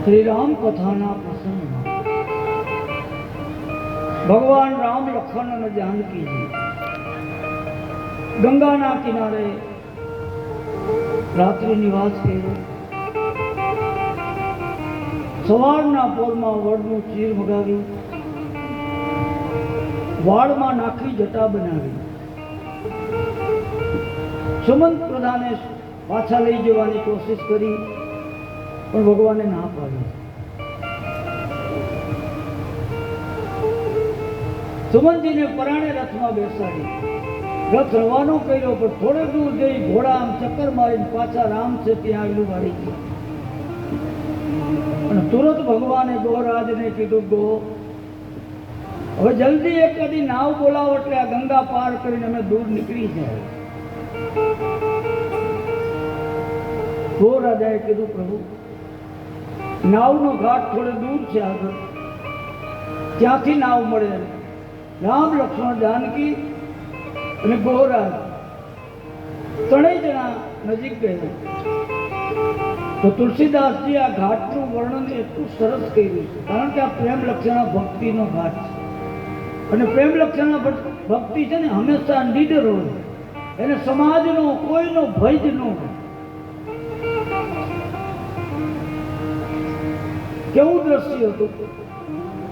श्री राम कथाना प्रसंग भगवान राम लखन और जानकी जी गंगाना किनारे रात्रि निवास કર્યો। સવારના પોરમાં વડનું ચીર મગાવી વાળમાં નાખી જટા બનાવી સુમંત પ્રધાને પાછા લઈ જવાની કોશિશ કરી પણ ભગવાને ના પાડી। સુમંતજીને પરાણે રથમાં બેસાડી રથ રવાનો કર્યો પણ થોડે દૂર જઈ ઘોડા આમ ચક્કર મારીને પાછા રામ છે ત્યાં આવેલું વાળી ગયા અને તુરંત ભગવાને ગોરાજને કીધું ગો હવે જલ્દી એક કદી નાવ બોલાવો એટલે આ ગંગા પાર કરીને અમે દૂર નીકળી જાય। ગોરાજાએ કીધું પ્રભુ નાવનો ઘાટ થોડે દૂર છે આગળ ત્યાંથી નાવ મળે। રામ લક્ષ્મણ જાનકી અને ગોરાજ ત્રણેય જણા નજીક ગયા તો તુલસીદાસજી આ ઘાટનું વર્ણન એટલું સરસ કર્યું છે કારણ કે આ પ્રેમ લક્ષણા ભક્તિનો ઘાટ છે અને પ્રેમ લક્ષણા ભક્તિ છે ને હંમેશા નીડર હોય એને સમાજનો કોઈનો ભય જ ન હોય। કેવું દ્રશ્ય હતું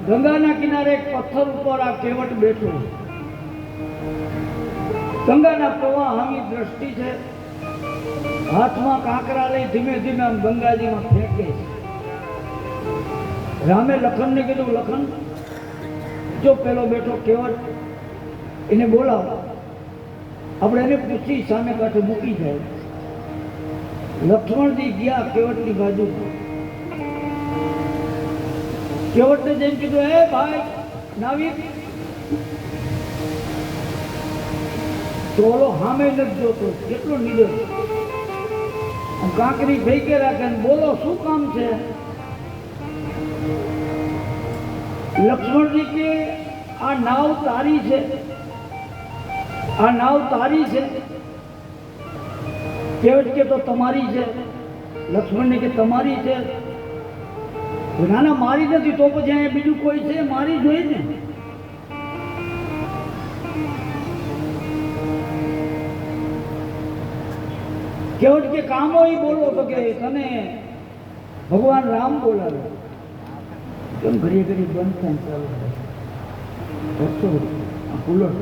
ગંગાના કિનારે એક પથ્થર ઉપર આ કેવટ બેઠો ગંગાના પ્રવાહ હામી દ્રષ્ટિ છે હાથમાં કાંકરા લઈ ધીમે ધીમે આમ ગંગાજીમાં ફેંકે છે। રામે લખનને કીધું લખન જો પેલો બેઠો કેવટ એને બોલાવો આપણે એને પૂછી સામે કાંઠે મૂકી જાય। લક્ષ્મણજી ગયા કેવટની બાજુ કેવટને જેમ કીધું હે ભાઈ નાવિક તો ઓલો સામે નથી જોતો કેટલો નીડર કાંકરી ભેગે રાખે બોલો શું કામ છે। લક્ષ્મણજી કે આ નાવ તારી છે આ નાવ તારી છે કેવટ કે તો તમારી છે। લક્ષ્મણને કે તમારી છે ના ના મારી નથી તો પછી અહીંયા બીજું કોઈ છે મારી જોઈ ને કેવટ કે કામો ઈ બોલો તો કે તને ભગવાન રામ બોલાવે. કેમ ઘડી ઘડી બંધ થાય ચાલુ થાય કુલર.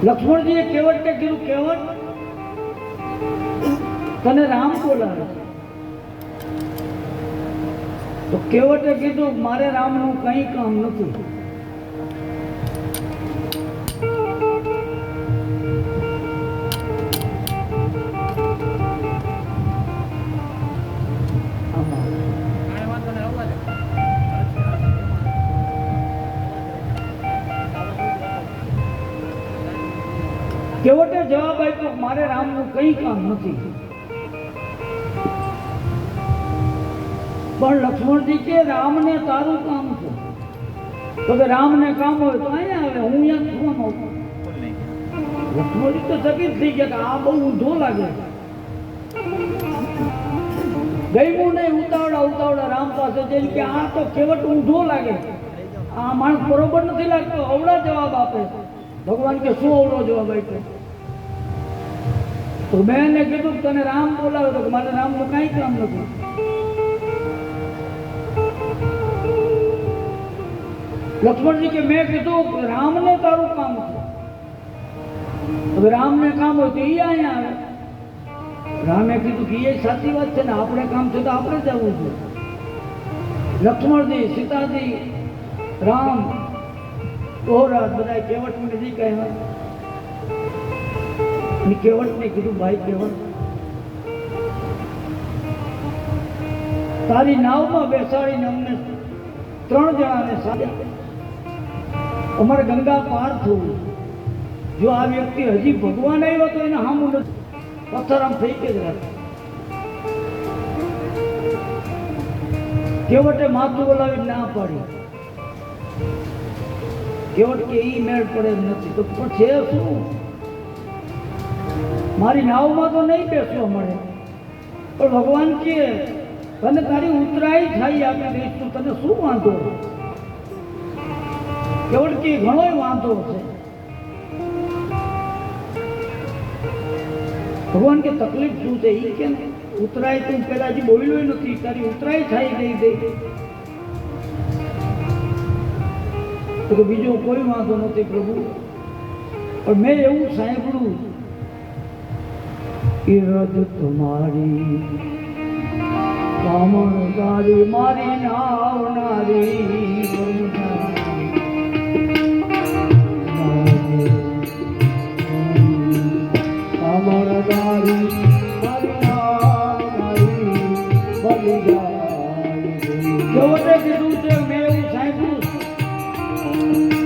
લક્ષ્મણજીએ કેવટને કીધું કેવટ તને રામ બોલાવે. તો કેવટે કીધું મારે રામનું કંઈ કામ નથી. કેવટે જવાબ આપ્યો મારે રામનું કંઈ કામ નથી. પણ લક્ષ્મણજી કે રામને તારું કામ છે. તો કે રામને કામ હોય તો અહીંયા આવે, હું અહીંયા શું આવું? લક્ષ્મણજી તો ચકિત થઈ ગયા કે આ બહુ ઊંધો લાગે. ગયું નહીં ઉતાવળા રામ પાસે જઈને કે આ તો કેવટ ઊંધો લાગે, આ માણસ બરોબર નથી લાગતો, અવળા જવાબ આપે. ભગવાન કે શું અવળો જવાબ આપ્યો? તો મેં એને કીધું તને રામ બોલાવે તો મારે રામનું કાંઈ કામ નથી. લક્ષ્મણજી કે મેં કીધું રામને તારું કામ છે. હવે રામને કામ હોય તો એ અહીંયા આવે. રામે કીધું કે એ સાચી વાત છે ને, આપણે કામ છે તો આપણે જવું છે. લક્ષ્મણજી, સીતાજી, રામ, ઓહરાજ બધા કેવટને નથી કહ્યા. કેવટને કીધું ભાઈ કેવટ તારી નાવમાં બેસાડીને અમને 3 જણાને સાધ્યા. અમારે ગંગા પાર થવું. જો આ વ્યક્તિ હજી ભગવાન આવ્યો તો એને હામું નથી, પથ્થર આમ થઈ કે જ રાખે. કેવટે માથું બોલાવી ના પાડી. કેવટ કે ઈ મેળ પડે એમ નથી. તો પણ છે શું? મારી નાવમાં તો નહીં બેસવા મળે, પણ ભગવાન કે તને તારી ઉતરાઈ થાય આપી દઈશ તો તને શું વાંધો? કેવટ કે ઘણો વાંધો છે. ભગવાન કે તકલીફ શું છે? ઈ કે ઉતરાય તું પેલા હજી બોલ્યો નથી, તારી ઉતરાઈ થાય ગઈ દઈ. તો બીજો કોઈ વાંધો નથી પ્રભુ, પણ મેં એવું સાંભળ્યું કે રજ તમારી કામણદારી મારી નાવનારી કામણદારી મારી નાવનારી બની જાય. કેવટે કીધું છે મેં એવું સાંભળ્યું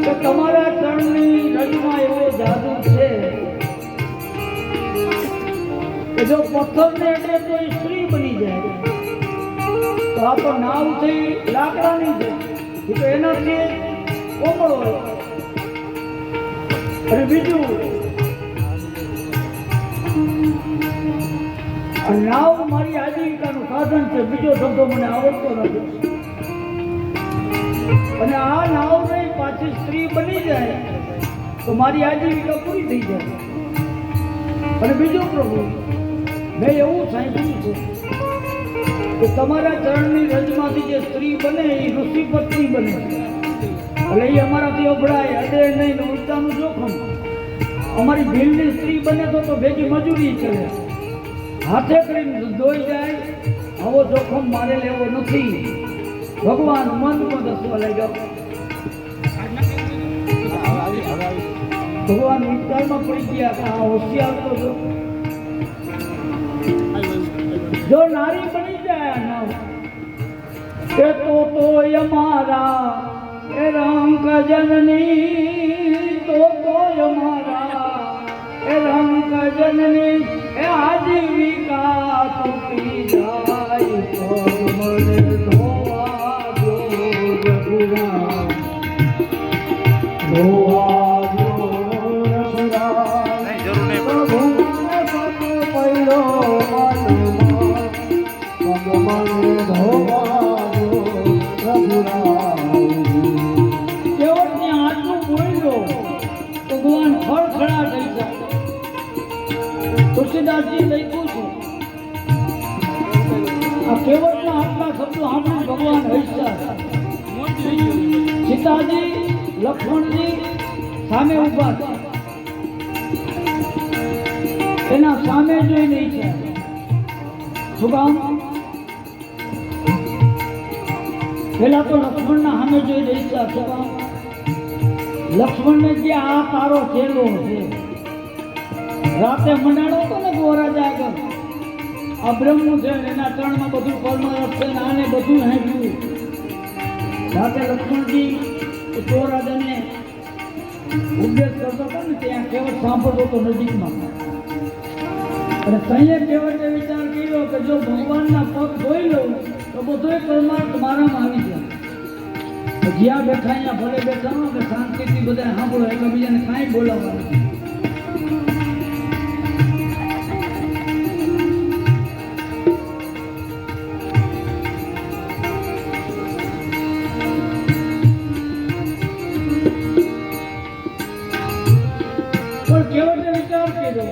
કે તમારા ચરણની રજમાં એવો જાદુ છે કે જો પથ્થરને એટલે તો એ સ્ત્રી બની જાય. તો આ તો નાવ થઈ લાકડાની છે, એ તો એનાથી કોમળ હોય. અને બીજું આ નાવ મારી આજીવિકાનું સાધન છે, બીજો શબ્દો મને આવડતો નથી. અને આ નાવ નહીં પાછી સ્ત્રી બની જાય તો મારી આજીવિકા પૂરી થઈ જાય. અને બીજું પ્રભુ મેં એવું સાંભળ્યું છે કે તમારા ચરણની રજમાંથી જે સ્ત્રી બને એ ઋષિ પત્ની બને. એટલે એ અમારાથી અભડાય અડે નહીં ને ઉલટાનું જોખમ. અમારી ભીલની સ્ત્રી બને તો ભેગી મજૂરી કરે, હાથે કરીને ધોઈ જાય. આવો જોખમ મારે લેવો નથી. ભગવાન મનમાં દસવા લાગ્યા. ભગવાન વિચારમાં પડી ગયા કે આ હોશિયાર તો જો નારી બની જાય નાવ કે તો અમારા એ રંગ જનની, તો અમારા એ રંગ જનની એ આજીવિકા તૂટી જાય. મને ધોવા દો રઘુરામ, ધોવા દો રઘુરામ. પ્રભુને પગ પડ્યો મને ધોવા દો રઘુરામ. કેવટને આટલું બોલ્યો તુલસીદાસજી લખ્યું છે આ કેવળના આટલા શબ્દો સાંભળી ભગવાન હૈસા સીતાજી લક્ષ્મણજી સામે ઉભા છે એના સામે જોઈને ઈચ્છા શું કામ પેલા તો લક્ષ્મણના સામે જોઈને ઈચ્છા શું કામ લક્ષ્મણને કે આ તારો ચેલો છે રાતે મંડાણો હતો ને ગોરાજા આગળ આ બ્રહ્મ છે એના ચરણમાં બધું પરમારથ છે ને આને બધું હેંચ્યું રાતે લક્ષ્મણજી એ ગોરાજાને ઉપદેશ કરતો હતો ને ત્યાં કેવળ સાંભળતો હતો નજીકમાં અને ત્યાં કેવળે વિચાર કર્યો કે જો ભગવાનના પગ ધોઈ લઉં તો બધોય પરમાર્થ મારામાં આવી જાય જ્યાં બેઠા અહીંયા ભલે બેઠા હો કે શાંતિથી બધા સાંભળો એકબીજાને કાંઈ બોલાવવા નથી પણ કેવળે વિચાર કર્યો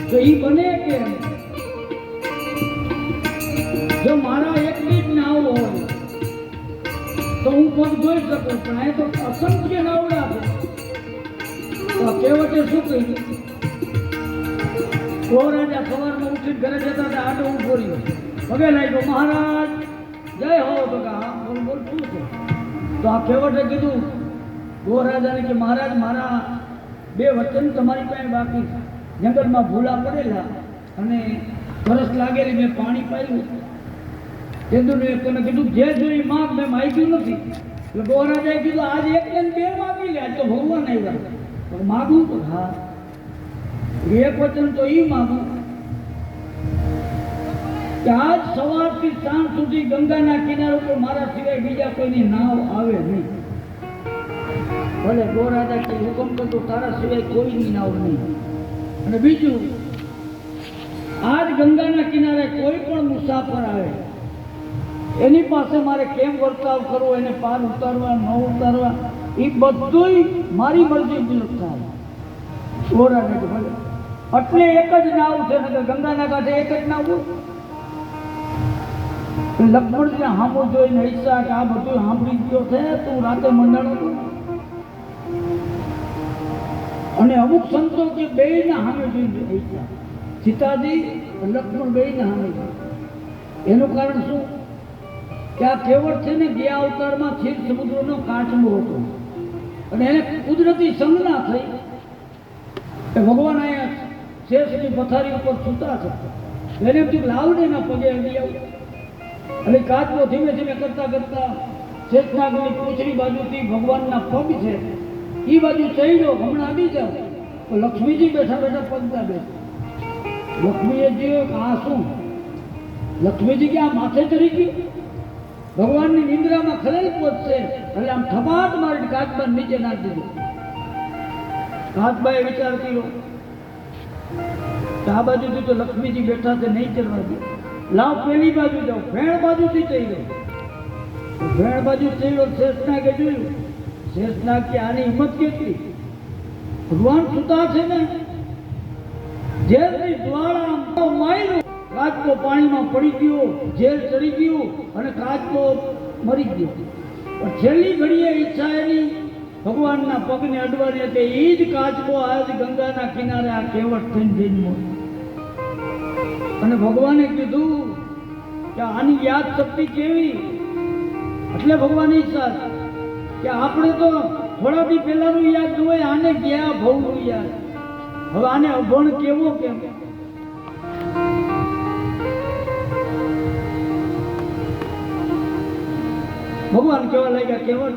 તો એ બને કેમ જો મારા એકની જ નાવ હોય તો હું પગ જોઈ શકું પણ એ તો અસંખ્ય નાવડા છે તો કેવટે શું કહ્યું ગોરાજા સવારમાં ઉઠીને ઘરે જતા હતા આટો ઉભો રહ્યો પગે લાગ્યો મહારાજ જય હો તો કે હા બોલ બોલ શું છે તો આ કેવટે કીધું ગોરાજાને કે મહારાજ મારા બે વચન તમારી પાસે બાકી જંગલમાં ભૂલા પડેલા અને તરસ લાગેલી મેં પાણી પાયું તેદુને તને કીધું જે જોઈ માગ મેં માગ્યું નથી એટલે ગોરાજાએ કીધું આજ એક ને બે માગી લે તો ભગવાન આવ્યા માગું તો હા એક વચન તો એ માગું કે આજ સવારથી સાંજ સુધી ગંગાના કિનારા ઉપર મારા સિવાય બીજા કોઈની નાવ આવે નહીં ભલે ગોરાજા કે હુકમ કરતો તારા સિવાય કોઈની નાવ નહીં અને બીજું આજ ગંગાના કિનારે કોઈ પણ મુસાફર આવે એની પાસે મારે કેમ વર્તાવ કરવો એને પાર ઉતારવા ન ઉતારવા એ બધું મારી મરજી મુજબ થાય ગોરાને ભલે એટલે એક જ નાવ છે ને ગંગાના કાંઠે એક જ નાવ લક્ષ્મણજીને સામો જોઈને ઈચ્છા કે આ બધું સાંભળી ગયો છે તું રાતે મંડાણો અને અમુક સંતો કે બે ના સામે જોઈને ઈચ્છા સીતાજી લક્ષ્મણ બે ના સામે એનું કારણ શું કે આ કેવળ છે ને ગયા અવતારમાં ક્ષીર સમુદ્રનો કાચબો હતો અને એને કુદરતી સંજ્ઞા થઈ કે ભગવાન અહીંયા શેષની પથારી ઉપર સૂતા છે એને એમ થયું લાવડે ના પગે આવી આવું અને કાચબો ધીમે ધીમે કરતા કરતા શેષનાગની પૂછડી બાજુથી ભગવાનના પગ છે એ બાજુ ચડ્યો હમણાં આવી જાવ તો લક્ષ્મીજી બેઠા બેઠા પગતા બેઠા લક્ષ્મીએ જોયું કે આ શું લક્ષ્મીજી કે આ માથે ચડી ગયું ભગવાનની નિંદ્રામાં ખલેલ પહોંચશે એટલે આમ થપાટ મારી કાચબા નીચે નાખી દીધું કાચબાએ વિચાર કર્યો આ બાજુથી તો લક્ષ્મીજી બેઠા છે નહીં ચડવા દે લાવ પેલી બાજુ જાઓ ભેણ બાજુથી ચડ્યો ભેણ બાજુ ચડ્યો શેષનાગે જોયું શેષનાગ કે આની હિંમત કેટલી ભગવાન સુતા છે ને જેલની જ્વાળા માર્યું કાચબો પાણીમાં પડી ગયો જેલ ચડી ગયું અને કાચબો મરી ગયો પણ છેલ્લી ઘડીએ ઈચ્છા એની ભગવાનના પગને અડવાની હતી એ જ કાચબો આજ ગંગાના કિનારે આ કેવટ થઈને જન્મો અને ભગવાને કીધું કે આની યાદ શક્તિ કેવી એટલે ભગવાનની ઈચ્છા કે આપણે તો થોડા દી પહેલાનું યાદ હોય આને ગયા ભવનું યાદ હવે આને અભણ કેવો કેમ ભગવાન કેવા લાગ્યા કેવળ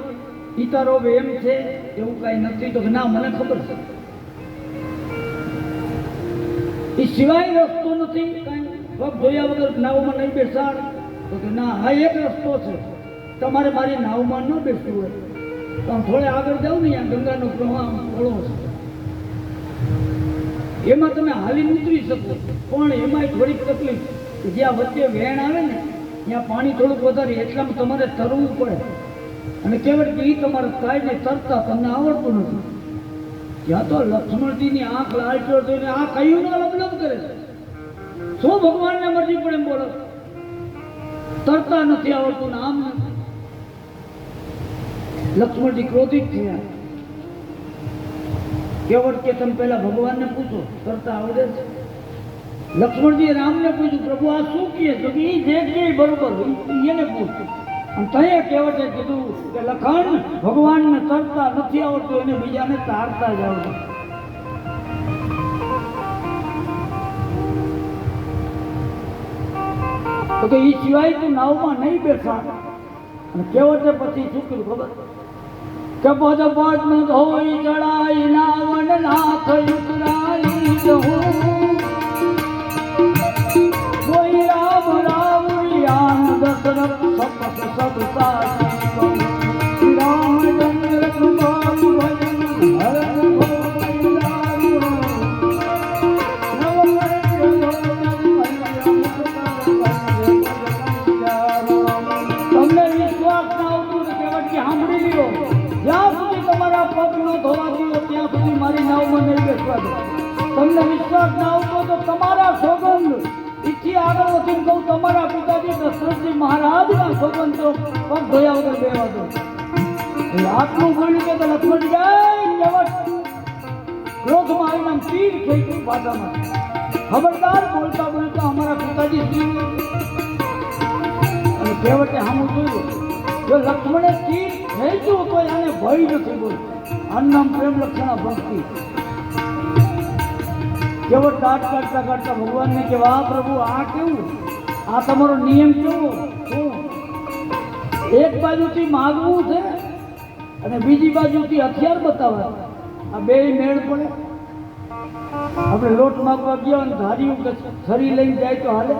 પિતારો એમ છે એવું કઈ નથી તો ના મને ખબર છે એ સિવાય રસ્તો નથી કઈ પગ ધોયા વગર નાવમાં નહીં બેસાડ તો કે ના આ એક રસ્તો છે તમારે મારી નાવમાં ન બેસવું હોય તો આમ થોડે આગળ જાવ ને ત્યાં ગંગાનો પ્રવાહ થોડો છે એમાં તમે હાલીને ઉતરી શકો પણ એમાંય થોડીક તકલીફ કે જ્યાં વચ્ચે વેણ આવે ને ત્યાં પાણી થોડુંક વધારે એટલામાં તમારે તરવું પડે અને કહેવાય કે એ તમારે થાય ને તરતા તમને આવડતું નથી ત્યાં તો લક્ષ્મણજીની આંખ લાલચોળ થઈને આ કયું ના લબલબ કરે છે. શું ભગવાનને મરજી પડે એમ બોલો? તરતા નથી આવડતું ને આમ નથી. લક્ષ્મણજી ક્રોધિત થયા. કેવળ કે તમે પહેલા ભગવાનને પૂછો તરતા આવડે છે? લક્ષ્મણજીએ રામને પૂછ્યું, પ્રભુ આ શું કહે છે? કે એ જે કે બરોબર એને પૂછ્યું. અને તઈએ કહેવતે કીધું કે લખન ભગવાનને તરતા નથી આવડતું, એને બીજાને તારતા જ આવડે. તો કે એ સિવાય તું નાવમાં નહીં બેસા. અને કહેવતે પછી શું કર્યું ખબર? કે પદ પદ ન ધોઈ ચડાઈ નાવન નાથ ઉતરાઈ જહું, કોઈ રામ રામ યાન દશરથ સપત સબ સાચી કહું, રામચંદ્ર કૃપા ભજન હર તમને વિશ્વાસ ના આવતું તો કહેવાય કે સાંભળી લ્યો, જ્યાં સુધી તમારા પગ ન ધોવા દો ત્યાં સુધી મારી નાવમાં નહીં બેસવા દો. તમને વિશ્વાસ ના આવતો તો તમારા સોગંદ ઈથી આગળ વધીને કહું, તમારા પિતાજી દશરથજી મહારાજના સોગંદ તો પગ ધોયા વગર બેવા દો. આટલું બોલ્યું કે લક્ષ્મણ જાય ક્રોધમાં આવીને આમ તીર ખેંચ્યું પાદામાં. ખબરદાર બોલતા બોલતા અમારા પિતાજી તીર. અને કહેવતે સામું જોયું, જો લક્ષ્મણે તીર ખેંચ્યું તો એને ભય નથી બોલ. આનું નામ પ્રેમ લક્ષણા ભક્તિ. કેવો દાંત કાઢતા કાઢતા ભગવાનને કે વાહ પ્રભુ આ કેવું, આ તમારો નિયમ કેવો? શું એક બાજુથી માગવું છે અને બીજી બાજુથી હથિયાર બતાવવા? આ બે મેળ પડે? આપણે લોટ માગવા ગયા અને ધાર્યું કે છરી લઈને જાય તો હાલે?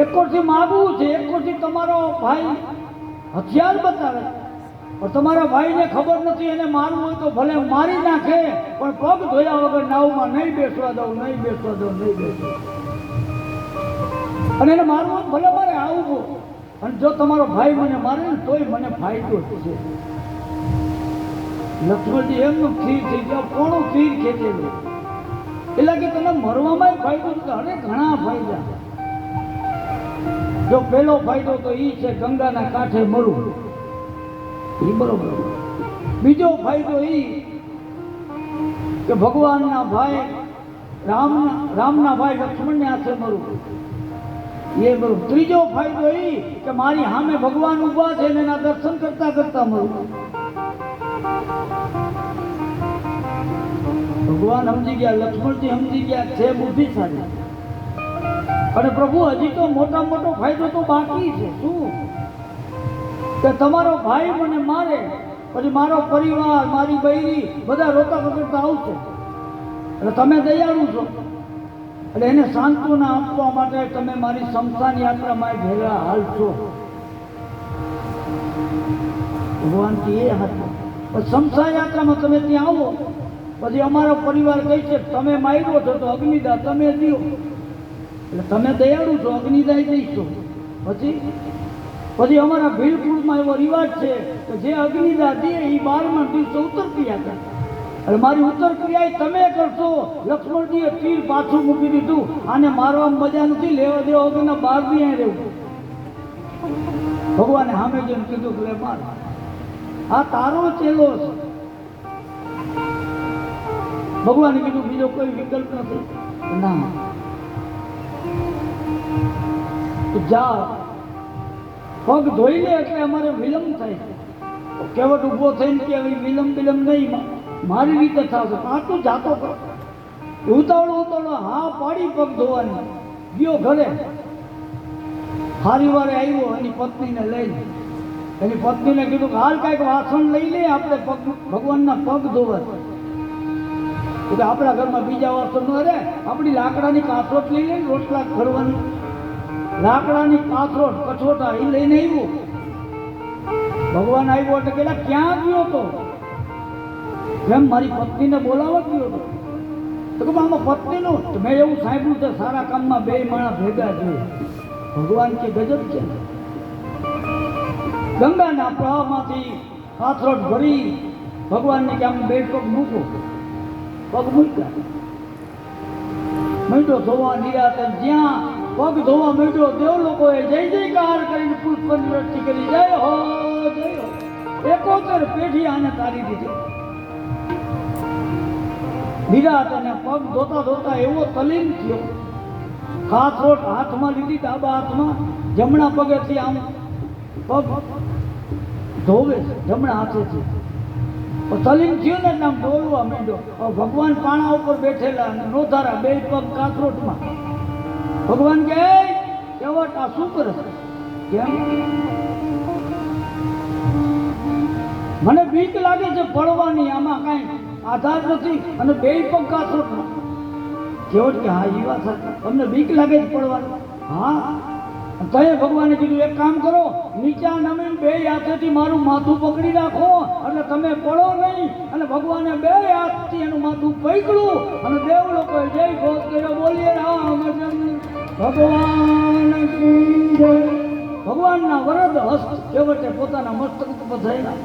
એક કોરથી માગવું છે, એક કોરથી તમારો ભાઈ હથિયાર બતાવે, પણ તમારા ભાઈને ખબર નથી એને મારવું હોય તો ભલે મારી નાખે, પણ પગ ધોયા વગર નાવમાં નહીં બેસવા દઉં, નહીં બેસવા દઉં, નહીં બેસવા. અને એને મારવું હોય ભલે મારે આવવું, અને જો તમારો ભાઈ મને મારે ને તોય મને ફાયદો છે. લક્ષ્મણજી એમનું સ્થિર થઈ ગયા, કોણું સ્થિર ખેંચેલું. એટલે કે તને મરવામાં ફાયદો છે, અરે ઘણા ફાયદા. જો પહેલો ફાયદો તો એ છે ગંગાના કાંઠે મરવું, એ બરોબર. બીજો ફાયદો એ કે ભગવાનના ભાઈ રામના ભાઈ લક્ષ્મણને હાથે મરવું, એ બરોબર. ત્રીજો ફાયદો એ કે મારી સામે ભગવાન ઊભા છે ને એના દર્શન કરતા કરતા મરવું. ભગવાન સમજી ગયા, લક્ષ્મણજી સમજી ગયા છે બુદ્ધિશાળી. અને પ્રભુ હજી તો મોટા મોટો ફાયદો તો બાકી છે. શું? કે તમારો ભાઈ મને મારે પછી મારો પરિવાર, મારી બૈરી બધા રોતા કરતા આવશે. એટલે તમે દયાળુ છો, એટલે એને સાંત્વના આપવા માટે તમે મારી શમશાન યાત્રામાં ભેગા હાલશો. ભગવાનથી એ હતું. પછી શમશાન યાત્રામાં તમે ત્યાં આવો, પછી અમારો પરિવાર કહે છે તમે માર્યો છો તો અગ્નિદા તમે દો. એટલે તમે દયાળુ છો, અગ્નિદા દઈશો. પછી અમારા ભીલપુરમાં એવો રિવાજ છે કે જે અગ્નિદા દે એ 12મા દિવસે ઉત્તર ક્રિયા કરે. એટલે મારી ઉત્તર ક્રિયા તમે કરશો. લક્ષ્મણજીએ તીર પાછું મૂકી દીધું, આને મારવામાં મજા નથી, લેવા દેવા વગરના 12 દી રહેવું. ભગવાને સામે જઈને કીધું કે માર, આ તારો ચેલો છે. ભગવાને કીધું બીજો કોઈ વિકલ્પ નથી. ના જા, પગ ધોઈ લે એટલે અમારે વિલંબ થાય. કેવટ ઊભો થઈને કે વિલંબ નહીં, મારી રીતે થશે. આ તું જાતો કર. ઉતાવળો હા પાડી પગ ધોવાની. ગયો ઘરે. હારી વારે આવ્યો એની પત્નીને લઈને. એની પત્નીને કીધું કે હાલ કાંઈક વાસણ લઈ લે, આપણે ભગવાનના પગ ધોવા. એટલે આપણા ઘરમાં બીજા વાસણ ન રહે, આપણી લાકડાની કાથરોટ લઈ લે, રોટલા ઘડવાની લાકડાની કાથરોટ કઠોટા એ લઈને આવ્યો. ભગવાન આવ્યો એટલે પેલા ક્યાં ગયો તો? કેમ મારી પત્નીને બોલાવવા ગયો હતો? તો કે આમાં પત્નીનું મેં એવું સાંભળ્યું છે સારા કામમાં 2 માણસ ભેગા છે. ભગવાન કે ગજબ છે. ગંગાના પ્રવાહમાંથી કાથરોટ ભરી ભગવાનને કે આમ બે પગ મૂકો, પગ મૂક્યા, માંડ્યો ધોવા નિરાતે. જ્યાં પગ ધોવા માંડ્યો દેવ લોકોએ જય જયકાર કરીને પુષ્પની વૃષ્ટિ કરી, જય હો જય હો. 71 પેઢી આને તારી દીધી. નિરાત અને પગ ધોતા ધોતા એવો તલીન થયો, કાથરોટ હાથમાં લીધી, ડાબા હાથમાં, જમણા પગેથી આમ પગ ધોવે જમણા હાથેથી. તલીન થયું ને આમ ડોલવા માંડ્યો. ભગવાન પાણા ઉપર બેઠેલા અને નોધારા, બે પગ કાથરોટમાં. ભગવાન કહે કેવટ આ શું કરે? કેમ? મને બીક લાગે છે પડવાની, આમાં કાંઈ આધાર નથી અને બે પગ કાથરોટમાં. કેવટ કે હા એ વાત સાચી, તમને બીક લાગે છે પડવાની? હા. તો ભગવાને કીધું એક કામ કરો, નીચા નમીને બે હાથેથી મારું માથું પકડી રાખો એટલે તમે પડો નહીં. અને ભગવાને બે હાથથી એનું માથું પકડ્યું અને દેવ લોકોએ જય ઘોષ કર્યો, બોલીએ રામચંદ્ર ભગવાન કી જય. ભગવાનના વરદ હસ્ત છેવટે પોતાના મસ્તક ઉપર થયેલા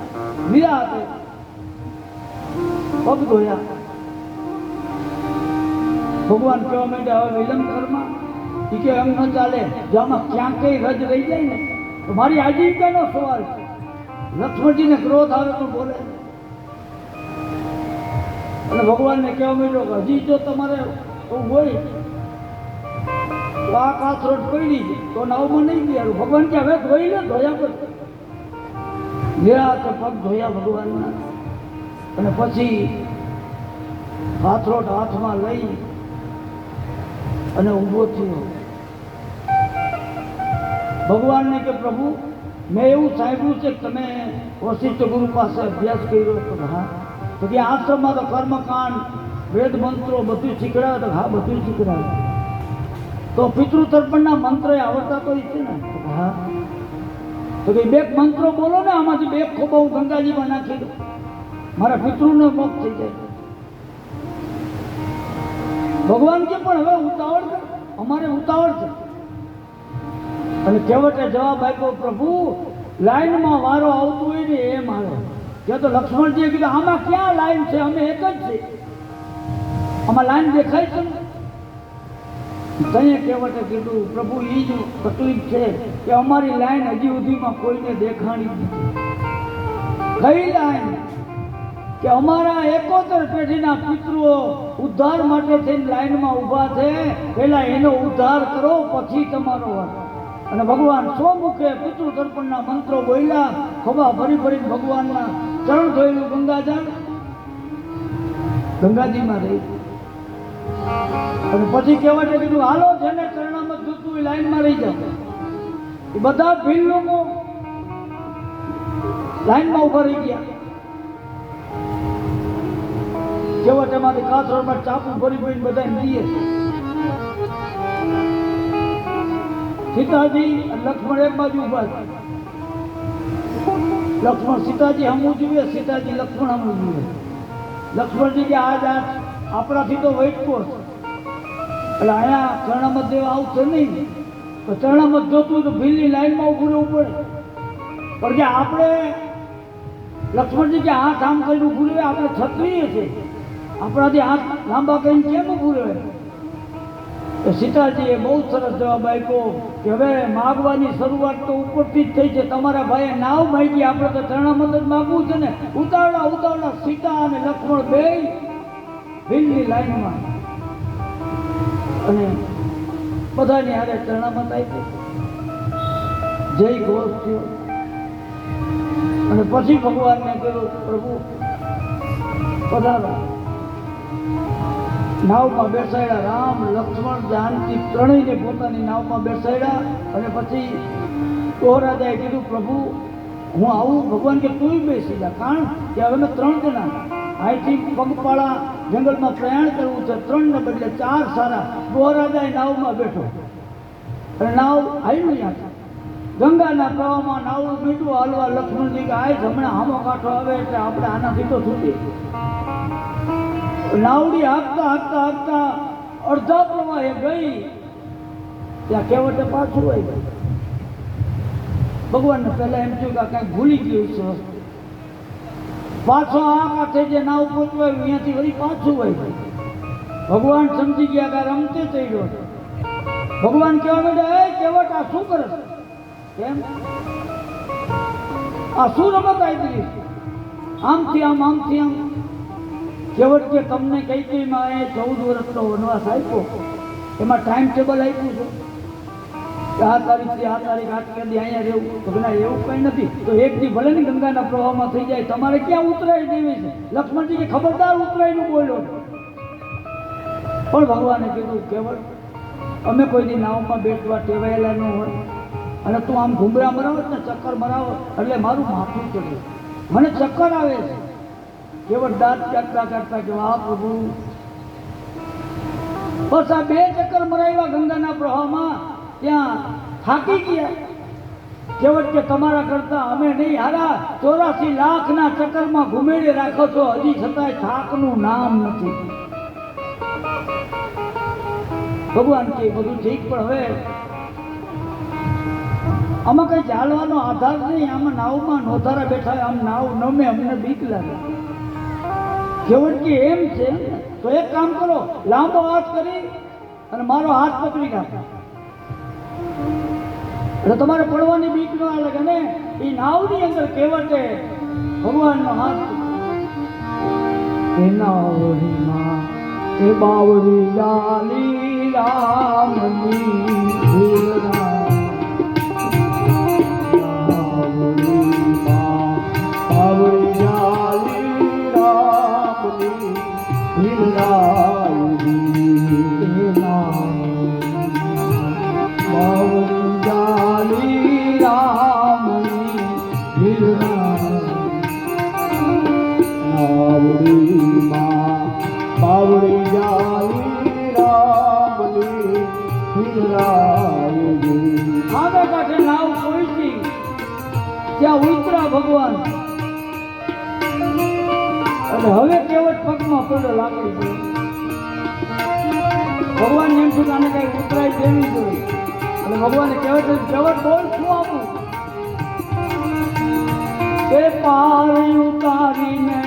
નિરાતે પગ ધોયા. ભગવાન કહેવા માંડ્યા હવે વિલંબ કરમાં, એ કે એમ ન ચાલે, જો આમાં ક્યાંક કઈ રજ રહી જાય ને તો મારી આજીવિકાનો સવાલ છે. લક્ષ્મણજીને ક્રોધ આવે તો બોલે. અને ભગવાનને કહેવા માંડ્યો કે હજી જો તમારે એવું હોય તો આ કાથરોટ પડી તો નાવમાં નહીં ગયા. ભગવાન કે હવે ધોઈ લે, ધોયા પછી નિરાતે પગ ધોયા ભગવાનના. અને પછી કાથરોટ હાથમાં લઈ અને ઊભો થયો. ભગવાનને કે પ્રભુ મેં એવું સાંભળ્યું છે કે તમે વશિષ્ઠ ગુરુ પાસે અભ્યાસ કર્યો? તો હા. તો કે આશ્રમમાં તો કર્મકાંડ, વેદ મંત્રો બધું શીખડાવે? તો હા બધું શીખડાવે. તો પિતૃ તર્પણના મંત્ર આવડતા તો છે ને? તો હા. તો કે બે મંત્રો બોલો ને, આમાંથી બે ખોબા હું ગંગાજીમાં નાખી દઉં, મારા પિતૃનો મોક્ષ થઈ જાય. ભગવાન કે પણ હવે ઉતાવળ છે, અમારે ઉતાવળ છે. અને છેવટે જવાબ આપ્યો, પ્રભુ લાઈનમાં વારો આવતો હોય ને એમ આવે. ત્યાં તો લક્ષ્મણજીએ કીધું આમાં ક્યાં લાઈન છે, અમે એક જ છે, આમાં લાઈન દેખાય છે ને. તઈએ છેવટે કીધું પ્રભુ એ જ તકલીફ છે કે અમારી લાઈન હજી સુધીમાં કોઈને દેખાણી નથી. કઈ લાઈન? કે અમારા 71 પેઢીના પિતૃઓ ઉદ્ધાર માટે થઈને લાઈનમાં ઊભા છે, પહેલા એનો ઉદ્ધાર કરો પછી તમારો વાત. અને ભગવાન સ્વમુખે પિતૃ તર્પણના મંત્રો બોલ્યા, ખભા ભરી ભરીને ભગવાનના ચરણ ધોયેલું ગંગાજળ ગંગાજીમાં રહી. અને પછી કહેવાય કીધું હાલો જેને ચરણામાં જોતું એ લાઈનમાં રહી જાવ. એ બધા ભીલ લોકો લાઈનમાં ઊભા રહી ગયા. છેવટે માંથી કાથરોટમાં ચાપુ ભરી ભરીને બધા દીએ. સીતાજી અને લક્ષ્મણ એક બાજુ ઉભા છે. લક્ષ્મણ સીતાજી હમું જુએ, સીતાજી લક્ષ્મણ હમું જુએ. લક્ષ્મણજી કે આજ આપણાથી તો વૈટકો છે, એટલે અહીંયા ચરણામત દેવા આવશે નહીં. તો ચરણામત જોતું તો ભીલની લાઈનમાં ઉભું રહેવું પડે. પણ કે આપણે લક્ષ્મણજી કે હાથ આમ કરીને ઉભું રહે, આપણે ક્ષત્રિય છે, આપણાથી હાથ લાંબા કરીને કેમ ઉભું રહે? સીતાજીએ બહુ સરસ જવાબ આપ્યો કે હવે માગવાની શરૂઆત તો ઉપરથી જ થઈ છે. તમારા ભાઈએ નાવ માગી, આપણે તો ચરણામત જ માગવું છે ને. ઉતાવળા ઉતાવળા સીતા અને લક્ષ્મણ બે ભીલની લાઈનમાં અને બધાની હારે ચરણામત આપી, જય ઘોષ થયો. અને પછી ભગવાનને કહ્યું પ્રભુ પધારો. નાવમાં બેસાડ્યા, રામ લક્ષ્મણ જાનકી ત્રણેયને પોતાની નાવમાં બેસાડ્યા. અને પછી તોરાજાએ કીધું પ્રભુ હું આવું? ભગવાન કે તું બેસી જા, કારણ કે હવે અમે 3 જણા અહીંથી પગપાળા જંગલમાં પ્રયાણ કરવું છે, 3 ને બદલે 4 સારા. તોરાજાએ નાવમાં બેઠો અને નાવ હાલ્યું ત્યાંથી ગંગાના પ્રવાહમાં નાવડું મીઠું હાલવા. લક્ષ્મણજી કે આય હમણાં હામો કાંઠો આવે એટલે આપણે આનાથી તો છૂટી. નાવડી હાંકતા હાંકતા હાંકતા અડધા પ્રવાહે ગઈ, ત્યાં છેવટે પાછું આવી ગયું. ભગવાનને પહેલા એમ થયું કે કાંઈક ભૂલી ગયું છે. પાછો આ કાંઠે જે નાવ પહોંચવાયું અહીંયાથી વળી પાછું હોય. ભગવાન સમજી ગયા કે આ રમતે ચડ્યો. ભગવાન કહેવા માંડ્યા, એ કેવટ આ શું કરે છે? કેમ આ શું રમત આવી? આમથી આમ આમથી આમ. કેવટ કે તમને કઈ માં 14 વર્ષનો વનવાસ આપ્યો, એમાં ટાઈમ ટેબલ આપ્યું છે કે આ તારીખથી આ તારીખ આઠ કદી અહીંયા રહેવું. તો ના, એવું કંઈ નથી. તો એક દી ભલે ને ગંગાના પ્રવાહમાં થઈ જાય, તમારે ક્યાં ઉતરાઈ દેવી છે? લક્ષ્મણજી કે ખબરદાર ઉતરાઈનું બોલ્યો. પણ ભગવાને કીધું, કેવળ અમે કોઈ દી નાવમાં બેસવા ટેવાયેલા ન હોય, અને તું આમ ઘૂમરા મરાવત ને ચક્કર મરાવત એટલે મારું માથું ચડ્યું, મને ચક્કર આવે છે. કેવળ દાંત કાઢતા કાઢતા કે આ પ્રભુ. બસ આ 2 ચક્કર મરાવ્યા ગંગાના પ્રવાહમાં, ત્યાં થાકી ગયા. કેવટ કે તમારા કરતા અમે નહીં હારા, 84 લાખના ચક્કરમાં ઘુમેડે રાખો છો, હજી છતાંય થાકનું નામ નથી. ભગવાન કે બધું ઠીક, પણ હવે આમાં કઈ ચાલવાનો આધાર નહીં. આમાં નાવમાં નોધારા બેઠા, આમ નાવ નમે, અમને બીક લાગે. કેવટ કે એમ છે તો એક કામ કરો, લાંબો હાથ કરી અને મારો હાથ પકડી નાખો, એટલે તમારે પડવાની બીક ન લાગે ને. એ નાવની અંદર કેવટે ભગવાનનો હાથ, એ નાવડીમાં એ બાવડી લાલી રામની બાવડી લાલી રામની ત્યાં ઉતરા ભગવાન. અને હવે કેવટ પગમાં પડ્યો લાકડી પર. ભગવાન એમ છું આને કઈ ઉતરાઈ દેવી જોઈએ. અને ભગવાને કેવટ બોલ શું આપું? એ પારી ઉતારીને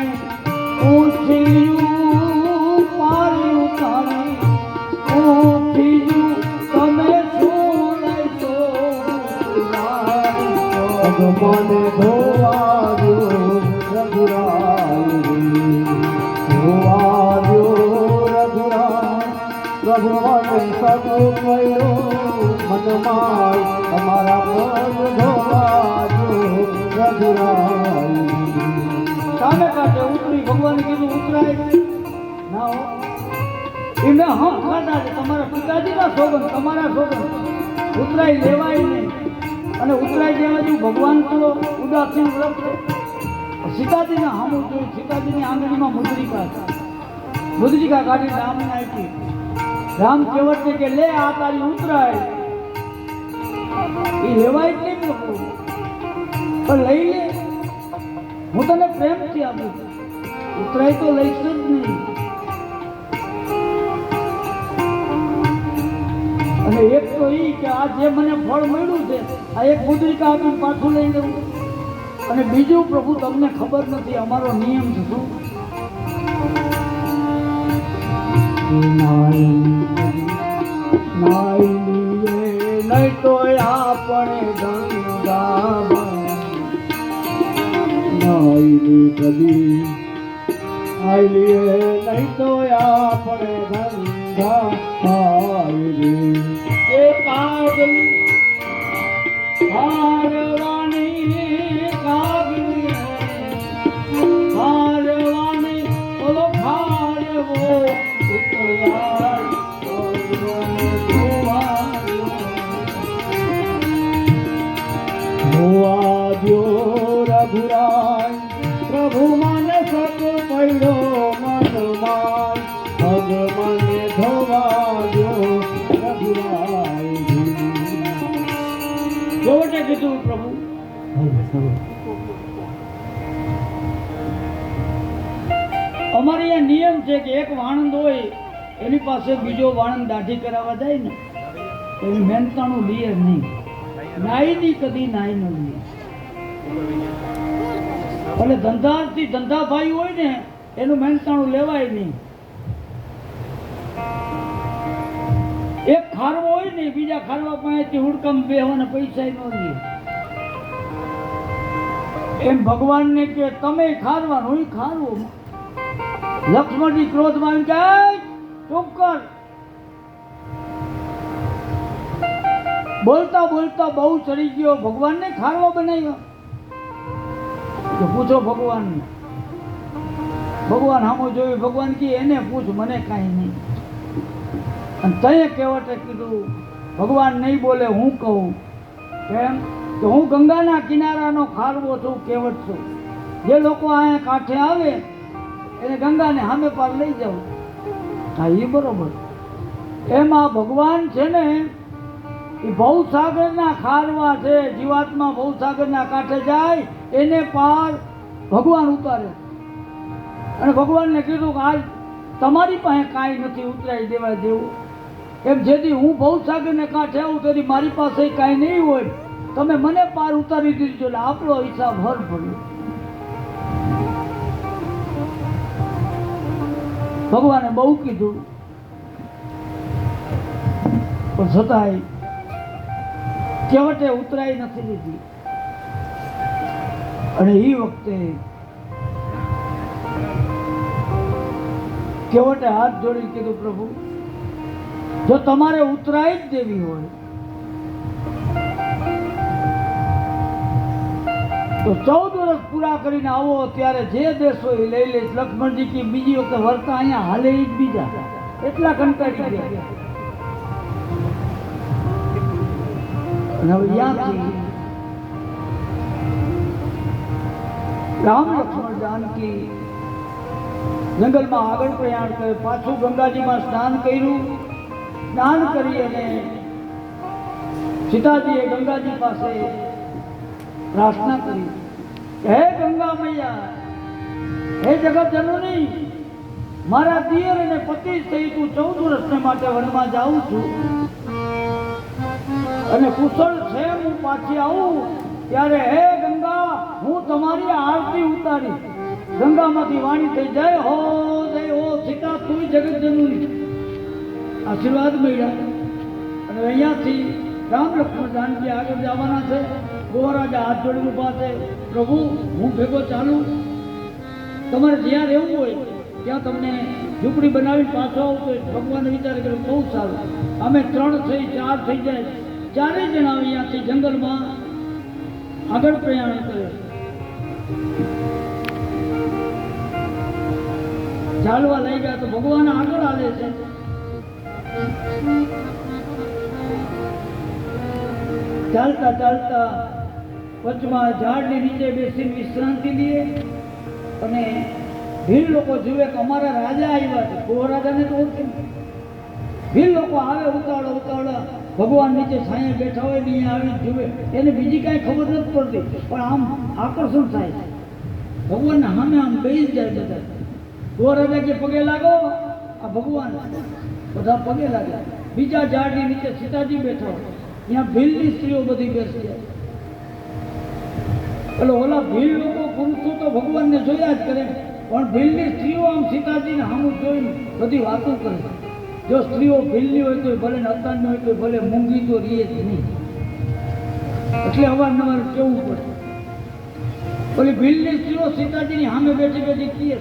પૂછ્યું, પારી ઉતારી પૂછ્યું, તમે શું લેશો? ભગવાને ધોવાજો રઘુરાય, ધોવાજો રઘુરાય. ભગવાને સગું કહ્યું મનમાં, તમારા પગ ધોવાજો રઘુરાય. સામે કાંઠે ઉતરી ભગવાને કીધું ઉતરાય ના હો. એ મેં હમ ખાધા છે, તમારા પિતાજીના સોગન, તમારા સોગન ઉતરાય લેવાય નહીં. અને ઉતરાઈ દેવા જેવું ભગવાન તો ઉદાસીન વ્રત છે. સીતાજીને હામું જોયું, સીતાજીની આંગળીમાં મુદ્રિકા કાઢી રામને આપી. રામ કેવટને કે લે આ તારી ઉતરાય. એ લેવાય જ નહીં પ્રભુ, પણ લઈ લે, હું તને પ્રેમથી આપું. ઉતરાય તો લઈશ જ નહીં. અને એક તો એ કે આ જે મને ફળ મળ્યું છે, આ એક મુદ્રિકા આપીને પાછું લઈ લઉં. અને બીજું પ્રભુ તમને ખબર નથી અમારો નિયમ છે શું? નહીં તો આપણે ગંગા નાઈલી કદી આઈલીએ, નહીં તો આપણે ગંગા આઈલી. એ કાગલી હારવાની, કાગલી હારવાની, ઓલો હારવો ઉતરાય ધોવાજો રઘુરાય. પ્રભુ મને સત પડ્યો મનમાં, ભગવાને ધોવાજો રઘુરાય. કેવટે કીધું પ્રભુ અમારે અહીંયા નિયમ છે કે એક વાણંદ હોય એની પાસે બીજો વાણંદ દાઢી કરાવવા જાય ને એની મહેનતાણું લીએ નહીં. નાઈની કદી નાઈ ન લીએ. એટલે ધંધાથી ધંધાભાઈ હોય ને એનું મહેનતાણું લેવાય નહીં. એક ખારવો હોય ને બીજા ખારવા પાસેથી હુડકમ બેહવાના પૈસા ન લે. એમ ભગવાનને કે તમે ખારવાનો હોય ખારવો. લક્ષ્મણજી ક્રોધમાં આવીને કહે ચૂપ કર. બોલતા બોલતા બહુ ચડી ગયો. ભગવાનને ખારવા બનાવ્યો. તો પૂછો ભગવાન. ભગવાન સામો જોયું. ભગવાન કે એને પૂછ, મને કાંઈ નહીં. અને તયે કેવટે કીધું ભગવાન નહીં બોલે હું કહું. કેમ કે હું ગંગાના કિનારાનો ખારવો છું, કેવટ છું. જે લોકો અહીંયા કાંઠે આવે એને ગંગાને સામે પાર લઈ જાઉં. હા એ બરોબર. એમાં ભગવાન છે ને એ ભવસાગરના ખારવા છે. જીવાત્મા ભવસાગરના કાંઠે જાય એને પાર ભગવાન ઉતારે. અને ભગવાનને કીધું કે આજ તમારી પાસે કાંઈ નથી ઉતરાઈ દેવા જેવું. એમ જેથી હું ભવસાગરને કાંઠે આવું તેથી મારી પાસે કાંઈ નહીં હોય. તમે મને પાર ઉતારી દીધો એટલે આપણો હિસાબ હર ભર્યો. ભગવાને બહુ કીધું પણ છતાંય કેવટે ઉતરાઈ નથી લીધી. અને એ વખતે કેવટે હાથ જોડી કીધું પ્રભુ જો તમારે ઉતરાઈ જ દેવી હોય તો 14 વર્ષ પૂરા કરીને આવો. ત્યારે જે દેશો એ લઈ લઈશ. લક્ષ્મણજી કે બીજી વખતે વર્તા અહીંયા હાલે જ બીજા. એટલા કંટાળી ગયા. અને હવે ત્યાંથી રામ લક્ષ્મણ જાનકી જંગલમાં આગળ પ્રયાણ કરે. પાછું ગંગાજીમાં સ્નાન કર્યું. સ્નાન કરી અને સીતાજીએ ગંગાજી પાસે પ્રાર્થના કરી. હે ગંગા મૈયા, હે જગત જનની, મારા દિયર અને પતિ સહિત હું 14 વર્ષને માટે વનમાં જાઉં છું અને કુશળ છે હું પાછી આવું ત્યારે હે ગંગા હું તમારી આરતી ઉતારી. ગંગામાંથી વાણી થઈ જય હો સીતા તું જગત જનની. આશીર્વાદ મળ્યા. અને અહીંયાથી રામ લક્ષ્મણ જાનકી આગળ જવાના છે. ગોરાજા હાથ જોડીને ઉભા છે. પ્રભુ હું ભેગો ચાલું. તમારે જ્યાં રહેવું હોય ત્યાં તમને ઝૂંપડી બનાવીને પાછો આવતો. ભગવાનને વિચાર કર્યો બહુ સારું. અમે 3 થઈ 4 થઈ જાય. 4 જણા અહીંયાથી જંગલમાં આગળ પ્રયાણ કરે. ચાલવા લઈ ગયા તો ભગવાન આગળ આવે છે. ચાલતા ચાલતા વચમાં ઝાડની નીચે બેસીને વિશ્રાંતિ લે. અને ભીલ લોકો જુએ કે અમારા રાજા આવ્યા છે. ગોરાજાને તો ઓળખે. ભીલ લોકો આવે ઉતાવળા ઉતાવળા ભગવાન નીચે છાંયે બેઠા હોય ને અહીંયા આવી જુએ. એને બીજી કાંઈ ખબર નથી પડતી પણ આમ આકર્ષણ થાય છે. ભગવાનના સામે આમ બેસી જાય બધા. ગોરાજા કે પગે લાગો. આ ભગવાન બધા પગે લાગ્યા. બીજા ઝાડની નીચે સીતાજી બેઠા હોય. ત્યાં ભીલની સ્ત્રીઓ બધી બેસી જાય. એટલે ઓલા ભીલ લોકો પુરુષો તો ભગવાનને જોયા જ કરે પણ ભીલની સ્ત્રીઓ આમ સીતાજીને સામું જોઈને બધી વાતો કરે. જો સ્ત્રીઓ ભીલની હોય તો ભલે અતારની હોય તો ભલે મૂંગી તો રીએ જ નહીં. એટલે અવારનવાર કેવું પડે. ઓલી ભીલની સ્ત્રીઓ સીતાજીની સામે બેઠી બેઠી કહે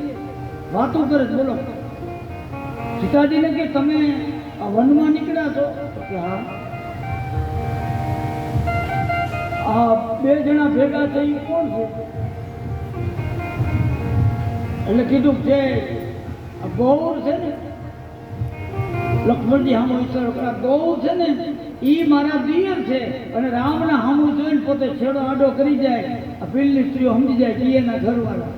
વાતો કરે. બોલો સીતાજીને કે તમે આ વનમાં નીકળ્યા છો? કે હા. આ 2 જણા ભેગા થઈ કોણ છે? એટલે કીધું કે આ ગૌર છે ને. લક્ષ્મણજી હામો ઈશ્વર ગૌર છે ને એ મારા દિયર છે. અને રામના હામું જોઈને પોતે છેડો આડો કરી જાય. આ પીલની સ્ત્રીઓ સમજી જાય કે એના ઘરવાળા.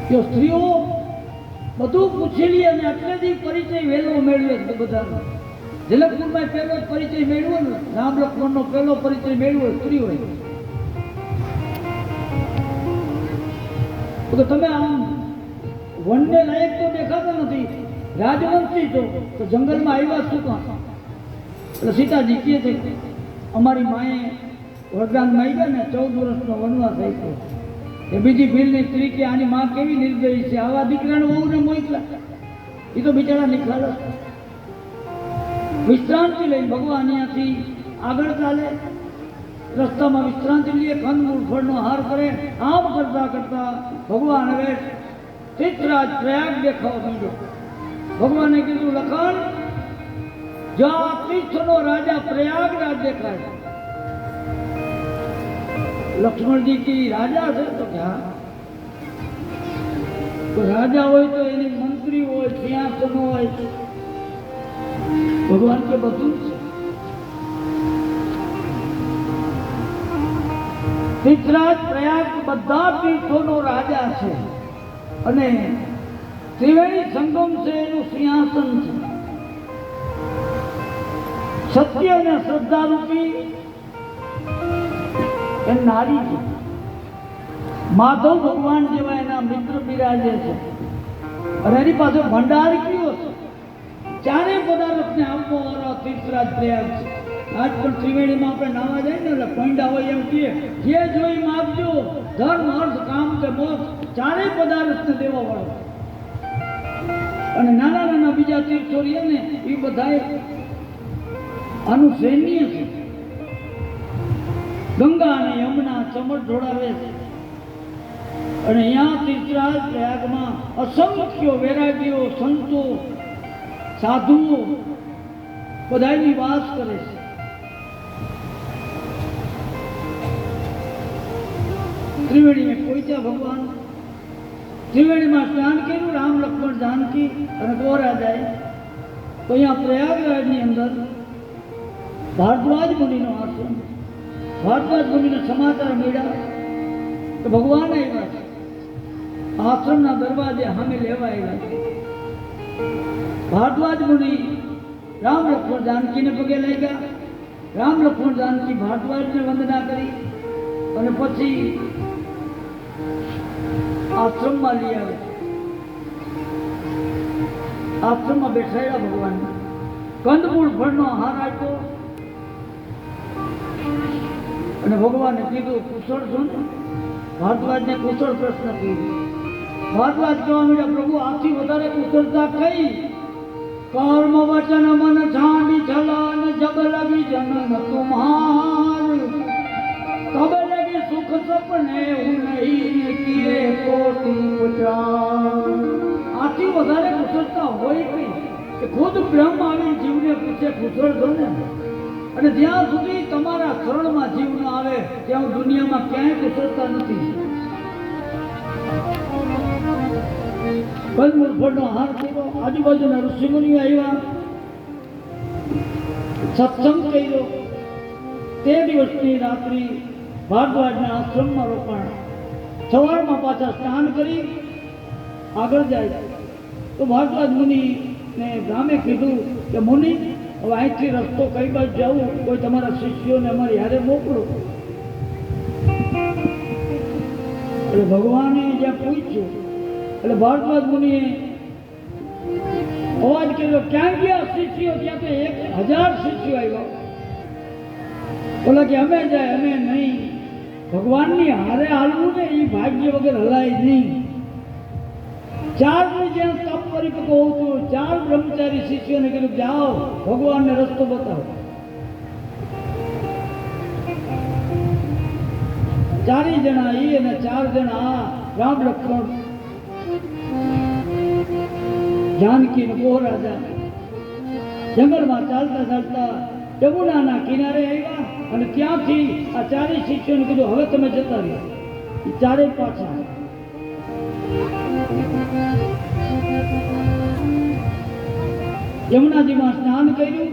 જો સ્ત્રીઓ બધું પૂછી લે અને એટલેથી પરિચય વહેલો મેળવે છે બધાનો. જલકપુરમાં પહેલો પરિચય મેળવ્યો ને રામ લક્ષ્મણનો પહેલો પરિચય મેળવ્યો સ્ત્રી હોય. તો તમે આમ વનને લાયક તો દેખાતા નથી. રાજવંશી છો તો જંગલમાં આવ્યા શું કામ? એટલે સીતાજી કહે છે અમારી માએ વરદાન માંગ્યા ને 14 વર્ષનો વનવાસ આપ્યો એ બીજી ભીલની સ્ત્રી કે આની માં કેવી નિર્દયી છે, આવા દીકરાને વહુને મોકલા. એ તો બિચારા નિખાલો વિશ્રાંતિ લઈ ભગવાન અહીંયાથી આગળ ચાલે. રસ્તામાં વિશ્રાંતિ લઈએ, કંદમૂળ ફળનો હાર કરે. આમ કરતા કરતા ભગવાન હવે તીર્થરાજ પ્રયાગ દેખાવા માંડ્યો. ભગવાને કીધું લખન જો આ તીર્થનો રાજા પ્રયાગરાજ દેખાય. લક્ષ્મણજી કી રાજા છે તો ક્યાં તો રાજા હોય તો એની મંત્રી હોય, સિંહાસન હોય. ભગવાન કે બધું છે. તીર્થરાજ પ્રયાગ બધા તીર્થોનો રાજા છે અને ત્રિવેણી સંગમ છે એનું સિંહાસન છે. સત્ય અને શ્રદ્ધા રૂપી એ નારી છે. માધવ ભગવાન જેવા એના મિત્ર બિરાજે છે અને એની પાસે ભંડાર કયો છે. ચારે પદાર્થને આપવા વાળો તીર્થરાજ પ્રયાગ છે. આજ પણ ત્રિવેણીમાં આપણે નાવા જાય ને એટલે પૈંડા હોય એમ કહીએ જે જોઈ માપજો, ધર્મ અર્થ કામ કે મોક્ષ ચારે પદાર્થને દેવા વાળો. અને નાના નાના બીજા તીર્થો રહે ને એ બધા આનું સૈન્ય છે. ગંગા અને યમુના ચમર ઢોળાવે છે અને અહીંયા તીર્થરાજ પ્રયાગમાં અસંખ્ય વૈરાગીઓ, સંતો, સાધુઓ બધાની વાસ કરે છે. ત્રિવેણીએ પહોંચ્યા ભગવાન. ત્રિવેણીમાં સ્નાન કર્યું રામ, લક્ષ્મણ, જાનકી અને ગોરાજાએ. તો અહીંયા પ્રયાગરાજની અંદર ભારદ્વાજ મુનિનો આશ્રમ. ભારદ્વાજ મુનિને સમાચાર મળ્યા તો ભગવાન આવ્યા છે. આશ્રમના દરવાજે સામે લેવા આવ્યા છે. ભારદ્વાજ મુનિ રામ, લક્ષ્મણ, જાનકીને પગે લાગ્યા. રામ, લક્ષ્મણ, જાનકી ભારદ્વાજને વંદના કરી અને પછી આશ્રમમાં લઈ આવે. આશ્રમમાં બેસાડ્યા ભગવાન. કંદમૂળ ફળનો હાર આપ્યો અને ભગવાને કીધું કુશળ છો ને? ભારદ્વાજને કુશળ પ્રશ્ન કીધો. ભારદ્વાજ કહેવા માંડ્યા પ્રભુ આથી વધારે કુશળતા કઈ? કર્મ વચન મન છાંડી છલાન જબ લગી જનન તુમ્હાર તબ લગી સુખ સપને હું નહીં કિએ કોટી ઉચાર. આથી વધારે કુશળતા હોય કઈ કે ખુદ બ્રહ્મ આવી જીવને પૂછે કુશળ છો ને? અને જ્યાં સુધી તમારા શરણમાં જીવ ન આવે ત્યાં દુનિયામાં ક્યાંય કુશળતા નથી. કંદમૂળ ફળનો હાર કર્યો. આજુબાજુના ઋષિમુનિઓ આવ્યા, સત્સંગ કર્યો. તે દિવસની રાત્રિ ભારદ્વાજના આશ્રમમાં રોકાણ. સવારમાં પાછા સ્નાન કરી આગળ જાય તો ભારદ્વાજ મુનિને ગામે કીધું કે મુનિ હવે અહીંથી રસ્તો કઈ બાજુ જવું, કોઈ તમારા શિષ્યોને અમારી હારે મોકલો. એટલે ભગવાને જ્યાં પૂછ્યું એટલે ભારદ્વાજ મુનિએ અવાજ કર્યો, ક્યાં ગયા શિષ્યો? ત્યાં તો 1000 શિષ્યો આવ્યા. બોલા કે અમે જાય, અમે નહીં. ભગવાનની હારે હાલવું ને એ ભાગ્ય વગર હલાય નહીં. 4 જ્યાં તપ પરિપક્વ હોતું 4 બ્રહ્મચારી શિષ્યોને કીધું જાઓ ભગવાનને રસ્તો બતાવો. 4 જણા એ અને 4 જણા આ રામ, લક્ષ્મણ, જાનકી ને ગોરાજા જંગલમાં ચાલતા ચાલતા યમુનાના કિનારે આવ્યા અને ત્યાંથી આ 4 શિષ્યોને કીધું હવે તમે જતા રહ્યો. એ 4 પાછા યમુનાજીમાં સ્નાન કર્યું,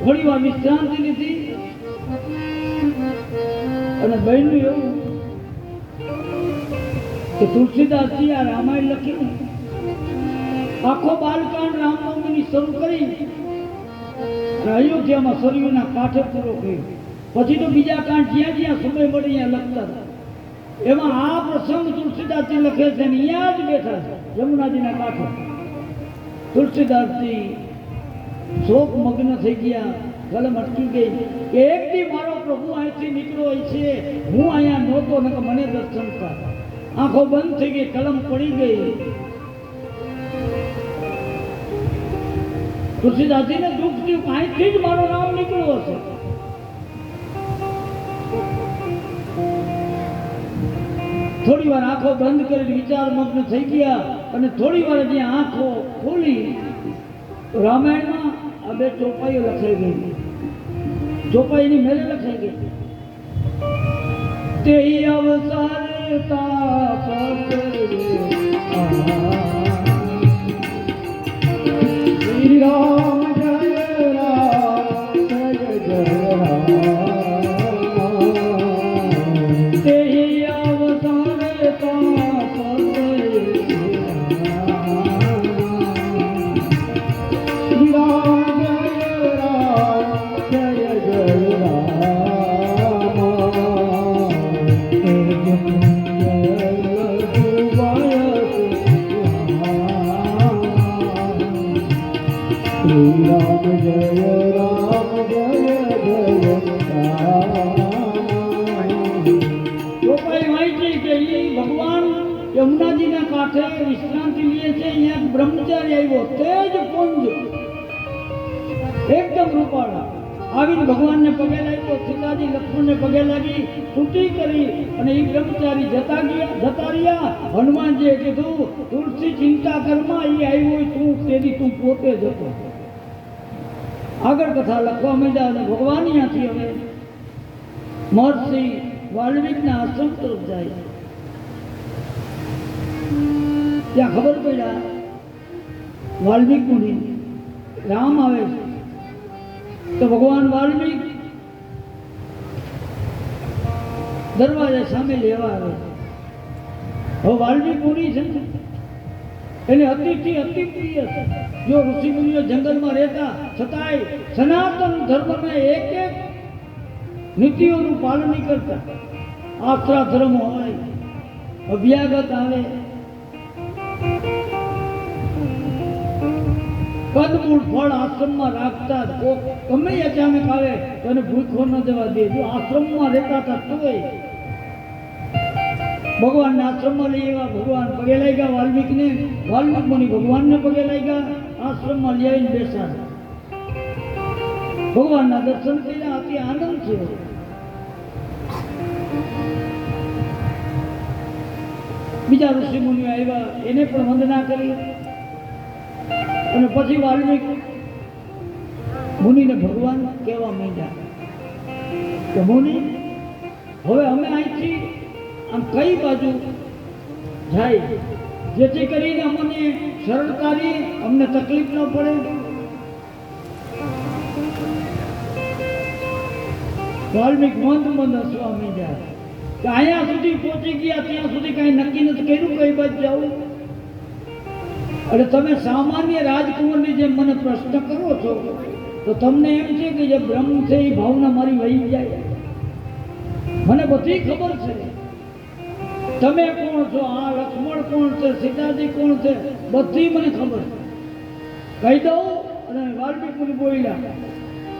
થોડી વાર વિશ્રાંતિ લીધી અને બન્યું એવું કે તુલસીદાસજી આ રામાયણ લખીને આખો બાલકાંડ રામનવમીની શરૂ કરી અયોધ્યામાં સરયુના કાંઠે પૂરો કર્યો. પછી તો બીજા કાંડ જ્યાં જ્યાં સમય મળે ત્યાં લખતા હતા. એમાં આ પ્રસંગ તુલસીદાસજી લખે છે ને અહીંયા જ બેઠા છે યમુનાજીના કાંઠે. તુલસીદાસજી શોક મગ્ન થઈ ગયા, કલમ અટકી ગઈ કે એક દી મારો બાપડો હું અહીંથી નીકળ્યો છે, હું અહીંયા નહોતો ને કે મને દર્શન કર. આંખો બંધ થઈ ગઈ, કલમ પડી ગઈ. તુલસીદાસજીને દુઃખ થયું, અહીંથી જ મારું નામ નીકળ્યું હશે. થોડી વાર આંખો બંધ કરી વિચારમગ્ન થઈ ગયા અને થોડી વાર જ્યાં આંખો ખોલી રામાયણમાં આ બે ચોપાઈઓ લખાઈ ગઈ. ચોપાઈની મેલે લખાઈ ગઈ, તે અવસર શ્રી રામ જય રામ જય જય રામ. તે યમુનાજીના કાંઠે વિશ્રાંતિ લે છે. અહીંયા બ્રહ્મચારી આવ્યો, તેજ પુંજ એકદમ રૂપાળા, આવીને ભગવાનને પગે લાગ્યો. સીતાજી લક્ષ્મણને પગે લાગી સ્તુતિ કરી અને એ બ્રહ્મચારી જતા રહ્યા. હનુમાનજીએ કીધું, તુલસી ચિંતા કરમાં, એ આવ્યો હોય તું તેની તું પોતે જ હતો. આગળ કથા લખવા માંડ્યા અને ભગવાન અહીંયાથી હવે મહર્ષિ વાલ્મીકના આશ્રમ તરફ જાય. ત્યાં ખબર પડ્યા વાલ્મીક મુનિ રામ આવે છે. તો ભગવાન વાલ્મીક દરવાજા સામે લેવા આવે છે. હવે વાલ્મીક મુનિ છે ને એને અતિથી અતિ પ્રિય છે. જો ઋષિ મુનિઓ જંગલમાં રહેતા છતાંય સનાતન ધર્મના એક એક નીતિઓનું પાલન નહીં કરતા. આશ્રા ધર્મ હોય, અભ્યાગત આવે, કંદમૂળ ફળ આશ્રમમાં રાખતા. ગમે અચાનક આવે તો એને ભૂખો ન દેવા દે. જો આશ્રમમાં રહેતા હતા તોય ભગવાનના આશ્રમમાં લઈ આવ્યા. ભગવાન પગે લાગ્યા વાલ્મીકને. વાલ્મીક મુનિ ભગવાનને પગે લાગ્યા. આશ્રમમાં લઈ આવીને બેસાડ્યા. ભગવાનના દર્શન કર્યા. અતિ આનંદ છે. બીજા ઋષિ મુનિઓ આવ્યા, એને પણ વંદના કરી. અને પછી વાલ્મીક મુનિને ભગવાન કહેવા માંડ્યા કે મુનિ, હવે અમે અહીંથી આમ કઈ બાજુ જાય જેથી કરીને અમને સરળતાથી અમને તકલીફ ન પડે. વાલ્મીક મંદ હસવા માંડ્યા કે અહીંયા સુધી પહોંચી ગયા, ત્યાં સુધી કઈ નક્કી નથી કર્યું કઈ બાજુ જવું. અને તમે સામાન્ય રાજકુમારની જેમ મને પ્રશ્ન કરો છો તો તમને એમ છે કે જે બ્રહ્મ છે એ ભાવના મારી વહી જાય. મને બધી ખબર છે. તમે કોણ છો, આ લક્ષ્મણ કોણ છે, સીતાજી કોણ છે, બધી મને ખબર છે. કહી દઉં. અને વાલ્મીક મુનિ બોલ્યા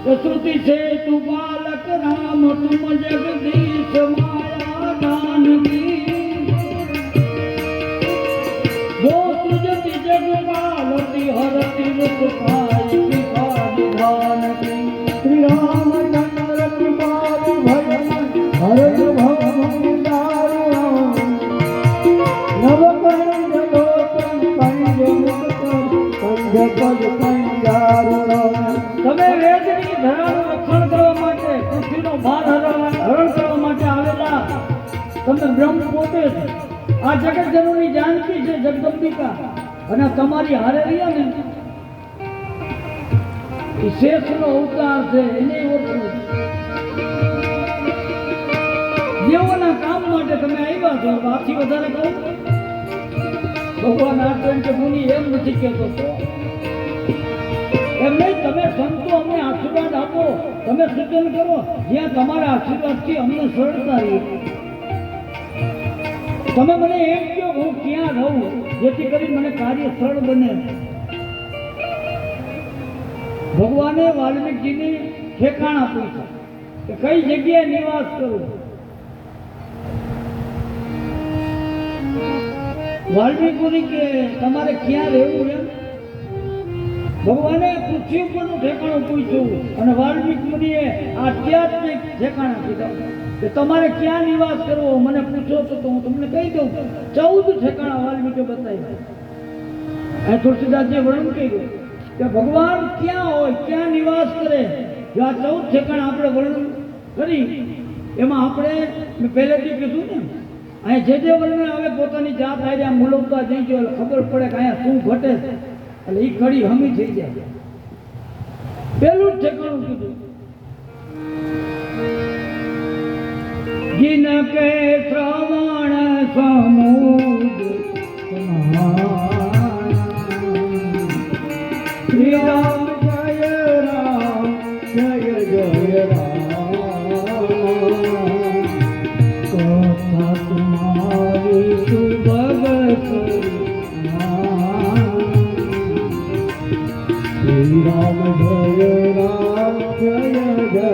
કે શ્રુતિ છે તું બાલક રામ, તુમ જગદીશ માયા જાનકી, હરતી રૂપ પાઈ પિતાજી જાનકી. શ્રી રામચંદ્ર કૃપાલુ ભજન હરજ ભવન દારૂ, નવકંજ લોચન કંજ મુક્ત કંજ પદ કંજારૂ. તમે વેદની ધરાનું રક્ષણ કરવા માટે, પૃથ્વીનો ભાર હરણ કરવા માટે આવેલા તમે બ્રહ્મ પોતે છે. આ જગત જનની જાનકી છે, જગદંબિકા. અને તમારી હારે રહ્યા ને એ શેષનો અવતાર છે. એને ઓળખવું. દેવોના કામ માટે તમે આવ્યા છો. આથી વધારે કહું, ભગવાન આટલે કે મુનિ એમ નથી કહેતો એમ નહીં. તમે સંતો અમને આશીર્વાદ આપો, તમે સૂચન કરો, જ્યાં તમારા આશીર્વાદથી અમને સરળતા રહી. તમે મને એમ કહો હું ક્યાં રહું જેથી કરી મને કાર્ય સરળ બને. ભગવાને વાલ્મીકજીને ઠેકાણા પૂછ્યા કે કઈ જગ્યાએ નિવાસ કરવો. વાલ્મીકી મુનિ કે તમારે ક્યાં રહેવું એમ? ભગવાને પૃથ્વી ઉપરનું ઠેકાણું પૂછ્યું અને વાલ્મીકી મુનિએ આધ્યાત્મિક ઠેકાણા કીધા કે તમારે ક્યાં નિવાસ કરવો મને પૂછો તો હું તમને કહી દઉં. 14 ઠેકાણા વાલ્મીકી બતાવ્યા. તુલસીદાસજીએ વર્ણન કર્યું કે ભગવાન ક્યાં હોય, ક્યાં નિવાસ કરે. જો આ 14 ઠેકાણા આપણે વર્ણન કરી એમાં આપણે મેં પહેલેથી કીધું ને અહીંયા જે વર્ણન આવે પોતાની જાત આવી આમ મુલવતા જઈ ગયો ખબર પડે કે અહીંયા શું ઘટે છે એટલે એ ઘડી હમી થઈ જાય. પહેલું જ ઠેકાણું કીધું जिन के श्रवण समुद्र श्री राम जय राम जय जय राम कथा तुम्हारी सुभग श्री राम जय राम जय जय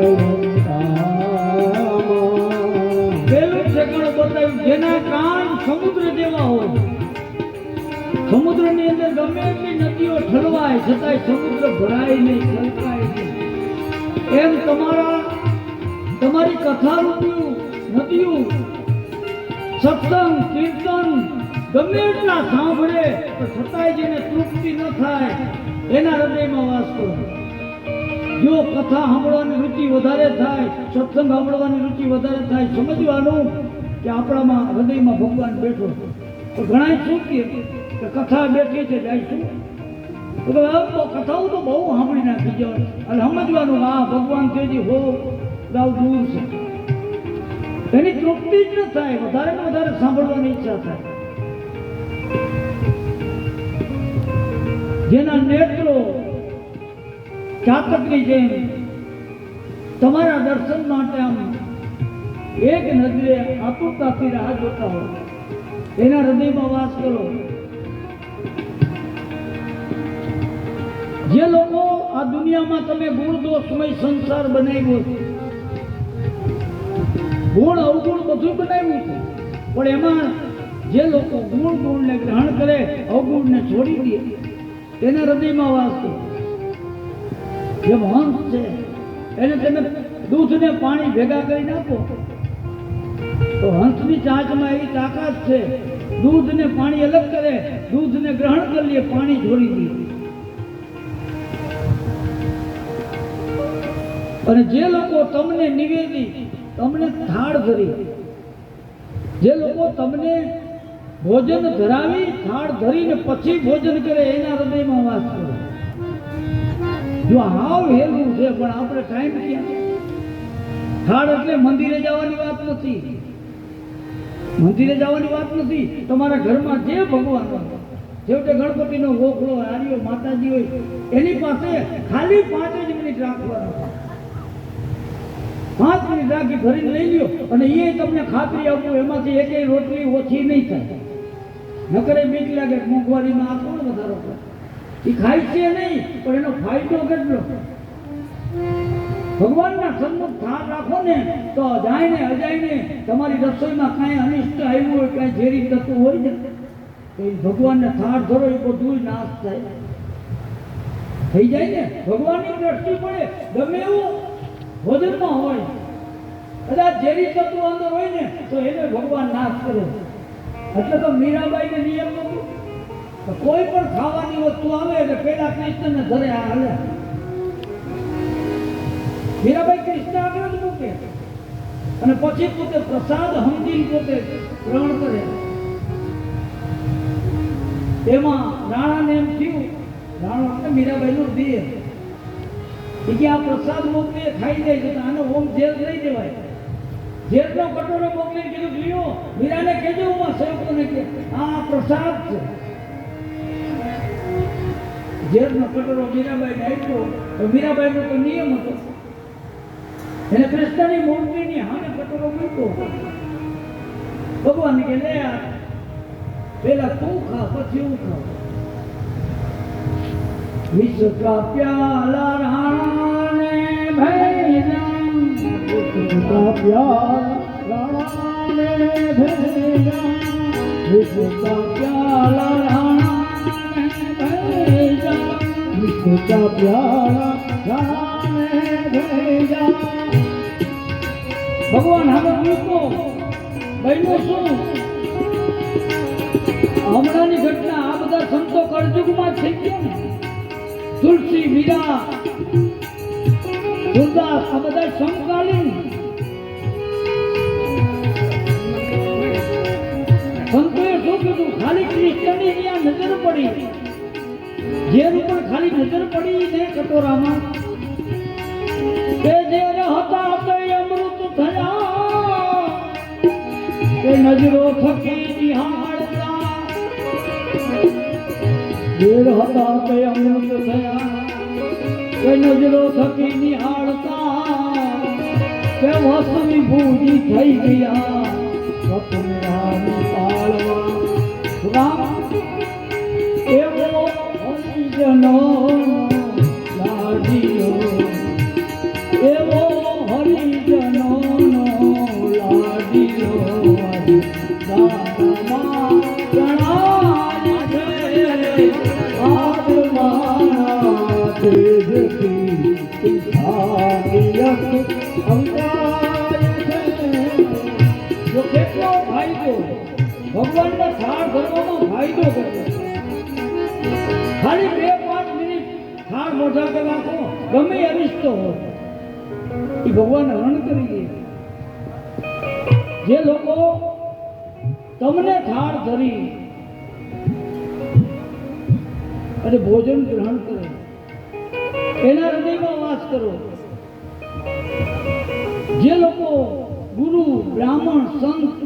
જેના કાન સમુદ્ર જેવા હોય. સમુદ્રની અંદર ગમે એટલી નદીઓ ઠલવાય છતાંય સમુદ્ર ભરાય નહીં, છલકાય નહીં. એમ તમારી કથા રૂપિયું નદીઓ સત્સંગ કીર્તન ગમે એટલા સાંભળે પણ છતાંય જેને તૃપ્તિ ન થાય એના હૃદયમાં વાસ કરો. જો કથા સાંભળવાની રુચિ વધારે થાય, સત્સંગ સાંભળવાની રુચિ વધારે થાય, સમજવાનું કે આપણામાં હૃદયમાં ભગવાન બેઠો. તો ઘણા શું કે કથા બેઠી છે જઈશું કથાઓ તો બહુ સાંભળી નાખી જવાનું અને સમજવાનું આ ભગવાન તેજી હો ગાવ દૂર છે. એની તૃપ્તિ જ ન થાય, વધારે ને વધારે સાંભળવાની ઈચ્છા થાય. જેના નેત્રો ચાતકની જેમ તમારા દર્શન માટે આમ એક નજરે આતુરતાથી રાહ જોતા હોય એના હૃદયમાં વાસ કરો. જે લોકો આ દુનિયામાં તમે ગુણ દોષમય સંસાર બનાવ્યો છે, ગુણ અવગુણ બધું બનાવ્યું છે, પણ એમાં જે લોકો ગુણને ગ્રહણ કરે અવગુણને છોડી દે તેના હૃદયમાં વાસ કરો. જેમ હંસ છે એને તમે દૂધ ને પાણી ભેગા કરી નાખો તો હંસની ચાંચમાં એવી તાકાત છે, દૂધ ને પાણી અલગ કરે, દૂધ ને ગ્રહણ કરી લે, પાણી છોડી દે. અને જે લોકો તમને નિવેદી, તમને થાળ ધરી, જે લોકો તમને ભોજન ધરાવી થાળ ધરીને પછી ભોજન કરે એના હૃદયમાં વાસ કરો. જો હાવ હેલું છે પણ આપણે ટાઈમ ક્યાં. થાળ એટલે મંદિરે જવાની વાત નથી, મંદિરે જવાની વાત નથી. તમારા ઘરમાં જે ભગવાન છેવટે ગણપતિનો ગોખલો આર્યો માતાજી હોય એની પાસે ખાલી 5 જ મિનિટ રાખવાનો. 5 મિનિટ રાખી ભરીને લઈ લ્યો અને એ તમને ખાતરી આપું એમાંથી એકેય રોટલી ઓછી નહીં થાય. નકરે બીક લાગે મોંઘવારીમાં આ કોણ વધારો કરે. એ ખાય છે નહીં પણ એનો ફાયદો કેટલો. ભગવાનના સન્મુખ થાળ રાખો ને તો જાય ને અજાય ને તમારી રસોઈમાં કાંઈ અનિષ્ટ આવ્યું હોય, કાંઈ ઝેરી તત્વ હોય ને તો ભગવાનને થાળ ધરો એ બધું નાશ થાય થઈ જાય ને. ભગવાનની દ્રષ્ટિ પડે ગમે એવું ભોજનમાં હોય, કદાચ ઝેરી તત્વ અંદર હોય ને તો એને ભગવાન નાશ કરે. એટલે તો મીરાબાઈને નિયમ નહોતું, કોઈ પણ ખાવાની વસ્તુ આવે એટલે પેલા કૃષ્ણને ધરે આ હાલે. મીરાબાઈ કૃષ્ણ આગળ જ મૂકે અને પછી પોતે પ્રસાદ સમજીને પોતે ગ્રહણ કરે. એમાં રાણાને એમ થયું, રાણો એટલે મીરાબાઈનો દેહ, કે આ પ્રસાદ મોકલીએ ખાઈ જાય છે તો આનો ઓમ જેલ લઈ જવાય. જેલનો કટોરો મોકલીને કીધું લ્યો મીરાને કહેજો હું સેવકોને કે આ પ્રસાદ છે. જેલનો કટોરો મીરાબાઈને આપ્યો તો મીરાબાઈનો તો નિયમ હતો, એને કૃષ્ણની મૂર્તિની સામે કટોરો મૂક્યો. ભગવાન કે લે પેલા તું ખા પછી હું ખાવ. વિશ્વ કા પ્યાલા રાણે ભૈયા इसका प्यार राणा ने भेजा, इसका प्यार राणा ने भेजा, इसका प्यार राणा ने भेजा। भगवान हमें पूछो बहनों શું હમણાંની ઘટના આ બધા સંતો કળયુગમાં થઈ ગયા ને, તુલસી મીરા સુરદાસ આ બધા સમકાલીન સંતોએ શું કીધું? ખાલી કૃષ્ણની ત્યાં નજર પડી, ઝેર ઉપર ખાલી નજર પડી ને કટોરામાં કે ઝેર હતા તો અમૃત થયા, કે નજરો થકી નિહાળતા, ઝેર હતા તો અમૃત થયા, કે નજરો થકી નિહાળતા, કે વસમી ભૂજી થઈ ગયા સતમેરાની પાળવા રામ એવો હરિજનો લાડીઓ, એવો હરિજનો લાડીઓ દાદામાં જણાય છે આત્માના તેજથી ભાગ્યક અંગાય છે। જો કેટલો ફાયદો ભગવાનના થાળ ધરવામાં ફાયદો કરે, ખાલી 2-5 મિનિટ થાળ મોઢા પર રાખો, ગમે અનિષ્ટ હોય એ ભગવાન હરણ કરી દે। જે લોકો તમને થાળ ધરી અને ભોજન ગ્રહણ કરે એના હૃદયમાં વાસ કરો। જે લોકો ગુરુ બ્રાહ્મણ સંત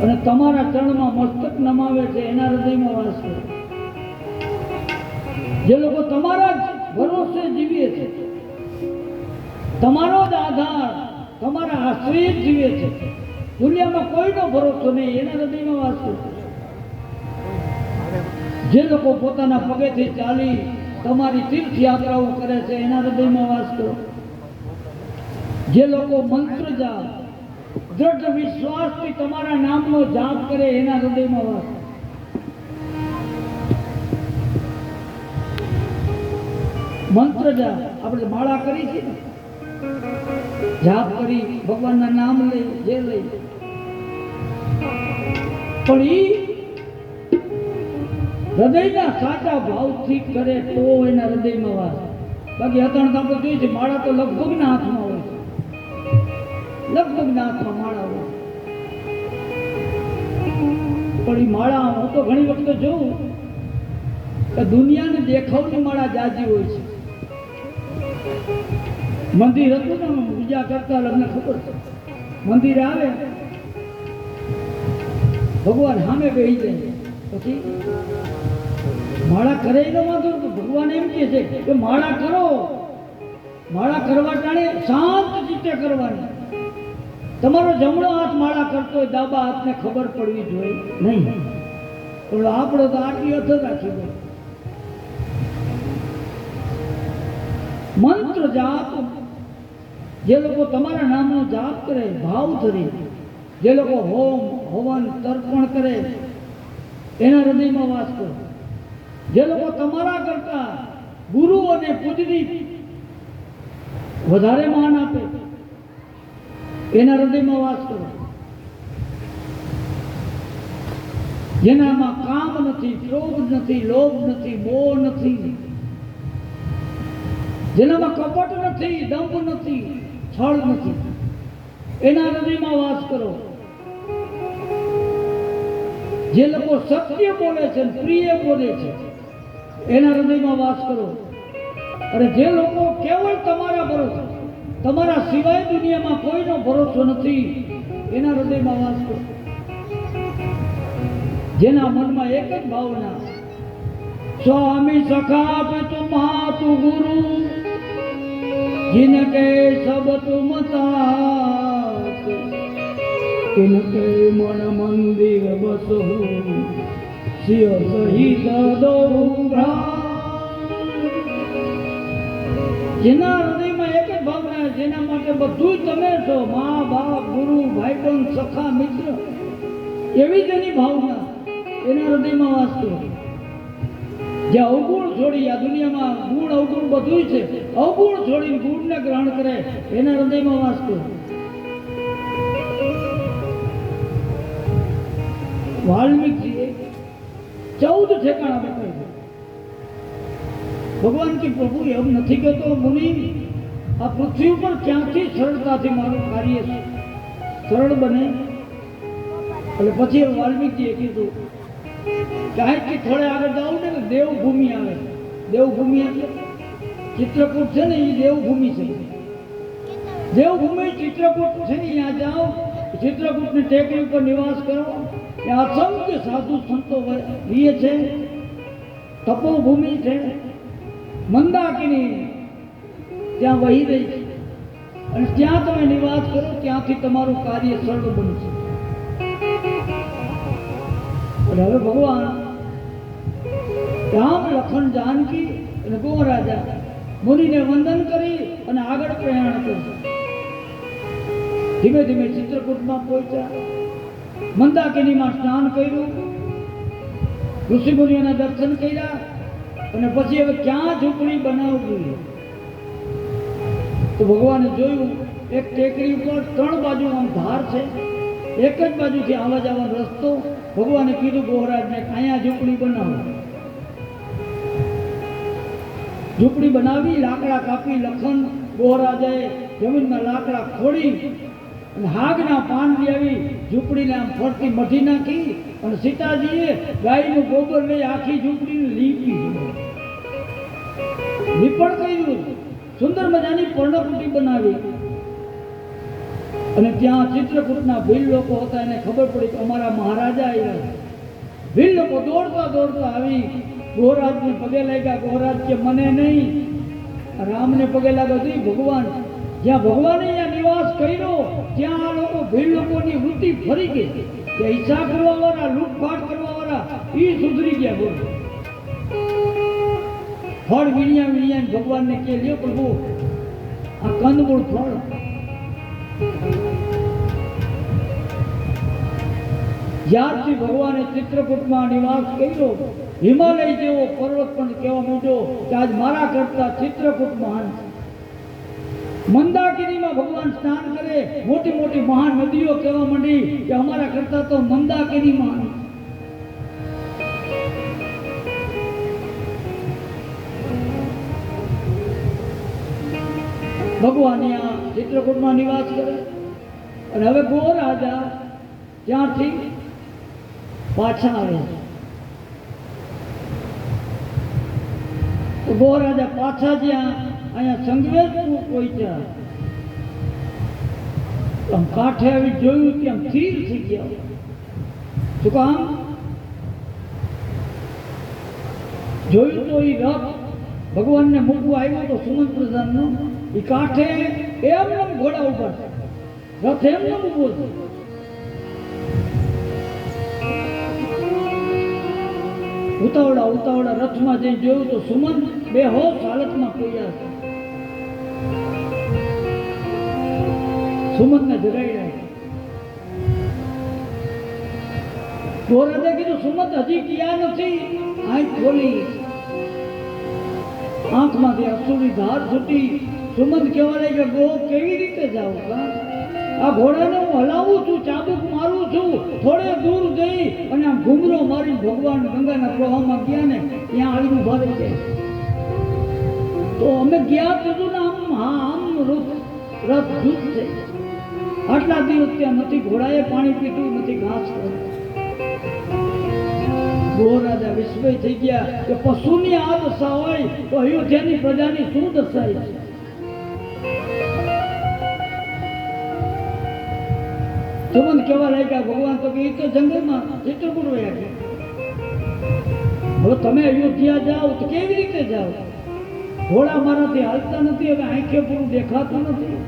અને તમારા ચરણમાં મસ્તક નમાવે છે એના હૃદયમાં વાસ કરો। જે લોકો તમારા જ ભરોસે જીવે છે, તમારો જ આધાર, તમારા આશ્રય જીવે છે, દુનિયામાં કોઈનો ભરોસો નહીં, એના હૃદયમાં વાસ કરો। જે લોકો પોતાના પગેથી ચાલી તમારી તીર્થયાત્રાઓ કરે છે એના હૃદયમાં વાસ કરો। જે લોકો મંત્ર જાપ દ્રઢ વિશ્વાસથી તમારા નામનો જાપ કરે એના હૃદયમાં વાસ કરો। મંત્ર જાપ આપણે માળા કરી છે ને, જાપ કરી ભગવાનના નામ લઈ જે લઈ, પણ ઈ હૃદયના સાચા ભાવથી કરે તો એના હૃદયમાં વાસ। બાકી અત્યારે આપણે જોઈએ છે માળા તો લગભગના હાથમાં હોય છે, લગભગના હાથમાં માળા હોય, પણ એ માળા હું તો ઘણી વખત જોઉં કે દુનિયાને દેખાવની માળા જાજી હોય છે। મંદિર હતું ને બીજા કરતા લગ્ન ખબર છે, મંદિર આવે ભગવાન સામે બેસી જાય, પછી માળા કરે ન વાંધો, ભગવાન એમ કહે છે કે માળા કરો, માળા કરવા ટાણે શાંત ચિત્તે કરવાની। તમારો જમણો હાથ માળા કરતો હોય, ડાબા હાથને ખબર પડવી જોઈએ નહીં, પણ આપણો તો આટલી અથ રાખી દો। મંત્ર જાપ જે લોકો તમારા નામનો જાપ કરે ભાવ ધરી, જે લોકો હોમ હવન તર્પણ કરે એના હૃદયમાં વાસ કરો। જે લોકો તમારા કરતા ગુરુ અને પૂજની વધારે માન આપે એના હૃદયમાં વાસ કરો। જેનામાં કામ નથી, ક્રોધ નથી, લોભ નથી, મોહ નથી, જેનામાં કપટ નથી, દંભ નથી, છળ નથી, એના હૃદયમાં વાસ કરો। જે લોકો સત્ય બોલે છે, પ્રિય બોલે છે એના હૃદયમાં વાસ કરો। અને જે લોકો કેવળ તમારા ભરોસે, તમારા સિવાય દુનિયામાં કોઈનો ભરોસો નથી એના હૃદયમાં વાસ કરો। જેના મનમાં એક જ ભાવના स्वामी सखा पे तुम हाथ गुरु जिनके सब तुम साथ इनके मन मंदिर बसो सिय सहित दो જેના હૃદયમાં એક જ ભાવના જેના માટે બધું તમે છો, મા બાપ ગુરુ ભાઈબંધ સખા મિત્ર, એવી જ એની ભાવના એના હૃદયમાં વાસ કરો. જે અવગુણ છોડી આ દુનિયામાં ગુણ અવગુણ બધું છે, અવગુણ છોડીને ગુણને ગ્રહણ કરે એના હૃદયમાં વાસ કરો. वाल्मीकि 14 ठेकाना बताए. भगवान की प्रभु एम नहीं कहते मुनि आ पृथ्वी पर क्या सरलता थी मारू कार्य सरल बने. पछी वाल्मीकिए कीधु कि थोड़े आगे जाओ ने देवभूमि आवे. देवभूमि एटले चित्रकूट है ने देवभूमि है. देवभूमि चित्रकूट है, यहाँ जाओ, चित्रकूट ने टेकरी पर निवास करो. यहाँ असंख्य साधु संतो रहे छे. तपोभूमि है, मंदाकिनी ત્યાં વહી રહી છે અને ત્યાં તમે નિવાસ કરો, ત્યાંથી તમારું કાર્ય સરળ બનશે. અને હવે ભગવાન રામ લખન જાનકી અને ગો રાજા મુનિને વંદન કરી અને આગળ પ્રયાણ કર્યું. ધીમે ધીમે ચિત્રકૂટમાં પહોંચ્યા. મંદાકિનીમાં સ્નાન કર્યું, ઋષિ મુનિઓના દર્શન કર્યા અને પછી હવે ક્યાં ઝૂંપડી બનાવવી તો ભગવાને જોયું એક ટેકરી ઉપર 3 બાજુ આમ ધાર છે, એક જ બાજુથી આવવા જવાનો રસ્તો. ભગવાને કીધું ગોહરાજને અહીંયા ઝૂંપડી બનાવો. ઝૂંપડી બનાવી, લાકડા કાપી, લખન ગોહરાજાએ જમીનમાં લાકડા ખોડી અને હાગના પાન લઈ આવી ઝૂંપડીને આમ ફરતી મઢી નાખી અને સીતાજીએ ગાયનું ગોબર લઈ આખી ઝૂંપડીને લીપી લીપણ કર્યું. સુંદર મજાની પર્ણકુટી બનાવી અને ત્યાં ચિત્રકૂટના ભીલ લોકો હતા. એને ખબર પડી કે અમારા મહારાજા આવ્યા. ભીલ લોકો દોડતા દોડતા આવી ગોહરાજને પગે લાગ્યા. ગોહરાજ કે મને નહીં, રામને પગે લાગ્યા. ભગવાન જ્યાં ભગવાને અહીંયા નિવાસ કર્યો ત્યાં આ લોકો ભીલ લોકોની વૃત્તિ ફરી ગઈ. કે ઈચ્છા કરવા વાળા, લૂંટફાટ કરવા વાળા એ સુધરી ગયા. બોલ ફળ વીણ્યા વીણ્યા ભગવાનને કે લ્યો પ્રભુ આ કંદમૂળ ફળ. જ્યારથી ભગવાને ચિત્રકૂટમાં નિવાસ કર્યો, હિમાલય જેવો પર્વત પણ કહેવા માંડ્યો કે આજ મારા કરતા ચિત્રકૂટ મહાન છે. મંદાકિનીમાં ભગવાન સ્નાન કરે, મોટી મોટી મહાન નદીઓ કહેવા માંડી કે અમારા કરતા તો મંદાકિની મહાન. ભગવાન અહીંયા ચિત્રકૂટમાં નિવાસ કરે અને હવે ગો રાજા ત્યાંથી પાછા આવે. ગો રાજા પાછા જ્યાં અહીંયા સંગવેશપુર પહોંચ્યા, આમ કાંઠે આવી જોયું કે આમ સ્થિર થઈ ગયા. શું કામ? જોયું તો એ રથ ભગવાનને મૂકવા આવ્યો તો સુમંત પ્રધાનનો, એ કાંઠે એમને ઘોડા ઉપર છે, રથ એમને ઉભો છે. ઉતાવળા ઉતાવળા રથમાં જઈને જોયું તો સુમંત બેહોશ હાલતમાં પડ્યા છે. સુમંતને જગાડ્યા. ગોરાજે કીધું સુમંત હજી ક્યાં નથી? આંખ ખોલી, આંખમાંથી અસુરી ધાર છૂટી. સુમંત કહેવા લાગ્યા ગો કેવી રીતે જાઉં? આ ઘોડાને હું હલાવું છું, ચાબુક મારું છું, થોડે દૂર જઈ અને આમ ઘૂમરો મારી ભગવાન ગંગાના પ્રવાહમાં ગયા ને ત્યાં આવીને ઉભા રહી જાય. તો અમે ગયા કીધું ને આમ હા આમ રથ જૂથ છે. આટલા દિવસ ત્યાં નથી ઘોડાએ પાણી પીધું, નથી ઘાસ કર્યું. ગોરાજા વિસ્મય થઈ ગયા કે પશુની આ દશા હોય તો અયોધ્યાની પ્રજાની શું દશા છે? સુમંત કહેવા લાગ્યા ભગવાન તો કે એ તો જંગલમાં ચિત્રકૂટ વયા ગયા. હવે તમે અયોધ્યા જાઓ તો કેવી રીતે જાઓ? ઘોડા મારાથી હાલતા નથી, હવે આંખે પૂરું દેખાતું નથી.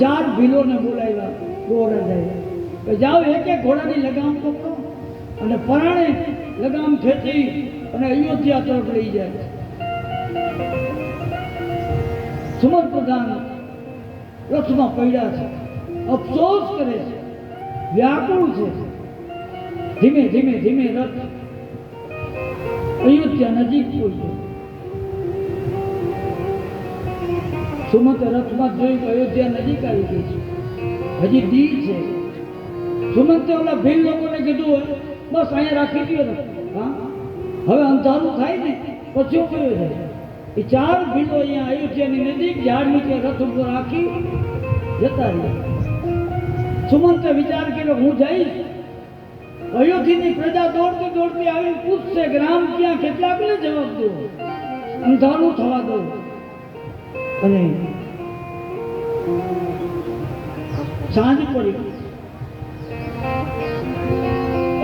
4 ભીલોને બોલાવ્યા ગોરાજાએ કે જાઓ એક એક ઘોડાની લગામ પકડો અને પરાણે લગામ ખેંચી અને અયોધ્યા તરફ લઈ જાય. સુમંત પ્રધાન રથમાં પડ્યા છે, અફસોસ કરે છે, વ્યાકુળ છે. ધીમે ધીમે ધીમે રથ અયોધ્યા નજીક પહોંચ્યો. સુમંત રથમાં જોયું કે અયોધ્યા નજીક આવી ગઈ છે, હજી દી છે. સુમંતે ઓલા ભીલ લોકોને કીધું બસ અહીંયા રાખી દો ને, હા હવે અંધારું થાય ને પછી ઉભો જાય. એ 4 ભીલો અહીંયા અયોધ્યાની નજીક ઝાડ નીચે રથ ઉપર રાખી જતા રહ્યા. સુમંતે વિચાર કર્યો હું જઈશ, અયોધ્યાની પ્રજા દોડતી દોડતી આવીને પૂછશે કે રામ ક્યાં, કેટલાકને જવાબ દો, અંધારું થવા દો. અને સાંજ પડી,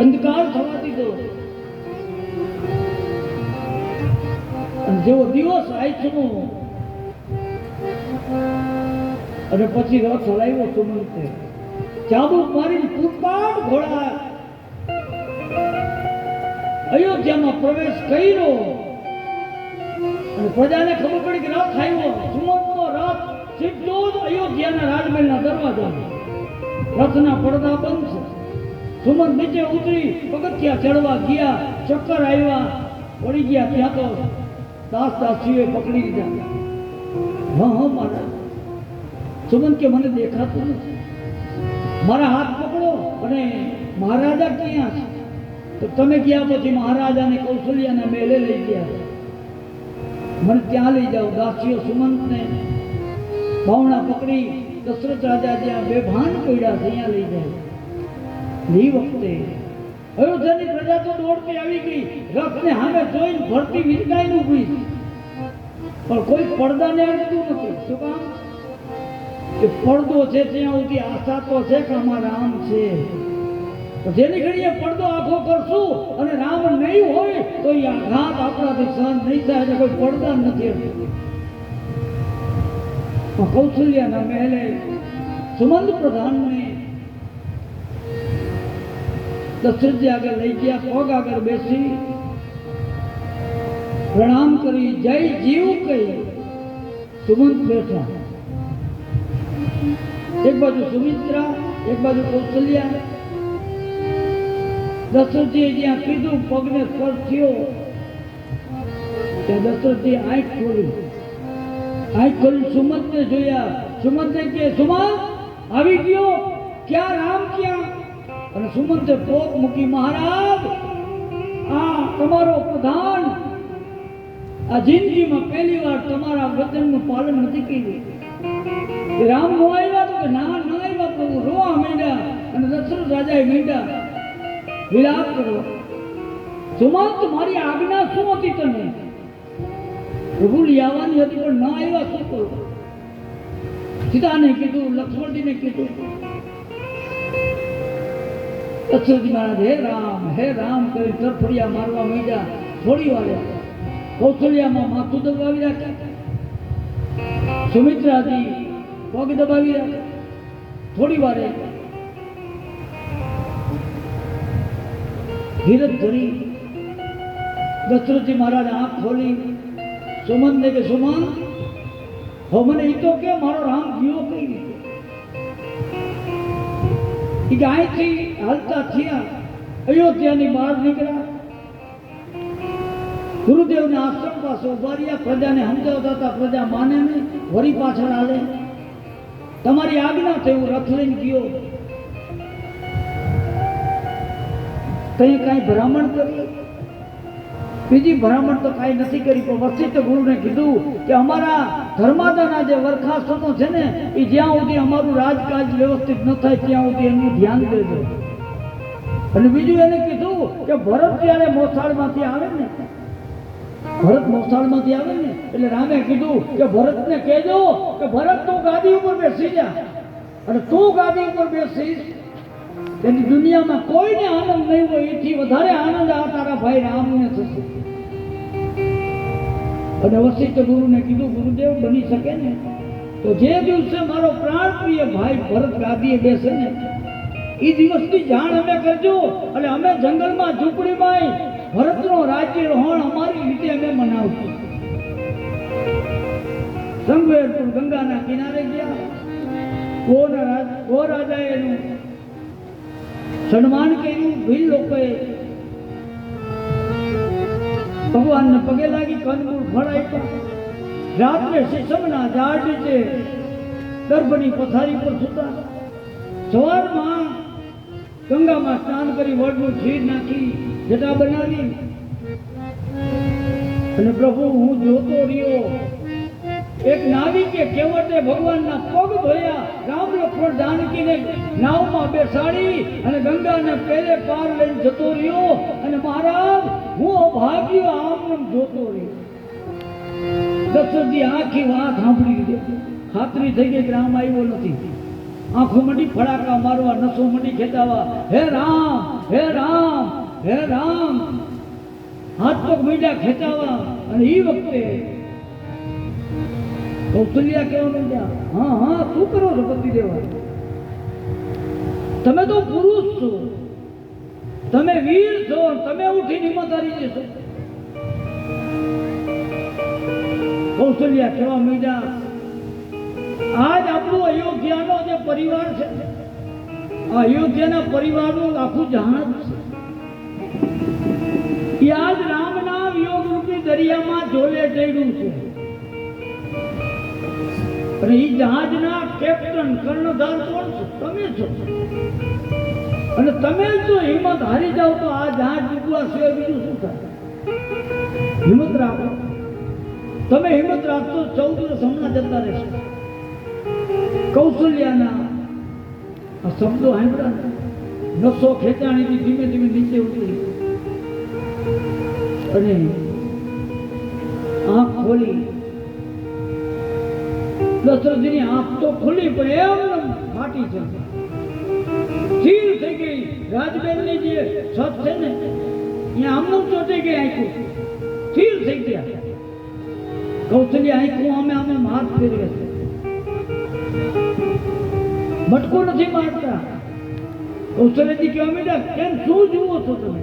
અંધકાર થવા દીધો. અને જેવો દિવસ આયચનો અને પછી રથ હલાવ્યો સુમંતે, ચાબુક મારીને પૂરપાટ ઘોડા અયોધ્યામાં પ્રવેશ કર્યો. અને પ્રજાને ખબર પડી કે રથ આવ્યો. સુમંતનો રથ સીધો જ અયોધ્યાના રાજમહેલના દરવાજામાં. રથના પડદા બંધ છે. સુમંત નીચે ઉતરી પગથિયા ચડવા ગયા, ચક્કર આવ્યા, પડી ગયા. ત્યાં તો દાસીઓએ પકડી લીધા. હા મારા સુમંત કે મને દેખાતું નથી, મારા હાથ પકડો. અને મહારાજા ક્યાં છે? તો તમે ગયા પછી મહારાજાને કૌશલ્યાના મહેલે લઈ ગયા, મને ત્યાં લઈ જાઓ. દાસીઓ સુમંતને બાવણા પકડી દશરથ રાજા જ્યાં બેભાન પડ્યા છે અહીંયા લઈ જાય. એ વખતે અયોધ્યાની પ્રજા તો દોડતી આવી ગઈ. રથને સામે જોઈને ભરતી વિજડાઈને ઊભી, પણ કોઈ પડદાને અડતું નથી. શું કામ? કે પડદો છે ત્યાં સુધી આશા તો છે કે અમારા રામ છે. જેની ઘડીએ પડદો આખો કરશું અને રામ નહીં હોય તો એ આઘાત આપણાથી સહન નહીં થાય. એટલે કોઈ પડદા નથી અડતું. કૌશલ્યાના મહેલે સુમંત પ્રધાનને દશરથજી આગળ લઈ ગયા. પગ આગળ બેસી પ્રણામ કરી જય જીવ કહી સુમંત બેઠા. એક બાજુ સુમિત્રા, એક બાજુ કૌશલ્યા. દશરથજીએ જ્યાં કીધું પગને સ્પર્શ થયો ત્યાં દશરથજી આંખ ખોલી સુમંતને જોયા. સુમંતને કે સુમંત આવી ગયો, ક્યાં રામ ક્યાં? અને સુમંતે પોક મૂકી, મહારાજ આ તમારો પ્રધાન આ જિંદગીમાં પહેલી વાર તમારા વચનનું પાલન નથી કર્યું. રામ નો આવ્યા તો કે ના આવ્યા. પ્રભુ રોવા માંડ્યા અને દશરથ રાજાએ માંડ્યા વિલાપ કરો. સુમંત મારી આજ્ઞા શું હતી તને? પ્રભુ લઈ આવવાની હતી પણ ના આવ્યા, શું કરું? સીતાને કીધું, લક્ષ્મણજીને કીધું. દશરથજી મહારાજ હે રામ કરી તરફડિયા મારવા માંડ્યા. થોડી વારે કૌશલ્યામાં માથું દબાવી રાખ્યા, સુમિત્રાજી પગ દબાવી રાખ્યા. થોડી વારે ધીરજ ધરી દશરથજી મહારાજ આંખ ખોલી સુમંતને કે સુમંત હવે મને એ તો કે મારો રામ ગયો કઈ રીતે? એ અહીંથી હાલતા થયા અયોધ્યાની બહાર નીકળ્યા. ગુરુદેવના આશ્રમ પાસે ઉભા રહ્યા. પ્રજાને સમજાવતા હતા, પ્રજા માને નહીં, વળી પાછળ હાલે. તમારી આજ્ઞા થઈ હું રથ લઈને ગયો. કઈ કાંઈ ભરામણ કરી? બીજી ભરામણ તો કાંઈ નથી કરી. પણ વસિષ્ઠ ગુરુને કીધું કે અમારા ધર્માદાના જે વરખાસ્તો છે ને એ જ્યાં સુધી અમારું રાજકાજ વ્યવસ્થિત ન થાય ત્યાં સુધી એનું ધ્યાન દેજો. અને બીજું એને કીધું કે ભરત જ્યારે મોસાળમાંથી આવે ને, ભરત મોસાળમાંથી આવે ને એટલે રામે કીધું કે ભરતને કહેજો કે ભરત તું ગાદી ઉપર બેસી જા, અને તું ગાદી ઉપર બેસીશ એની દુનિયામાં કોઈને આનંદ નહીં હોય, એથી વધારે આનંદ આ તારા ભાઈ રામને થશે. અને વસિષ્ઠ ગુરુને કીધું, ગુરુદેવ બની શકે ને તો જે દિવસે મારો પ્રાણ પ્રિય ભાઈ ભરત ગાદીએ બેસે ને એ દિવસની જાણ અમે કરજો. અને અમે જંગલમાં ઝૂંપડીમાં ભરતનો રાજ્ય રોહણ અમારી રીતે અમે મનાવશું. સંઘવેરપુર ગંગાના કિનારે ગયા. ગો રાજાએ એનું સન્માન કર્યું. ભીલ લોકોએ ભગવાનને પગે લાગી કંદમૂળ ફળ આપ્યા. રાત્રે શીશમના ઝાડ નીચે ગર્ભની પથારી પર સૂતા. સવારમાં ગંગામાં સ્નાન કરી વડનું ખીર નાખી જટા બનાવી અને પ્રભુ હું જોતો રહ્યો. એક નાવિકે કેવટે ભગવાનના પગ ધોયા. રામ લક્ષ્મણ જાનકીને નાવમાં બેસાડી અને ગંગાને પેલે પાર લઈને જતો રહ્યો. અને મહારાજ હું અભાગ્ય આમ જોતો રહ્યો. દશરથજી આખી વાત સાંભળી લીધી. ખાતરી થઈ ગઈ કે રામ આવ્યો નથી. આંખો મંડી ફડાકા મારવા, નસો મંડી ખેંચાવા, હે રામ હે રામ હે રામ, હાથ પગ મંડ્યા ખેંચાવા. અને એ વખતે કૌશલ્યા કેવા મંડ્યા, હા હા શું કરો છો પતિદેવા? તમે તો પુરુષ છો, તમે વીર છો, તમે ઉઠી હિંમત હારી જશો. કૌશલ્યા કેવા મંડ્યા, આજ આપણું અયોધ્યાનો જે પરિવાર છે, આ અયોધ્યાના પરિવારનું આખું જહાજ છે. આજ રામના વિયોગ રૂપી દરિયામાં ઝોલે ચડ્યું છે. અને એ જહાજના કેપ્ટન કર્ણધાર કોણ છે? તમે છો. અને તમે જો હિંમત હારી જાવ તો આ જહાજ ડૂબવા સિવાય બીજું શું થાય? હિંમત રાખો. તમે હિંમત રાખશો 14 વર્ષ હમણાં જતા રહેશો. કૌશલ્યાના આ શબ્દો સાંભળ્યા, નસો ખેંચાણીથી ધીમે ધીમે નીચે ઉતરી અને આંખ ખોલી. દશરથજીની આંખ તો ખુલી પણ એમ ફાટી છે, સ્થિર થઈ ગઈ. રાજબેનની જે છત છે ને અહીંયા આમનું ચોટી ગઈ, આંખો સ્થિર થઈ ગયા. કૌશલ્યા આંખો આમે હાથ ફેરવે છે, ભટકો નથી મારતા. કૌશલ્યાજી કહેવા માંડ્યા, કેમ શું જુઓ છો તમે?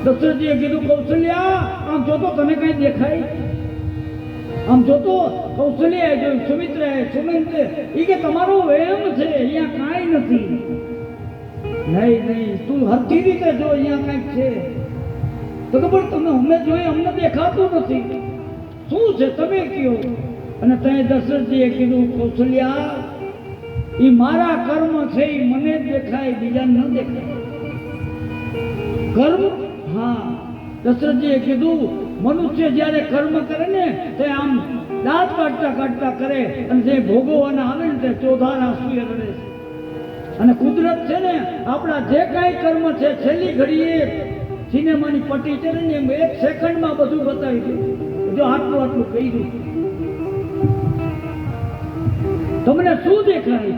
દશરથજીએ કીધું, કૌશલ્યા આમ જોતો તને કઈ દેખાય? આમ જોતો. કૌશલ્યાએ જોયું, સુમિત્રાએ, સુમિત્રે એ કે તમારો વહેમ છે, અહીંયા કાંઈ નથી. નહીં નહીં, તું હરખી રીતે જો, અહીંયા કાંઈક છે. તો પણ તમે અમે જોઈએ, અમને દેખાતું નથી. શું છે તમે કયો? અને ત્યાં દશરથજીએ કીધું, કૌશલ્યા એ મારા કર્મ છે, એ મને દેખાય, બીજા ન દેખાય. કર્મ, હા. દશરથજીએ કીધું, મનુષ્ય જ્યારે કર્મ કરે ને તે આમ દાંત કાઢતા કાઢતા કરે, અને જે ભોગવવાના આવે ને તે ચોધાર આંસુએ રડે છે. અને કુદરત છે ને આપણા જે કાંઈ કર્મ છે છેલ્લી ઘડીએ સિનેમાની પટ્ટી ચડે ને એમ 1 સેકન્ડમાં બધું બતાવી દે. જો આટલું આટલું કર્યું, તમને શું દેખાય?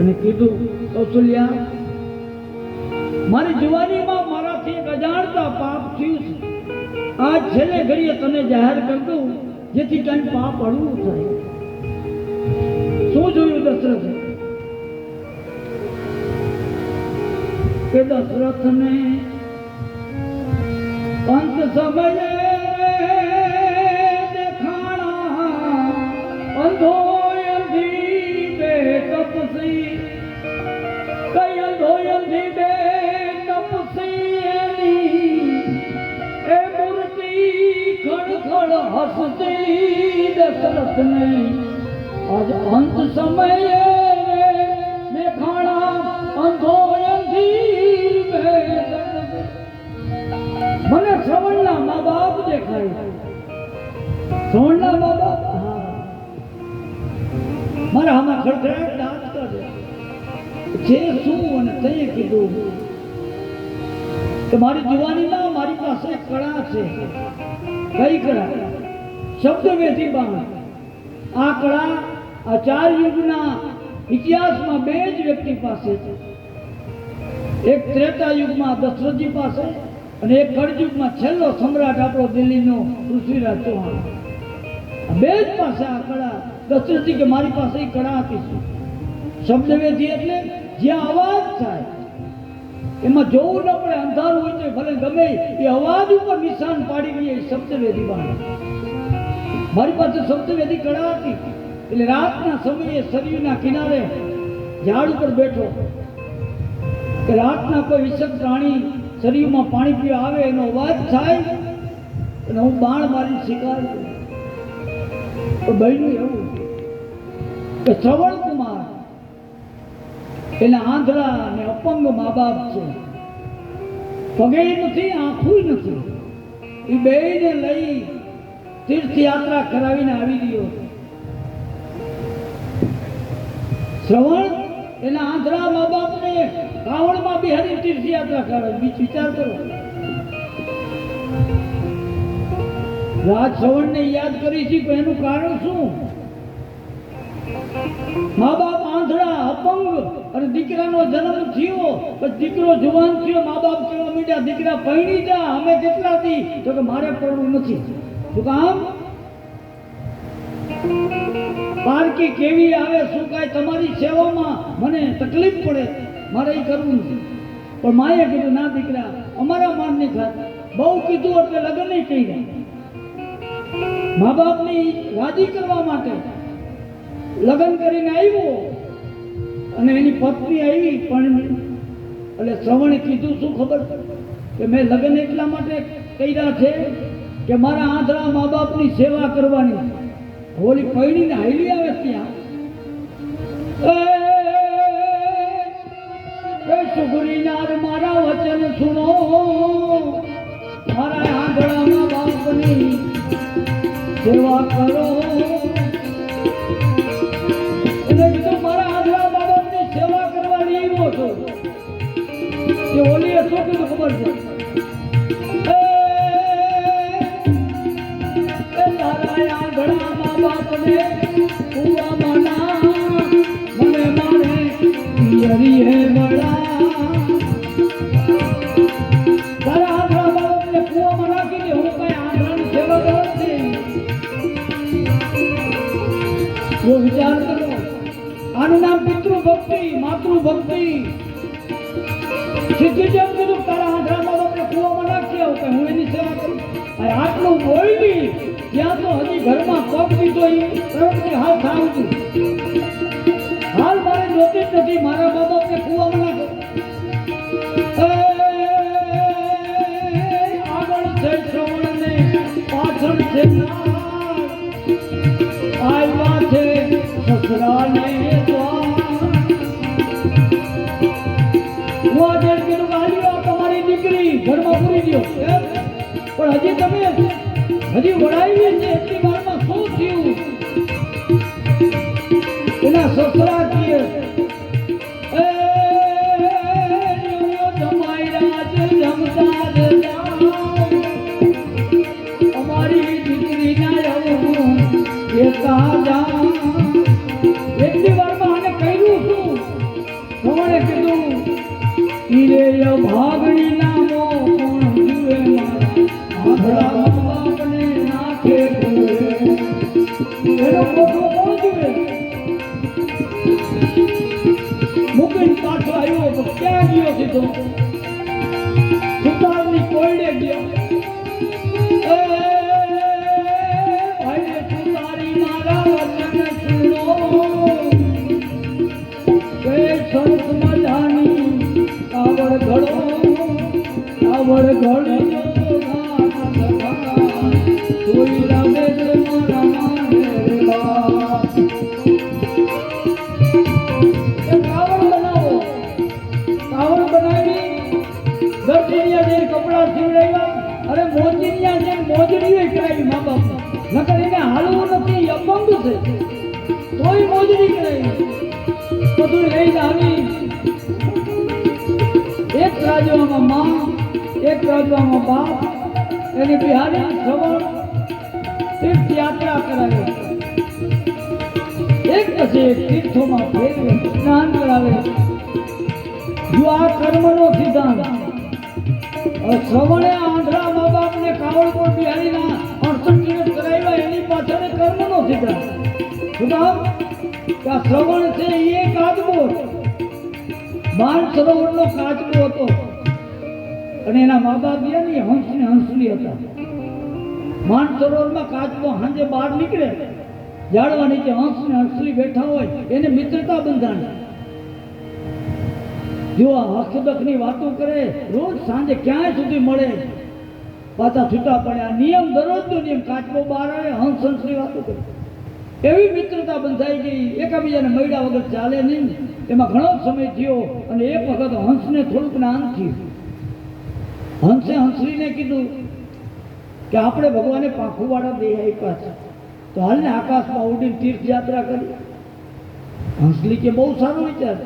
અને કીધું, કૌશલ્યા મારી જુવાનીમાં મારાથી એક અજાણતા પાપ થયું છે. આજ છેલ્લે ઘડીએ તને જાહેર કરી દઉં, જેથી કઈ પાપ હળવું થાય. શું જોયું દશરથે? કે દશરથને અંત સમયે દેખાણા અંધો અંધી બે તપસી, કઈ અંધો અંધી બે તપસી એની એ મૂર્તિ ખડખડ હસતી. દશરથને આજ અંત સમયે દેખાણા અંધો અંધી બે તપસી. મને શ્રવણના મા બાપ દેખાય. શ્રવણના મા બાપ, મારા આમાં ખડખડાટ દાંત કરે છે. શું? અને તે કીધું કે મારી જુવાનીમાં મારી પાસે કળા છે. કઈ કળા? શબ્દવેધી બાણ. આ કળા આ 4 યુગના ઇતિહાસમાં 2 જ વ્યક્તિ પાસે છે. એક ત્રેતા યુગમાં દશરથજી પાસે, અને એક કળયુગમાં છેલ્લો સમ્રાટ આપણો દિલ્હીનો પૃથ્વીરાજ ચૌહાણ. 2 જ પાસે આ કળા. દશરથજી કે મારી પાસે એ કળા હતી. શબ્દવેધી એટલે જ્યાં અવાજ થાય એમાં જોવું ન પડે, અંધારું હોય તો ભલે ગમે એ અવાજ ઉપર નિશાન પાડી દઈએ. શબ્દવેદી બાણ મારી પાસે શબ્દવેદી કળા હતી. એટલે રાતના સમયે શરીરના કિનારે ઝાડ ઉપર બેઠો કે રાતના કોઈ વિષમ પ્રાણી શરીરમાં પાણી પીવા આવે એનો અવાજ થાય અને હું બાણ મારી શિકાર કરું. તો બન્યું એવું કે શ્રવણ કુમાર એના આંધળા અને અપંગ મા બાપ છે, પગે નથી આંખું નથી, એ બેયને લઈ તીર્થયાત્રા કરાવીને આવી રહ્યો. શ્રવણ એના આંધળા મા બાપને કાવડમાં બિહારી તીર્થયાત્રા કરાવે. વિચાર કરો, રાજ શ્રવણને યાદ કરી છે પણ એનું કારણ શું? મા બાપ આંધળા અપંગ અને દીકરાનો જન્મ થયો, પછી દીકરો જુવાન થયો, મા બાપ કહેવા માંડ્યા દીકરા પૈણી જા, અમે કેટલા દી? તો કે મારે પડવું નથી. શું કામ? પારકી કેવી આવે, શું કાંઈ તમારી સેવામાં મને તકલીફ પડે, મારે એ કરવું નથી. પણ માએ કીધું ના દીકરા, અમારા માન નહીં ખાત. બહુ કીધું એટલે લગ્ન નહીં કહી. મા બાપની રાજી કરવા માટે લગ્ન કરીને આવ્યો અને એની પત્ની આવી પણ એટલે શ્રવણે કીધું શું ખબર કે મેં લગ્ન એટલા માટે કર્યા છે કે મારા આંધળા મા બાપની સેવા કરવાની. હોલી પૈણીને હાલી આવે ત્યાં સુગરીનાર મારા વચન સુનો, મારા આંધળા મા બાપની સેવા કરો. એને કીધું મારા આંધળા મા બાપની સેવા કરવાની આવ્યો છો. એ ઓલીએ શું કીધું ખબર છે? તારા આંધળા મા બાપને કુવામાં ના મને મારે પિયરીએ વળા. તારા આંધળા મા બાપને કુવામાં નાખી દે. હું કઈ આંધળાની સેવા કરું છું? જો વિચાર કરો, આનું નામ પિતૃભક્તિ, માતૃભક્તિ. સીધી જેમ કીધું તારા આંધળા મા બાપને કુવામાં નાખી આવું કે હું એની સેવા કરું. આટલું બોલી ત્યાં તો હજી ઘરમાં પગ દીધો એ તરફથી હાલ થાવતું. હાલ મારે જોતી જ નથી, મારા મા બાપને કુવામાં નાખો. આગળ છે શ્રવણ ને પાછળ છે આવ્યા છે સસરાને તમારી દીકરી ઘરમાં પૂરી દો. પણ હજી તમે હજી વડાવી છે એટલી વારમાં શું થયું? એના સસરા કીએ અમારી દીકરી ના આવું એટલી વારમાં આને કહ્યું શું? તમારે કીધું હીરે ભાગણી નામો કોણ જુએ મારા બાપને નાખે એનો મોટો કોણ જુએ? મૂકીને પાછો આવ્યો તો ક્યાં ગયો સીધો? સુતારની કોયડે ગયો. સુતારી મારા વચન સુનો, સરસ મજાની કાવડ ઘડો, કાવડ ઘડો કપડા સીવડાવ્યા. અરે મોજડીયા છે, મોજડીઓ કરાવી મા બાપ. નકર એને હાલવું નથી, અપંગ છે, તોય મોજડી કરાવી. બધું લઈને આવી. એક રાજવામાં માં, એક રાજવામાં બાપ. એને બિહારી શ્રવણ તીર્થયાત્રા કરાવે. એક પછી એક તીર્થોમાં ફેરવે, સ્નાન કરાવે. જો આ કર્મનો સિદ્ધાંત. શ્રવણે આંધળા મા બાપને કાવડ પર બિહારીના 68 દિવસ કરાવ્યા. એની પાછળ કર્મનો સિદ્ધાંત. શું કામ? કે આ શ્રવણ છે એ કાચબો, બાણ સરોવરનો કાચબો હતો. અને એના મા બાપ ગયા ને હંસને હંસલી હતા. માનસરોવરમાં કાચબો સાંજે બહાર નીકળે, ઝાડવા નીચે હંસને હંસલી બેઠા હોય, એને મિત્રતા બંધાણી. જો આ હકબકની વાતો કરે, રોજ સાંજે ક્યાંય સુધી મળે, પાછા છૂટા પડ્યા. નિયમ દરરોજનો નિયમ, કાચબો બહાર આવે, હંસ હંસની વાતો કરે. એવી મિત્રતા બંધાઈ ગઈ, એકાબીજાને મળ્યા વગર ચાલે નહીં. એમાં ઘણો સમય થયો અને એક વખત હંસને થોડુંક જ્ઞાન થયું. હંસે હંસલીને કીધું કે આપણે ભગવાને પાંખુવાળા દેહ આપ્યા છે, તો હાલને આકાશમાં ઉડીને તીર્થયાત્રા કરી. હંસલી કે બહુ સારો વિચાર,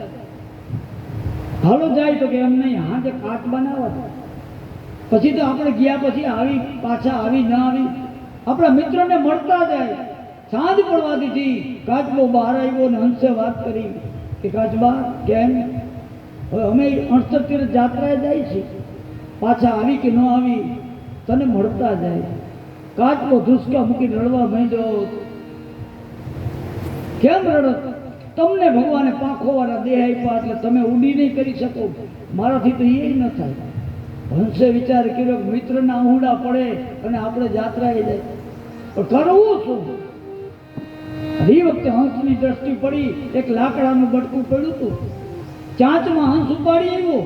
હાલો જાય. તો કે એમ નહીં, હા જે કાચ બનાવવા. પછી તો આપણે ગયા પછી આવી પાછા આવી ના આવી, આપણા મિત્રને મળતા જાય. સાંજ પડવા દીધી, કાચબો બહાર આવ્યો ને હંસે વાત કરી કે કાચબા કેમ, હવે અમે 68 તીર્થ યાત્રાએ જાય છે, પાછા આવી કે ન આવી, તને મળતા જાય. કાચબો ધુસકા મૂકીને રડવા માંડ્યો. કેમ રડત? તમને ભગવાને પાંખોવાળા દેહ આપ્યા એટલે તમે ઉડી નહીં કરી શકો, મારાથી તો એ ન થાય. હંસે વિચાર કર્યો કે મિત્રના આહુડા પડે અને આપણે યાત્રાએ જાય, પણ કરવું શું? એ વખતે હંસની દ્રષ્ટિ પડી, એક લાકડાનું બટકું પડ્યું હતું, ચાંચમાં હંસ ઉપાડી આવ્યો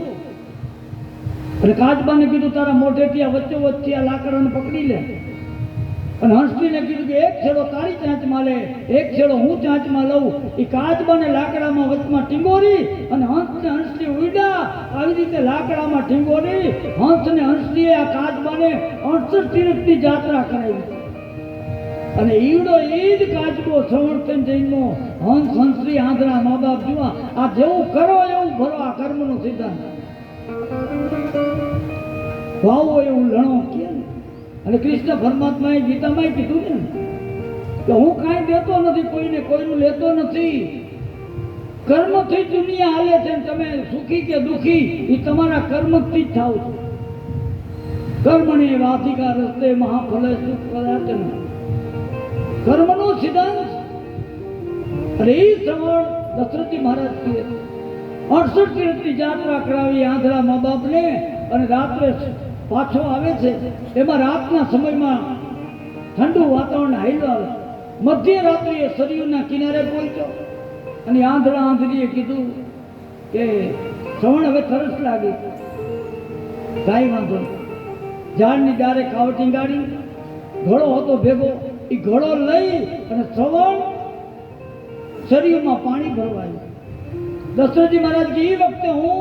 અને કાચબાને કીધું તારા મોઢેથી આ વચ્ચોવચ્ચી આ લાકડાને પકડી લે. અને હંસલીને કીધું કે એક છેડો તારી ચાંચમાં લે, એક છેડો હું ચાંચમાં લઉં. એ કાચબાને લાકડામાં વચમાં ટીંગોરી અને હંસને હંસલી ઉડ્યા. આવી રીતે લાકડામાં ટીંગોરી હંસને હંસલીએ આ કાચબાને 68 તીર્થની યાત્રા કરાવી. અને ઈવડો એ જ કાચબો સંવર્તન જૈનનો હંસ હંસલી આંધળા મા બાપ જોવા. આ જેવું કરો એવું ભરો, આ કર્મનો સિદ્ધાંત. ભાવો એવું લણો કે. અને કૃષ્ણ પરમાત્માએ ગીતામાં કીધું ને કે હું કાંઈ દેતો નથી કોઈને, કોઈનું લેતો નથી. કર્મથી દુનિયા હાલે છે, તમે સુખી કે દુઃખી એ તમારા કર્મથી જ થાવ છો. કર્મણી વાધિકા રસ્તે મહાફલ સુખ પદાર્થ, કર્મનો સિદ્ધાંત. અને એ શ્રવણ દશરથજી મહારાજ કહે 68 તીર્થની યાત્રા કરાવી આંધળા મા બાપને. અને રાત્રે પાછો આવે છે, એમાં રાતના સમયમાં ઠંડુ વાતાવરણ હાલ્યું આવે. મધ્ય રાત્રિએ સરયુના કિનારે પહોંચ્યો અને આંધળા આંધળીએ કીધું કે શ્રવણ હવે તરસ લાગી. કાંઈ વાંધો નહીં. ઝાડની ડારે કાવટી ગાડી, ઘોડો હતો ભેગો, એ ઘોડો લઈ અને શ્રવણ સરયુમાં પાણી ભરવાયું. દશરથજી મહારાજ કે એ વખતે હું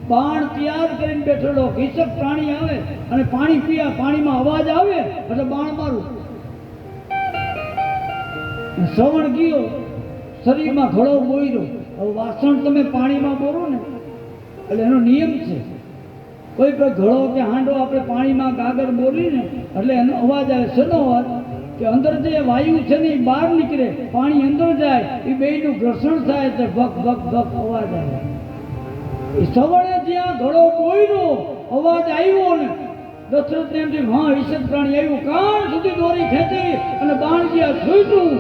બાણ તૈયાર કરીને બેઠેલો, ઘીસક પ્રાણી આવે અને પાણી પીયા, પાણીમાં અવાજ આવે એટલે બાણ મારું. શ્રવણ ગયો, શરીરમાં ઘડો બોયરો. હવે વાસણ તમે પાણીમાં બોરો ને એટલે એનો નિયમ છે. કોઈ ઘડો કે હાંડો આપણે પાણીમાં ગાગર બોલી ને એટલે એનો અવાજ આવે. શેનો અવાજ? કે અંદર જે વાયુ છે ને એ બહાર નીકળે, પાણી અંદર જાય, એ બેયનું ઘર્ષણ થાય એટલે ભક ભક ભક અવાજ આવે. એ સવારે જ્યાં ઘડો બોયરો અવાજ આવ્યો ને દશરથને એમ થયું હા ઈશદ પ્રાણી આવ્યું. કાન સુધી દોરી ખેંચી અને બાણ ગયા છૂટ્યું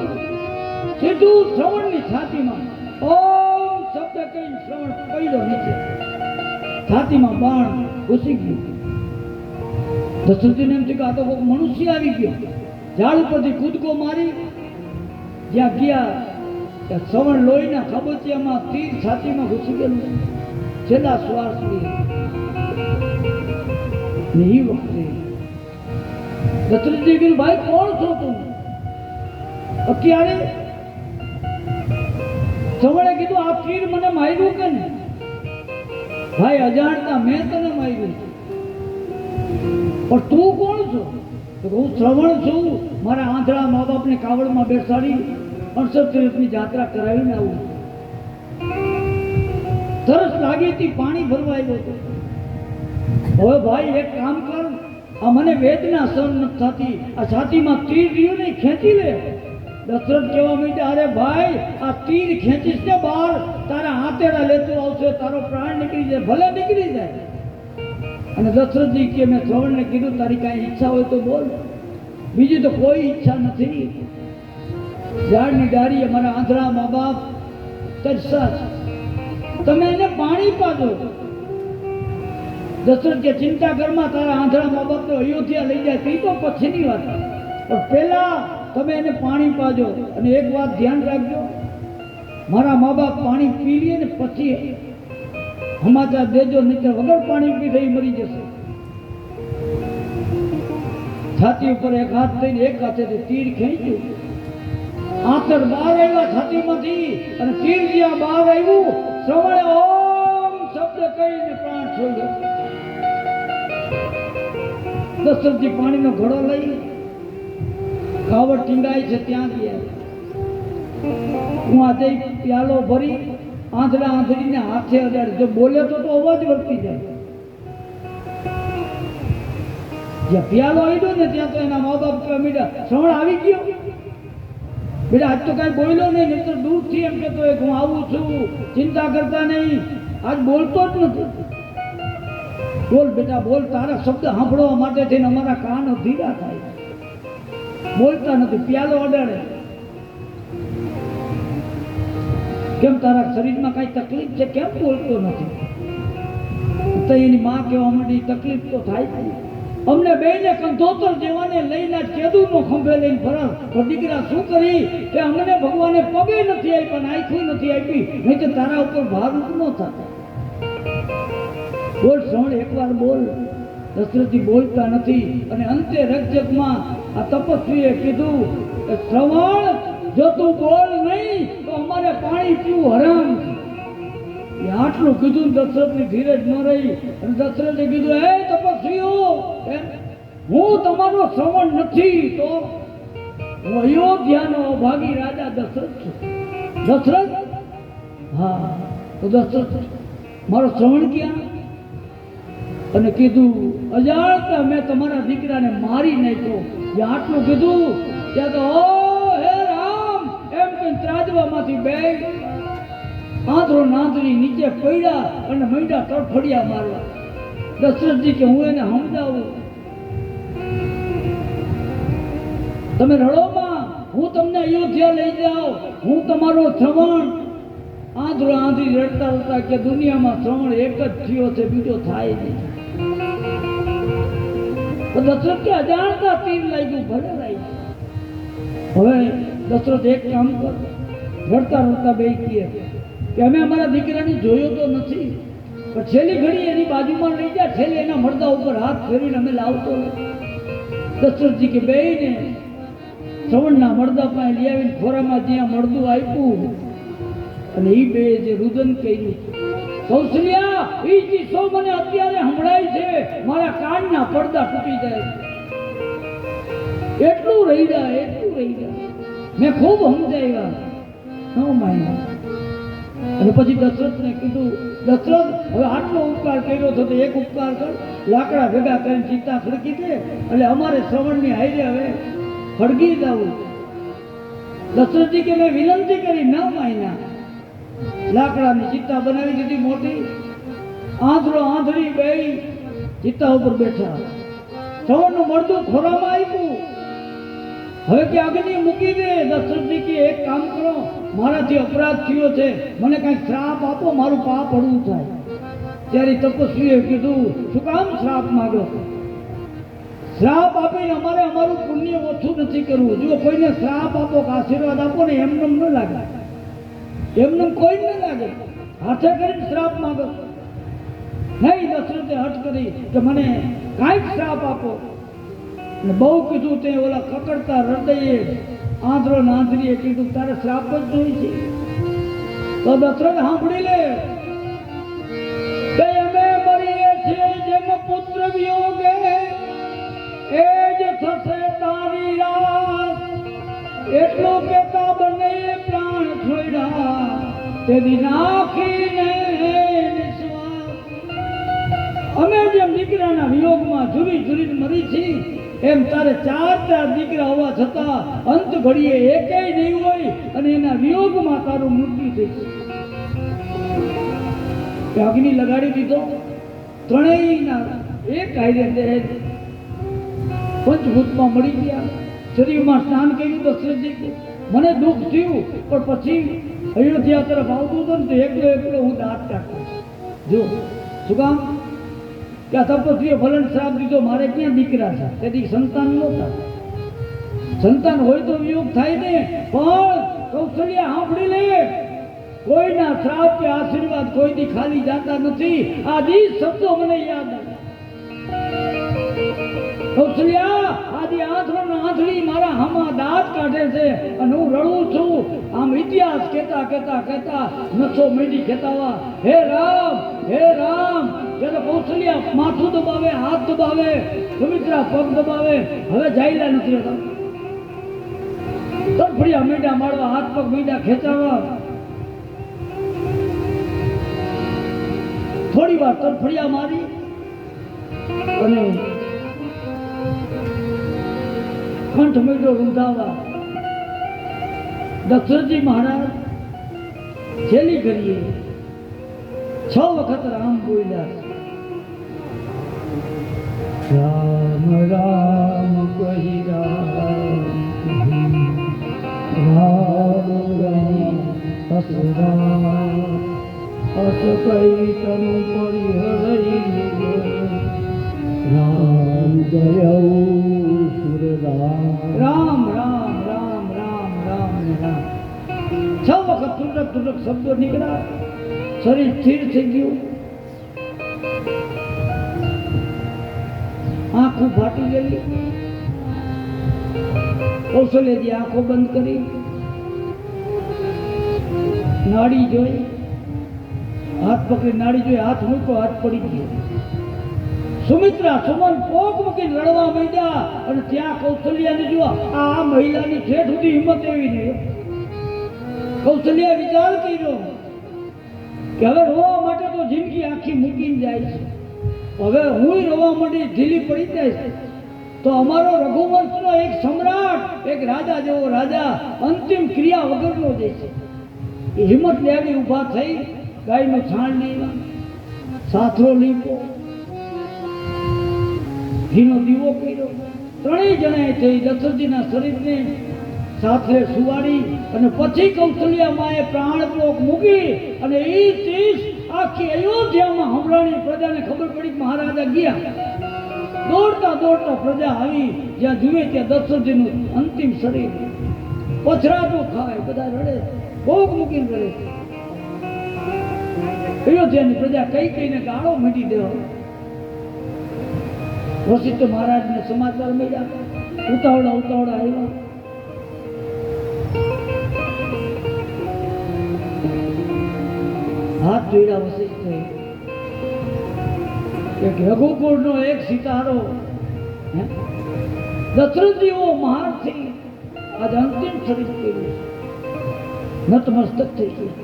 સીધું શ્રવણની છાતીમાં. ઓમ શબ્દ કઈ શ્રવણ પડ્યો નીચે, છાતીમાં બાણ ઘૂસી ગયું. દશરથજીને એમ થયું કે આ તો કોઈ મનુષ્ય આવી ગયો. ઝાડ ઉપરથી કૂદકો મારી જ્યાં ગયા ત્યાં શ્રવણ લોહીના ખાબોચિયામાં તીર છાતીમાં ઘૂસી ગયેલું. છેલ્લા શ્વાસ લે ને એ વખતે દશરથજી કીધું ભાઈ કોણ છો તું? અત્યારે શ્રવણે કીધું આ તીર મને માર્યું કે ને? ભાઈ અજાણતા મેં તને માર્યું, પણ તું કોણ છો? તો હું શ્રવણ છું. મારા આંધળા મા બાપને કાવડમાં બેસાડી 68 તીર્થની યાત્રા કરાવીને આવું. તરસ લાગી હતી, પાણી ભરવા આવ્યો હતો. હવે ભાઈ એક કામ કર, આ મને વેદના સહન નથી થતી, આ છાતીમાં તીર રહ્યું ને ખેંચી લે. દશરથ કહેવા માંડ્યા અરે ભાઈ આ તીર ખેંચીશ ને બહાર તારા હાથેડા લેતો આવશે, તારો પ્રાણ નીકળી જાય. ભલે નીકળી જાય. અને દશરથજી કે મેં શ્રવણને કીધું તારી કાંઈ ઈચ્છા હોય તો બોલ, બીજી તો કોઈ ઈચ્છા નથી. ઝાડની ડાળીએ મારા આંધળા મા બાપ તરસા છે, તમે એને પાણી પાજો. દશરથ કે ચિંતા કરમાં, તારા આંધળા મા બાપને અયોધ્યા લઈ જાય તે તો પછીની વાત, પણ પહેલા તમે એને પાણી પાજો. અને એક વાત ધ્યાન રાખજો, મારા મા બાપ પાણી પી લે ને પછી સમાચાર દેજો, નહીં વગર પાણી પી થઈ મરી જશે. છાતી ઉપર એક હાથ થઈને એક હાથે તીર ખેંચ્યું, આંતર બહાર આવ્યા છાતીમાંથી, અને તીર જ્યાં બહાર આવ્યું, શ્રવણે ઓમ શબ્દ કહીને પ્રાણ છોડ્યો. દશરથજી પાણીનો ઘડો લઈ કાવડ ટીંગાય છે ત્યાં ગયા. હું આજે પ્યાલો ભરી આંધળા આંધળીને હાથે અડાડે, જો બોલે તો અવાજ વર્તી જાય. જ્યાં પ્યાલો આવ્યો ને ત્યાં તો એના મા બાપ કહેવા માંડ્યા, શ્રવણ આવી ગયો બેટા, આજ તો કાંઈ બોલ્યો નહીં, નહીં તો દૂરથી એમ કહેતો હું આવું છું, ચિંતા કરતા નહીં, આજ બોલતો જ નથી. બોલ બેટા બોલ, તારા શબ્દ સાંભળવા માટે થઈને અમારા કાન ધીરા થાય, બોલતા નથી. પ્યાલો અડાડે, કેમ તારા શરીરમાં કઈ તકલીફ છે, કેમ બોલતો નથી? તો એની માં કહેવા માંડી, તકલીફ તો થાય, અમને બેને કંધોતર જેવાને લઈને કેદુનો ખંભે લઈને ફરસ, પણ દીકરા શું કરી કે અમને ભગવાને પગે નથી આપી પણ આંખું નથી આપી, નહીં તો તારા ઉપર ભાર ન થતા. બોલ શ્રવણ, એકવાર બોલ. દશરથજી બોલતા નથી, અને અંતે રજકમાં આ તપસ્વીએ કીધું કે શ્રવણ, જો તું બોલ નહીં તો અમારે પાણી પીવું હરામ. આટલું કીધું, દશરથની ધીરજ ન રહી, અને દશરથે કીધું, હે તપસ્વીઓ, હું તમારો શ્રવણ નથી તો હું અયોધ્યાનો અભાગી રાજા દશરથ છું. દશરથ? હા, તો દશરથ મારો શ્રવણ ક્યાં? અને કીધું, અજાણતા મેં તમારા દીકરાને મારી નાખ્યો. આટલું કીધું ત્યાં તો ઓ હે રામ એમ કઈ ત્રાજવામાંથી બે આંધળો નાંદરી નીચે પડ્યા અને મંડ્યા તડફડિયા મારવા. દશરથજી કે હું એને સમજાવું, તમે રડોમાં, હું તમને અયોધ્યા લઈ જાઉં, હું તમારો શ્રવણ. આંધળો આંધળી રડતા રડતા કે દુનિયામાં શ્રવણ એક જ થયો છે, બીજો થાય નહીં. દશરથ કે અજાણતા તીર લાગ્યું, ભલે લાગ્યું. હવે દશરથ એક કામ કર, રડતા રડતા બે કહે કે અમે અમારા દીકરાને જોયો તો નથી, પણ છેલ્લી ઘડી એની બાજુમાં લઈ જા, છેલ્લી એના મળદા ઉપર હાથ ફેરીને અમે લાવતો. દશરથજી કે બેને શ્રવણના મળદા પાસે લઈ આવીને ખોરામાં જ્યાં મળદું આપ્યું, અને એ બે જે રુદન કર્યું, કૌશલ્યા એ ચીસો મને અત્યારે સંભળાય છે, મારા કાનના પડદા તૂટી જાય. એટલું રહી જાય, એટલું રહી જાય. મેં ખૂબ સમજાવ્યા, ન માન્યા. અને પછી દશરથને કીધું, દશરથ હવે આટલો ઉપકાર કર્યો તો એક ઉપકાર કર, લાકડા ભેગા કરીને ચિત્તા ખડકી દે, એટલે અમારે શ્રવણની હાઈરે હવે ખડકી જવું. દશરથજી કે મેં વિનંતી કરી, ન માન્યા. લાકડાની ચિત્તા બનાવી દીધી મોટી, આંધળો આંધળી બે ચિત્તા ઉપર બેઠા, શ્રવણનું મળદું ખોરામાં આપ્યું. હવે કે અગ્નિ મૂકી દે. દશરથજી કે એક કામ કરો, મારાથી અપરાધ થયો છે, મને કઈક શ્રાપ આપો, મારું પાપ હળવું થાય. ત્યારે તપસ્વીએ કીધું, શું કામ શ્રાપ માંગો? શ્રાપ આપીને અમારે અમારું પુણ્ય ઓછું નથી કરવું. જો કોઈને શ્રાપ આપો કે આશીર્વાદ આપો ને, એમને ન લાગે, એમને કોઈ ન લાગે, હાથે કરીને શ્રાપ માંગો નહીં. દશરથે હઠ કરી કે મને કાંઈક શ્રાપ આપો. અને બહુ કીધું, તે ઓલા કકડતા હૃદયે આંધળો નાંધરીએ કીધું, તારે શ્રાપ જ જોઈ છે. તો દશરથ સાંભળી લે કે અમે મરીએ છીએ જેમ પુત્ર વિયોગે, એ જ થશે તારી રાત. એટલું કેતા બંને પ્રાણ છોડ્યા, તેથી નાખીને અમે જેમ દીકરાના વિયોગમાં ઝૂરી ઝૂરીને મરી છીએ, એમ તારે ચાર દીકરા હોવા છતાં અંત ઘડીએ એકેય નહીં હોય, અને એના વિયોગમાં તારું મૃત્યુ થશે. અગ્નિ લગાડી દીધો, ત્રણેયના એક હારે પંચભૂતમાં મળી ગયા. શરીરમાં સ્નાન કર્યું. દશરથજી મને દુઃખ થયું, પણ પછી અયોધ્યા તરફ આવતું હતું ને તો એકલો એકલો હું દાંત કાઢતો. જો શું કામ? કે આ તપસ્વીએ ફલન શ્રાપ દીધો, મારે ક્યાં દીકરા છે, તેથી સંતાન નહોતા. સંતાન હોય તો વિયોગ થાય ને, પણ કૌશલ્યા સાંભળી લે, કોઈના શ્રાપ કે આશીર્વાદ કોઈથી ખાલી જાતા નથી. આ 20 શબ્દો મને યાદ આવે. કૌશલ્યા આદિ આંધળી મારા હામા દાંત કાઢે છે અને હું રડું છું. આમ ઇતિહાસ કહેતા કહેતા કહેતા નસો મેડી ખેતાવા, હે રામ ત્યારે કૌશલ્યા માથું દબાવે, હાથ દબાવે, સુમિત્રા પગ દબાવે. હવે જાયલા નથી રહેતા. તરફડિયા મીંડા મારવા, હાથ પગ મીંડા ખેંચાવા. થોડી વાર તરફડિયા મારી અને કંઠ મીંડો રૂંધાવા. દશરથજી મહારાજ છેલ્લી ઘડીએ 6 વખત રામ બોલ્યા. રામ રામ કહી રામ ગણી અસરા, અસ કહી તનુ પરિહરી, રામ ગયો સુરરામ. રામ રામ રામ રામ રામ રામ 6 વખત તૂટક શબ્દો નીકળ્યા. શરીર સ્થિર થઈ ગયું, આંખો ફાટી ગઈ. કૌશલ્યજી આંખો બંધ કરી, નાડી જોઈ, હાથ પકડી નાડી જોઈ, હાથ મૂક્યો, હાથ પડી ગયો. સુમિત્રા સુમન પોક મૂકીને લડવા માંડ્યા અને ત્યાં કૌશલ્યાને જુઓ. આ મહિલાની ઠેઠ સુધી હિંમત એવી નહીં. કૌશલ્યાએ વિચાર કર્યો કે હવે રોવા માટે તો જિંદગી આખી મૂકીને જાય છે, હવે હું રોવા માંડી ઢીલી પડી જાય છે, તો અમારો રઘુવંશનો એક સમ્રાટ, એક રાજા જેવો રાજા અંતિમ ક્રિયા વગરનો જે છે એ હિંમત લેવી ઊભા થઈ. ગાયનો છાણ લીધા, સાથરો લીધો, ઘીનો દીવો કર્યો. 3 જણાએ થઈ દશરથજીના શરીરને સાથે સુવાડી અને પછી કૌશલ્યા માએ પ્રાણપોક મૂકી અને એ 30 આખી અયોધ્યામાં હમણાંની પ્રજાને ખબર પડી કે મહારાજા ગયા. દોડતા દોડતા પ્રજા આવી, જ્યાં જુએ ત્યાં દશરથજીનું અંતિમ શરીર પથરાટો ખાય, બધા રડે, ભોગ મૂકીને રડે. અયોધ્યાની પ્રજા કઈ કઈને ગાળો મીટી દેવા. વશિષ્ઠ મહારાજને સમાચાર મળ્યા, ઉતાવળા આવ્યા. હાથ જોડ્યા વશિષ્ઠે. એક રઘુકુળનો એક સિતારો દશરથજીઓ મહારથી આજ અંતિમ શરીર કર્યું, નતમસ્તક થઈ ગયું.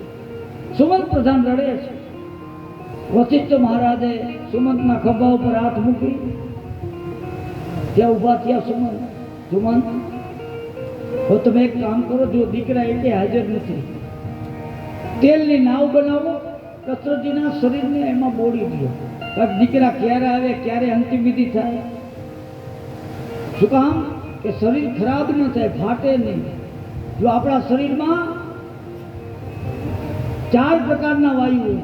સુમંત પ્રધાન રડે છે. વશિષ્ઠ મહારાજે સુમંતના ખભા ઉપર હાથ મૂકી, ત્યાં ઉભા થયા. સુમંત તો તમે એક કામ કરો, જો દીકરા એટલે હાજર નથી, તેલની નાવ બનાવો, દશરથજીના શરીરને એમાં બોળી દો. દીકરા ક્યારે આવે, ક્યારે અંતિમ વિધિ થાય. શું કામ કે શરીર ખરાબ ન થાય, ફાટે નહીં. જો આપણા શરીરમાં 4 પ્રકારના વાયુઓ,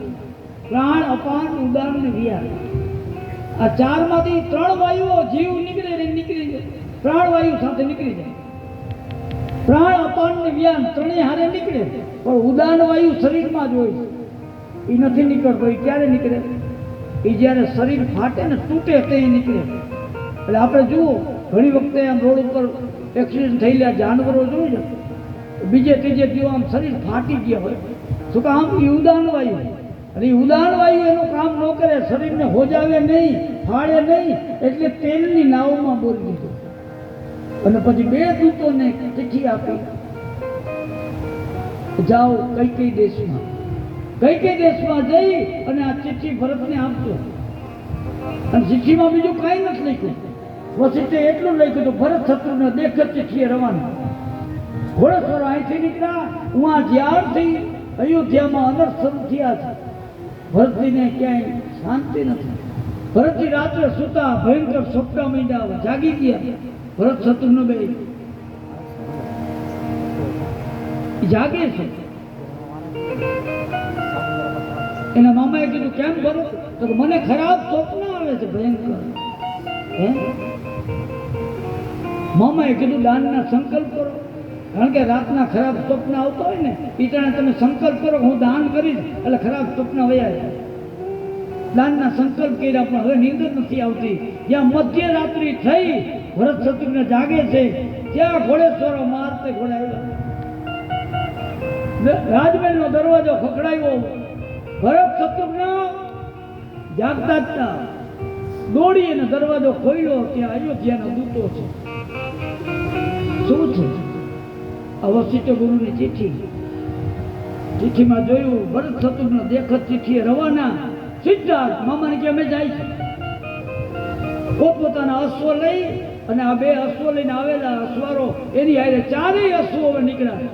પ્રાણ, અપાન, ઉદાન અને વિયાન. આ 4 માંથી 3 વાયુઓ જીવ નીકળી જાય, પ્રાણ વાયુ સાથે નીકળી જાય. પ્રાણ, અપાન ને વિયાન 3 હારે નીકળે, પણ ઉદાન વાયુ શરીરમાં જ હોય, એ નથી નીકળતો. એ ક્યારે નીકળે? એ જ્યારે શરીર ફાટે ને તૂટે તે નીકળે. એટલે આપણે જુઓ, ઘણી વખતે આમ રોડ ઉપર એક્સિડન્ટ થયેલા જાનવરો જોઈ ને, બીજે ત્રીજે દિવસ આમ શરીર ફાટી ગયા હોય. શું કામ? એ ઉદાન વાયુ. અને એ ઉદાન વાયુ એનું કામ ન કરે, શરીરને હોજાવે નહીં, ફાળે નહીં, એટલે તેલની નાવમાં બોલી દીધું. અને પછી 2 દૂતોને ચિઠ્ઠી આપી, જાઓ કઈ દેશમાં જઈ અને આ ચિઠ્ઠી ભરતને આપજો. અને ચિઠ્ઠીમાં બીજું કાંઈ નથી લખ્યું. વશિષ્ઠે એટલું લખ્યું તો ભરત શત્રુને દેખ ચિઠ્ઠીએ રવાના. ઘોડેશ્વર અહીંથી નીકળ્યા, ઉहाँ જ્યારથી અયોધ્યામાં અનર્થ શરૂ થયા છે, ભરતજીને ક્યાંય શાંતિ નથી. ભરતજી રાત્રે સુતા, ભયંકર સપના માંડ્યા, જાગી ગયા. ભરત શત્રુને બે જાગે છે. એના મામાએ કીધું કેમ ભરત? તો મને ખરાબ સ્વપ્ન આવે છે ભયંકર. હે મામાએ કીધું દાનના સંકલ્પ કરો, કારણ કે રાતના ખરાબ સ્વપ્ન આવતા હોય ને એ ટાણે તમે સંકલ્પ કરો હું દાન કરીશ એટલે ખરાબ સ્વપ્ન વયા જાય. દાનના સંકલ્પ કર્યા પણ હવે નીંદર નથી આવતી. જ્યાં મધ્યરાત્રિ થઈ ભરત શત્રુઘ્ન જાગે છે ત્યાં ઘોડેશ્વરો મારતે ઘોડે આવ્યા. રાજમહેલનો દરવાજો ખખડાવ્યો. ભરત શત્રુઘ્ન જાગતા હતા દોડી અને દરવાજો ખોલ્યો. ત્યાં અયોધ્યાના દૂતો છે. શું છે? વશિષ્ઠ ગુરુની ચિઠ્ઠીમાં જોયું ભરત શત્રુઘ્ન દેખત ચિઠ્ઠીએ રવાના. સિદ્ધાર્થ મામાને કે અમે જાય છે. પોતપોતાના અશ્વ લઈ અને આ બે અશ્વ લઈને આવેલા અશ્વારો એની હારે ચારેય અશ્વો હવે નીકળ્યા.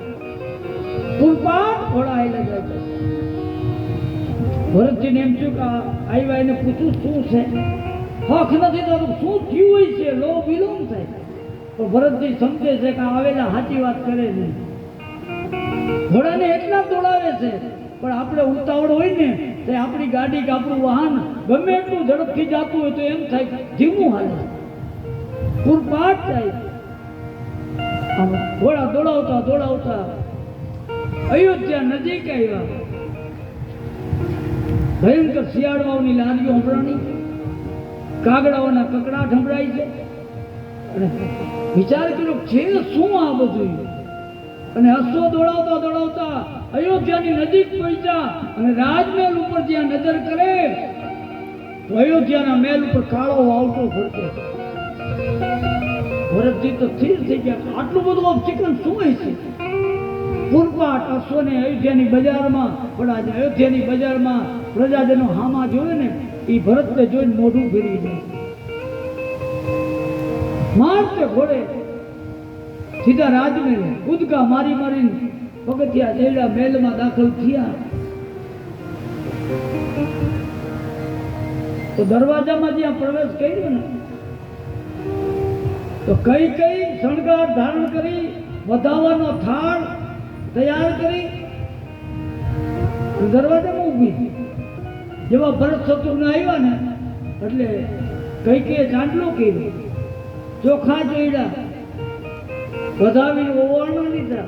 પૂરપાટ ઘોડા હાલે જાય છે. ભરતજીને એમ થયું કે આવ્યા એને પૂછું શું છે, હક નથી તો શું થયું હોય છે, લો વિલોમ થાય. તો ભરતજી સમજે છે કે આવેલા સાચી વાત કરે છે. ઘોડાને એટલા દોડાવે છે પણ આપણે ઉતાવળ હોય ને તો આપણી ગાડી કે આપણું વાહન ગમે એટલું ઝડપથી જતું હોય તો એમ થાય ધીમું હાલે, પૂરપાટ જાય. ઘોડા દોડાવતા દોડાવતા અયોધ્યા નજીક આવ્યા. ભયંકર શિયાળવાઓની લારીઓ સંભળાણી, કાગડાઓના કકડાટ સંભળાય છે. અને વિચાર કર્યો છે શું આ બધું. અને અશ્વ દોડાવતા દોડાવતા અયોધ્યાની નજીક પહોંચ્યા અને રાજમહેલ ઉપર જ્યાં નજર કરે તો અયોધ્યાના મહેલ ઉપર કાળો વાવટો ફરતો. ભરતજી તો સ્થિર થઈ ગયા, આટલું બધું ઓબ્સ્ટિકલ શું હોય છે. પૂરપાટ અશ્વને અયોધ્યાની બજારમાં પણ આજે અયોધ્યાની બજારમાં પ્રજાજનો હામા જોવે ને એ ભરતને જોઈને મોઢું ફેરવી જાય. મારતે ઘોડે સીધા રાજમહેલ કૂદકા મારી મારીને પગથિયા ચડ્યા, મહેલમાં દાખલ થયા. તો દરવાજામાં જ્યાં પ્રવેશ કર્યો ને તો કઈ કઈ શણગાર ધારણ કરી વધાવવાનો થાળ તૈયાર કરી દરવાજામાં ઊભી. જેવા ભરત શત્રુઘ્ન આવ્યા ને એટલે કઈ કઈ ચાંદલો કર્યો, ચોખા જોડ્યા, વધાવીને ઓવાળમાં લીધા.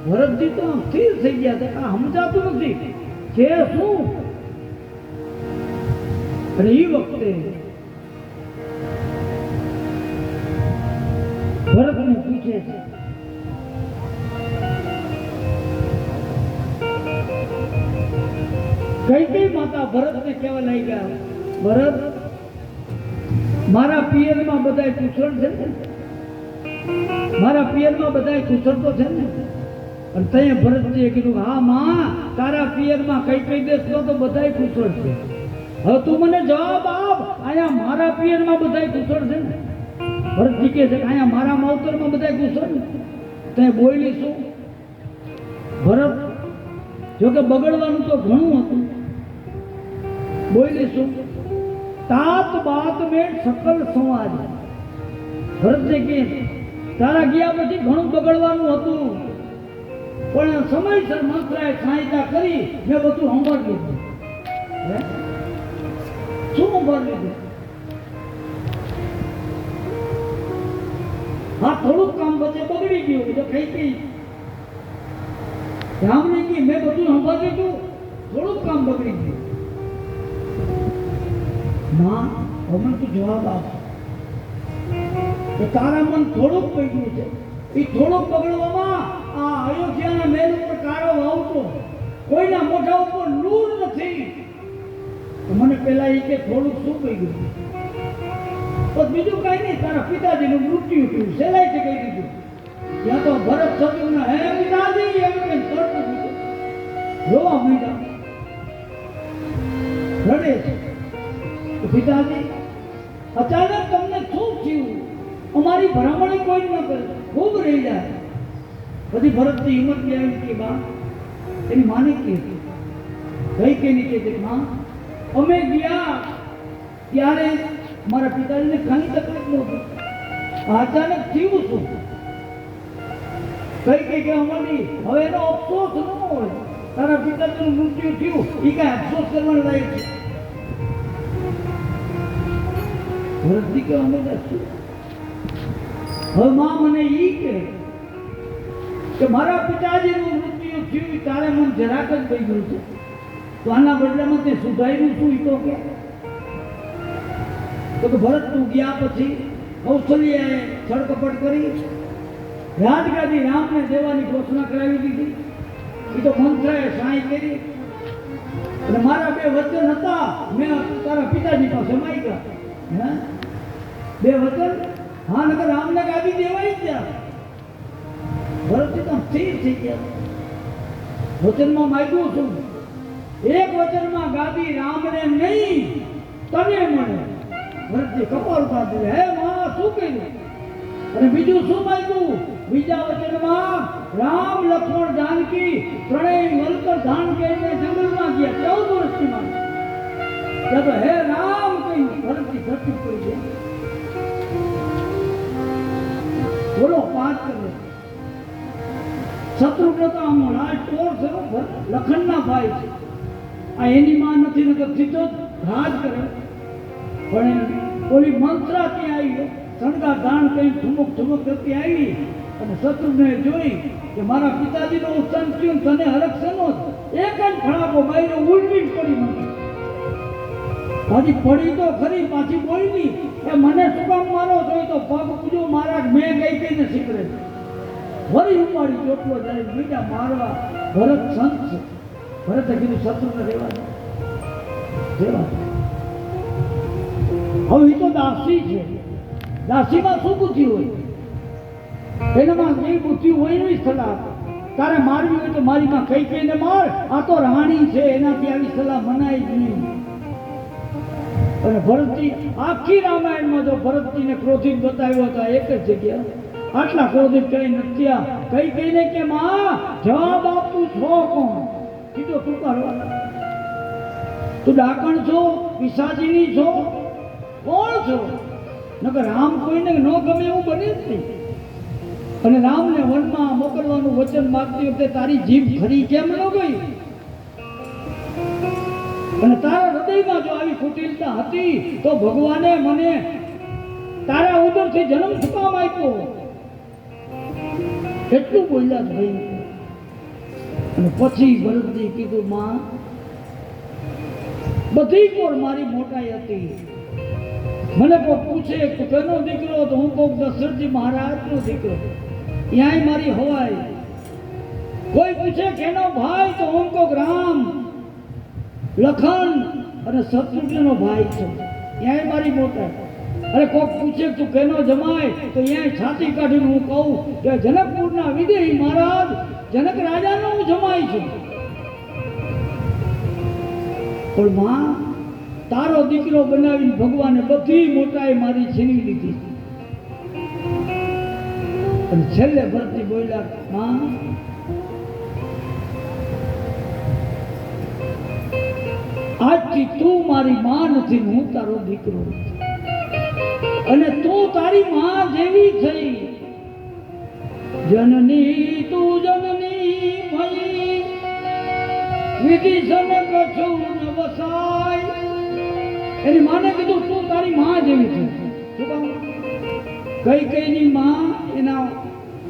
ભરતજી તો આમ સ્થિર થઈ ગયા, આ સમજાતું નથી છે શું. અને એ વખતે ભરતને પૂછે છે કઈ કઈ માતા ભરતને કહેવા લાગ્યા, ભરત મારા પિયરમાં બધાય કુશળ છે ને, મારા પિયરમાં બધાય કુશળ તો છે ને. અને તઈએ ભરતજીએ કીધું હા માં તારા પિયરમાં કઈ કઈ દેશમાં તો બધાય કુશળ છે. હવે તું મને જવાબ આપ, અહીંયા મારા પિયરમાં બધાય કુશળ છે ને. ભરતજી કહે છે કે અહીંયા મારા માવતરમાં બધાય કુશળ ને. તે બોલી શું? ભરત જોકે બગડવાનું તો ઘણું હતું, બોલી શું? तात बात में सकल समाज. ભરતજી કહે તારા ગયા પછી ઘણું બગડવાનું હતું પણ સમયસર મંત્રાએ સહાયતા કરી મેં બધું સંભાળી લીધું. શું સંભાળી લીધું? હા થોડુંક કામ વચ્ચે બગડી ગયું તો કઈ કઈ રામની કી મેં બધું સંભાળી લીધું, થોડુંક કામ બગડી ગયું. માં હમણાં તું જવાબ આપ. તારા મન થોડુંક પડી છે, એ થોડુંક બગડવામાં આ અયોધ્યાના મહેલ ઉપર કાળો વાવતો, કોઈના મોઢા ઉપર નૂર નથી. મને પેલા એ કે થોડુંક શું પડી ગયું? બસ બીજું કઈ નહીં, તારા પિતાજીનું મૃત્યુ થયું, સહેલાઈથી કહી દીધું. ત્યાં તો ભરત શત્રુઘ્ન હે પિતાજી એમ કઈ તરત રોવા માંડ્યા, રડે છે. પિતાજી અચાનક તમને શું થયું? અમારી ભરામણી કોઈ ન કરે, ખૂબ રહી જાય. પછી ભરતની હિંમત આવી કે બા એની માને કે કઈ કે નીચે કે માં અમે ગયા ત્યારે મારા પિતાજીને ઘણી તકલીફ નહોતી, અચાનક થયું શું? કઈ કે અમારી હવે એનો અફસોસ ન હોય, તારા પિતાજીનું મૃત્યુ થયું એ કઈ અફસોસ કરવાનું લાયક છે. ભરતજી કે અમે શું હવે માં મને ઈ કે મારા પિતાજીનું મૃત્યુ થયું તારે મન જરાક જ થઈ ગયું છે તો આના બદલામાં તે સુધાર્યું શું ઈ તો કે ભરત તું ગયા પછી કૌશલ્યાએ છળકપટ કરી રાજગાદી રામને દેવાની ઘોષણા કરાવી દીધી એ તો મંત્રએ સાઈ કરી અને મારા બે વચન હતા મેં તારા પિતાજી પાસે માંગ્યા હે બે વચન હા નકર રામને ગાદી દેવાઈ જ ગયા ભરતજી તો સ્થિર થઈ ગયા વચનમાં માંગ્યું છું એક વચનમાં ગાદી રામને નહીં તને મળે ભરતજી કપાળ ઉઠાડી હે માં શું કહ્યું અને બીજું શું માંગ્યું બીજા વચનમાં રામ લક્ષ્મણ જાનકી ત્રણેય વલકર ધાન કરીને જંગલમાં ગયા 14 વર્ષથી માં તો હે રામ કહ્યું ભરતજી ધરતી પડી ગયા બોલો 5 કરે શત્રુઘ્ન તો આમ રાજ ટોર છે લખનના ભાઈ છે આ એની માં નથી નકર સીધો રાજ કરે પણ ઓલી મંત્રા ત્યાં આવી સણગા દાન કઈ ઠુમક ઠુમક કરતી આવી અને શત્રુઘ્ને જોઈ કે મારા પિતાજીનો ઉત્થાન થયું તને હરખ શેનો એક જ ફળાકો બાઈને ઉલટી પડી મને હજી પડી તો ખરી પાછી બોલી એ મને શું કામ મારો છો તો પગ પૂજો મહારાજ મેં કઈને શીખરે વળી ઉપાડી ચોટલો જાય બીજા મારવા ભરત સંત છે ભરતે કીધું શત્રુને રહેવા દે હવે એ તો દાસી છે દાસીમાં શું બુદ્ધિ હોય એનામાં જે બુદ્ધિ હોય એની સલાહ તારે મારવી હોય તો મારી માં કઈને માર આ તો રાણી છે એનાથી આવી સલાહ મનાય જ નહીં અને ભરતજી આખી રામાયણમાં જો ભરતજીને ક્રોધિત બતાવ્યો હતો એક જ જગ્યા આટલા ક્રોધિત કઈ નથી કઈને કે માં જવાબ આપું છો કોણ કીધો તું કરવા તું ડાકણ છો પિશાચીની છો કોણ છો નકર રામ કોઈને ન ગમે એવું બને જ નહીં અને રામને વનમાં મોકલવાનું વચન માંગતી વખતે તારી જીભ ખરી કેમ ન ગઈ અને તારા હૃદયમાં જો આવી કુટિલતા હતી તો ભગવાને મને તારા ઉદરથી જન્મ શું કામ આપ્યો એટલું બોલ્યા ભાઈ અને પછી ભરતજી કીધું માં બધી કોર મારી મોટાઈ હતી મને કોઈ પૂછે કે કેનો દીકરો તો હું કહું દશરથજી મહારાજનો દીકરો ત્યાંય મારી હવાય કોઈ પૂછે કેનો ભાઈ તો હું કહું રામ લખન અને શત્રુઘ્નનો ભાઈ છે ત્યાંય મારી મોટાઈ અરે કોક પૂછે તું કેનો જમાય તો ત્યાં છાતી કાઢીને હું કહું કે જનકપુરના વિદેહી મહારાજ જનક રાજાનો હું જમાય છું પણ માં તારો દીકરો બનાવીને ભગવાને બધી મોટાઈ મારી છીનવી લીધી અને છેલ્લે ભરતી બોલ્યા માં આજથી તું મારી માં નથી હું તારો દીકરો અને તું તારી માં જેવી થઈ જનની તું જનની ભઈ વિધિશન કછું ન વસાય એની માને કીધું તું તારી માં જેવી થઈ કઈની માં એના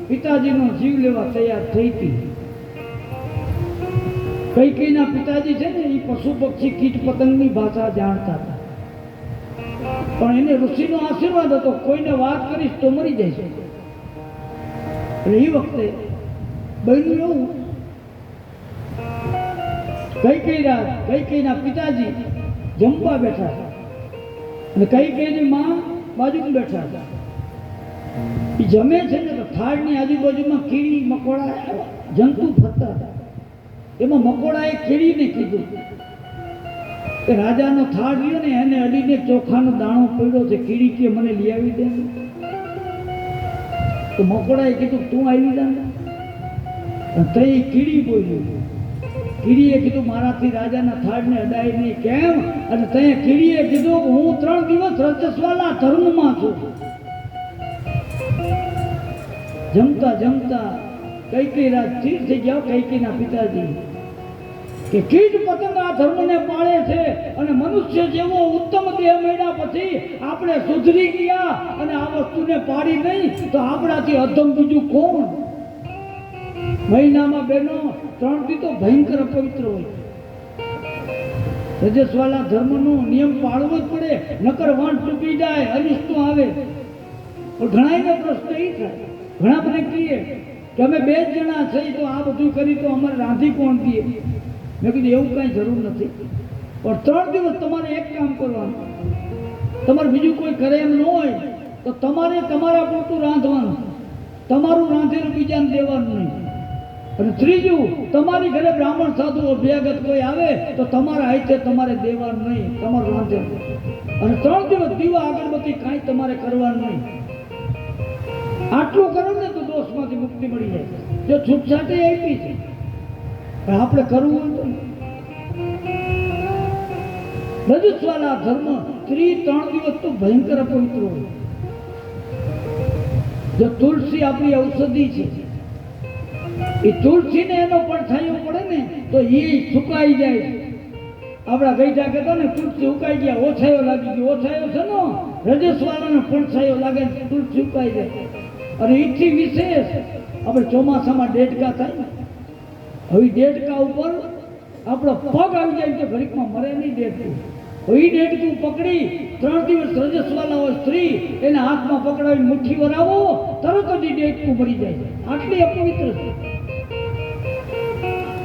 પિતાજીનો જીવ લેવા તૈયાર થઈ હતી કઈના પિતાજી છે ને એ પશુ પક્ષી કીટ પતંગની ભાષા જાણતા હતા પણ એને ઋષિનો આશીર્વાદ હતો કોઈને વાત કરીશ તો મરી જાય એટલે એ વખતે બન્યું એવું કઈના પિતાજી જમવા બેઠા અને કઈની માં બાજુમાં બેઠા હતા એ જમે છે ને તો થાળની આજુબાજુમાં કીડી મકોડા જંતુ ફરતા હતા એમાં મકોડાએ કીડીને કીધું કે રાજાનો થાળ રહ્યો ને એને અડીને ચોખાનો દાણો પડ્યો છે કીડી કે મને લઈ આવી દે તો મકોડાએ કીધું તું આવી જા તો એ કીડી બોલ્યું કીડીએ કીધું મારાથી રાજાના થાળને અડાય નહીં કેમ અને તે કીડીએ કીધું હું 3 દિવસ રજસ્વાલા ધર્મમાં છું જમતા જમતા કઈકી રાત સ્થિર થઈ ગયા કઈકીના પિતાજી કે કીટ પતંગ આ ધર્મને પાળે છે અને મનુષ્ય જેવો ઉત્તમ દેહ મળ્યા પછી આપણે સુધરી ગયા અને આ વસ્તુને પાડી નહીં તો આપણાથી અધમ બીજું કોણ? મહિનામાં બેનો 3 દી તો ભયંકર અપવિત્ર હોય. રજસ્વાલા ધર્મનો નિયમ પાળવો જ પડે, નકર વાંટ તૂટી જાય, અનિષ્ટો આવે. પણ ઘણાયને પ્રશ્ન એ થાય, ઘણા મને કહીએ કે અમે 2 જ જણા છીએ તો આ બધું કરી તો અમારે રાંધી કોણ દે? મેં કીધું એવું કાંઈ જરૂર નથી, પણ 3 દિવસ તમારે એક કામ કરવાનું. તમારે બીજું કોઈ કરે એમ ન હોય તો તમારે તમારા પૂરતું રાંધવાનું, તમારું રાંધેલું બીજાને દેવાનું નહીં. અને ત્રીજું, તમારી ઘરે બ્રાહ્મણ સાધુ અભ્યાગત કોઈ આવે તો તમારા હાથે તમારે દેવાનું નહીં, તમારું રાંધેલું. અને 3 દિવસ દીવા અગરબત્તી કાંઈ તમારે કરવાનું નહીં. આટલું કરો ને તો દોષમાંથી મુક્તિ મળી જાય. જો છૂટછાટ આપી છે પણ આપણે કરવું તો રજસ્વાલા ધર્મ 3 દિવસ તો ભયંકર અપવિત્ર હોય. જો તુલસી આપણી ઔષધિ છે, એ તુલસીને એનો પડછાયો પડે ને તો એ સુકાઈ જાય. આપણા ગઈઢા કહેતા ને તુલસી ઉકાઈ ગયા, ઓછાયો લાગી ગયો. ઓછાયો છે ને રજસ્વાલાનો પડછાયો લાગે, તુલસી ઉકાઈ જાય. અને એથી વિશેષ આપણે ચોમાસામાં ડેડકા થાય ને, હવે ડેડકા ઉપર આપણો પગ આવી જાય તો ઘડીકમાં મરે નહીં ડેડકું. હવે એ ડેડકું પકડી 3 દિવસ રજસ્વાલા હોય સ્ત્રી એના હાથમાં પકડાવી મુઠ્ઠી વરાવો, તરત જ ડેડકું મરી જાય. આટલી અપવિત્ર છે.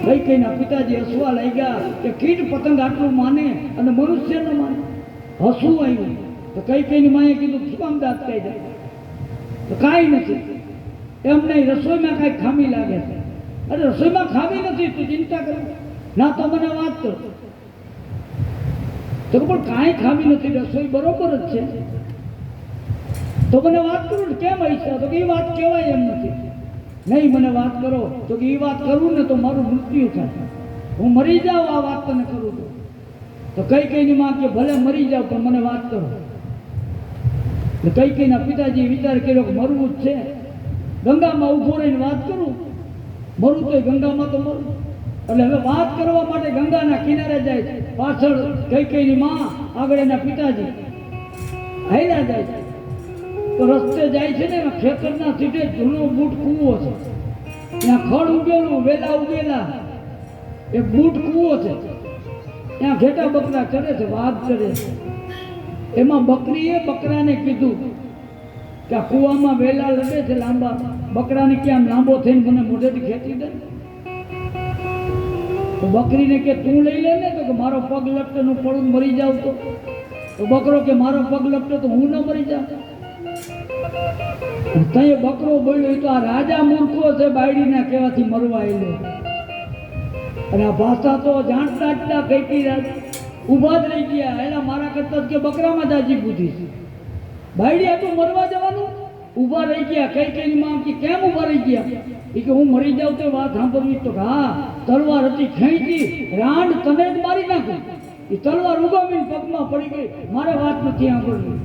કૈકેયીના પિતાજી હસવા લાગ્યા કે કીટ પતંગ આટલું માને અને મનુષ્ય ન માને. હસવું આવ્યું તો કૈકેયીની માએ કીધું શું કામ દાંત કાઢ્યા? તો કાંઈ નથી, એમ નહીં, રસોઈમાં કાંઈ ખામી લાગે છે. અરે રસોઈમાં ખામી નથી, તું ચિંતા કર ના, તો મને વાત કર. તો પણ કાંઈ ખામી નથી, રસોઈ બરોબર જ છે. તો મને વાત કરો ને, કેમ હૈસા? તો કે એ વાત કહેવાય એમ નથી. નહીં, મને વાત કરો. તો કે એ વાત કરું ને તો મારું મૃત્યુ થાય, હું મરી જાઉં આ વાત તને કરું તો કૈકેયીની માં કે ભલે મરી જાવ પણ મને વાત કરો. કૈકેયીના પિતાજીએ વિચાર કર્યો કે મરવું જ છે, ગંગામાં ઊભો રહીને વાત કરું, મરું તો ગંગામાં તો મરું. એટલે હવે વાત કરવા માટે ગંગાના કિનારે જાય છે. પાછળ કૈકેયીની માં, આગળ એના પિતાજી હાલ્યા જાય છે. તો રસ્તે જાય છે ને, ખેતરના સીધે જૂનો બૂટ કૂવો છે, ત્યાં ખડ ઉગેલું, વેલા ઉગેલા, એ બૂટ કૂવો છે. ત્યાં ઘેટા બકરા ચરે છે, વાઘ ચરે છે. એમાં બકરીએ બકરાને કીધું કે આ કૂવામાં વેલા લડે છે લાંબા, બકરાને ક્યાં લાંબો થઈને મને મોઢેથી ખેંચી દે. તો બકરીને કે તું લઈ લે ને, તો કે મારો પગ લપટે હું પડું મરી જાઉં તો બકરો કે મારો પગ લપટે તો હું ન મરી જાઉં. તય બકરો બોલ્યો તો આ રાજા મૂર્ખો છે, બાયડીના કહેવાથી મરવા આવ્યો. અને આ ભાષા તો જાણતા કૈકેયી રાજા ઊભા જ રહી ગયા. એના મારા કરતા કે બકરામાં જાજી બુદ્ધિ છે, બાયડી આ તો મરવા જવાનું. ઊભા રહી ગયા. કૈકેયીની માં કે કેમ ઊભા રહી ગયા? એ કે હું મરી જાઉં તો વાત સાંભળવી. તો હા, તલવાર હતી ખેંચી, રાંડ તને જ મારી નાખું. એ તલવાર ઉગાવીને પગમાં પડી ગઈ, મારે વાત નથી સાંભળવી.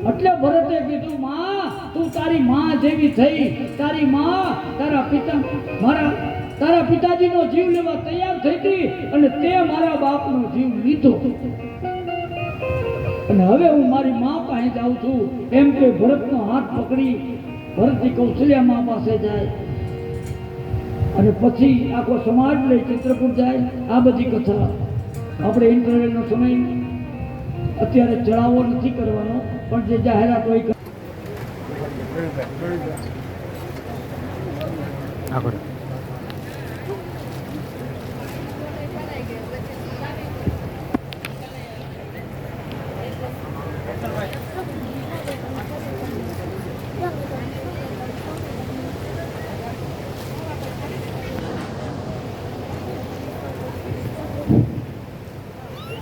એટલે ભરતે કીધું, માં તું તારી માં જેવી થઈ, તારી માં તારા પિતાજીનો જીવ લેવા તૈયાર થઈ હતી અને તે મારા બાપનો જીવ લીધો. અને હવે હું મારી માં પાસે જાઉં છું. એમ કે ભરતનો હાથ પકડી ભરતની કૌશલ્યા માં પાસે જાય અને પછી આખો સમાજ લઈ ચિત્રકૂટ જાય. આ બધી કથા આપણે ઇન્ટરવ્યુનો સમય અત્યારે ચડાવો નથી કરવાનો, પણ જે જાહેરાત હોય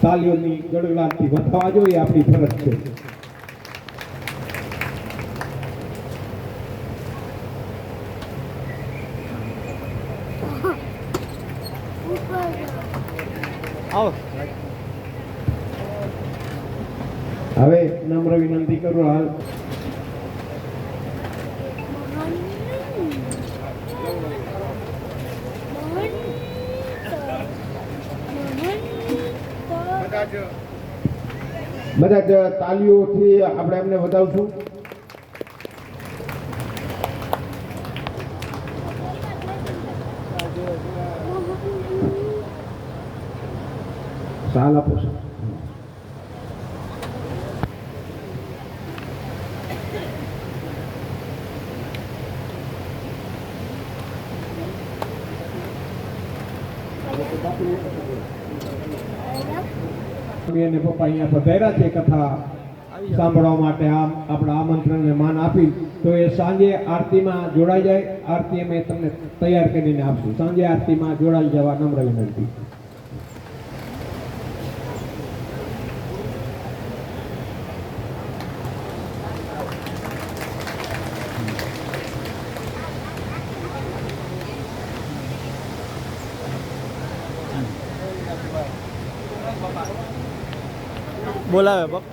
તાલીઓની ગડગડાટથી વધવા જોઈએ, આપણી ફરજ છે. હવે નમ્ર વિનંતી કરું હાલ બધા જ તાલીઓથી આપણે એમને વધાવશું. સાલ આપો સર. મમ્મી અને પપ્પા અહીંયા પધાર્યા છે કથા સાંભળવા માટે. આમ આપણા આમંત્રણને માન આપી તો એ સાંજે આરતીમાં જોડાઈ જાય. આરતી અમે તમને તૈયાર કરીને આપશું. સાંજે આરતીમાં જોડાઈ જવા નમ્ર વિનંતી. બોલાવે બાપ.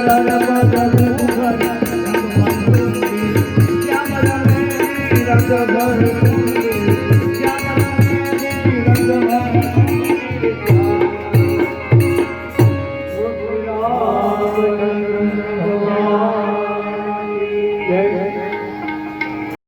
રે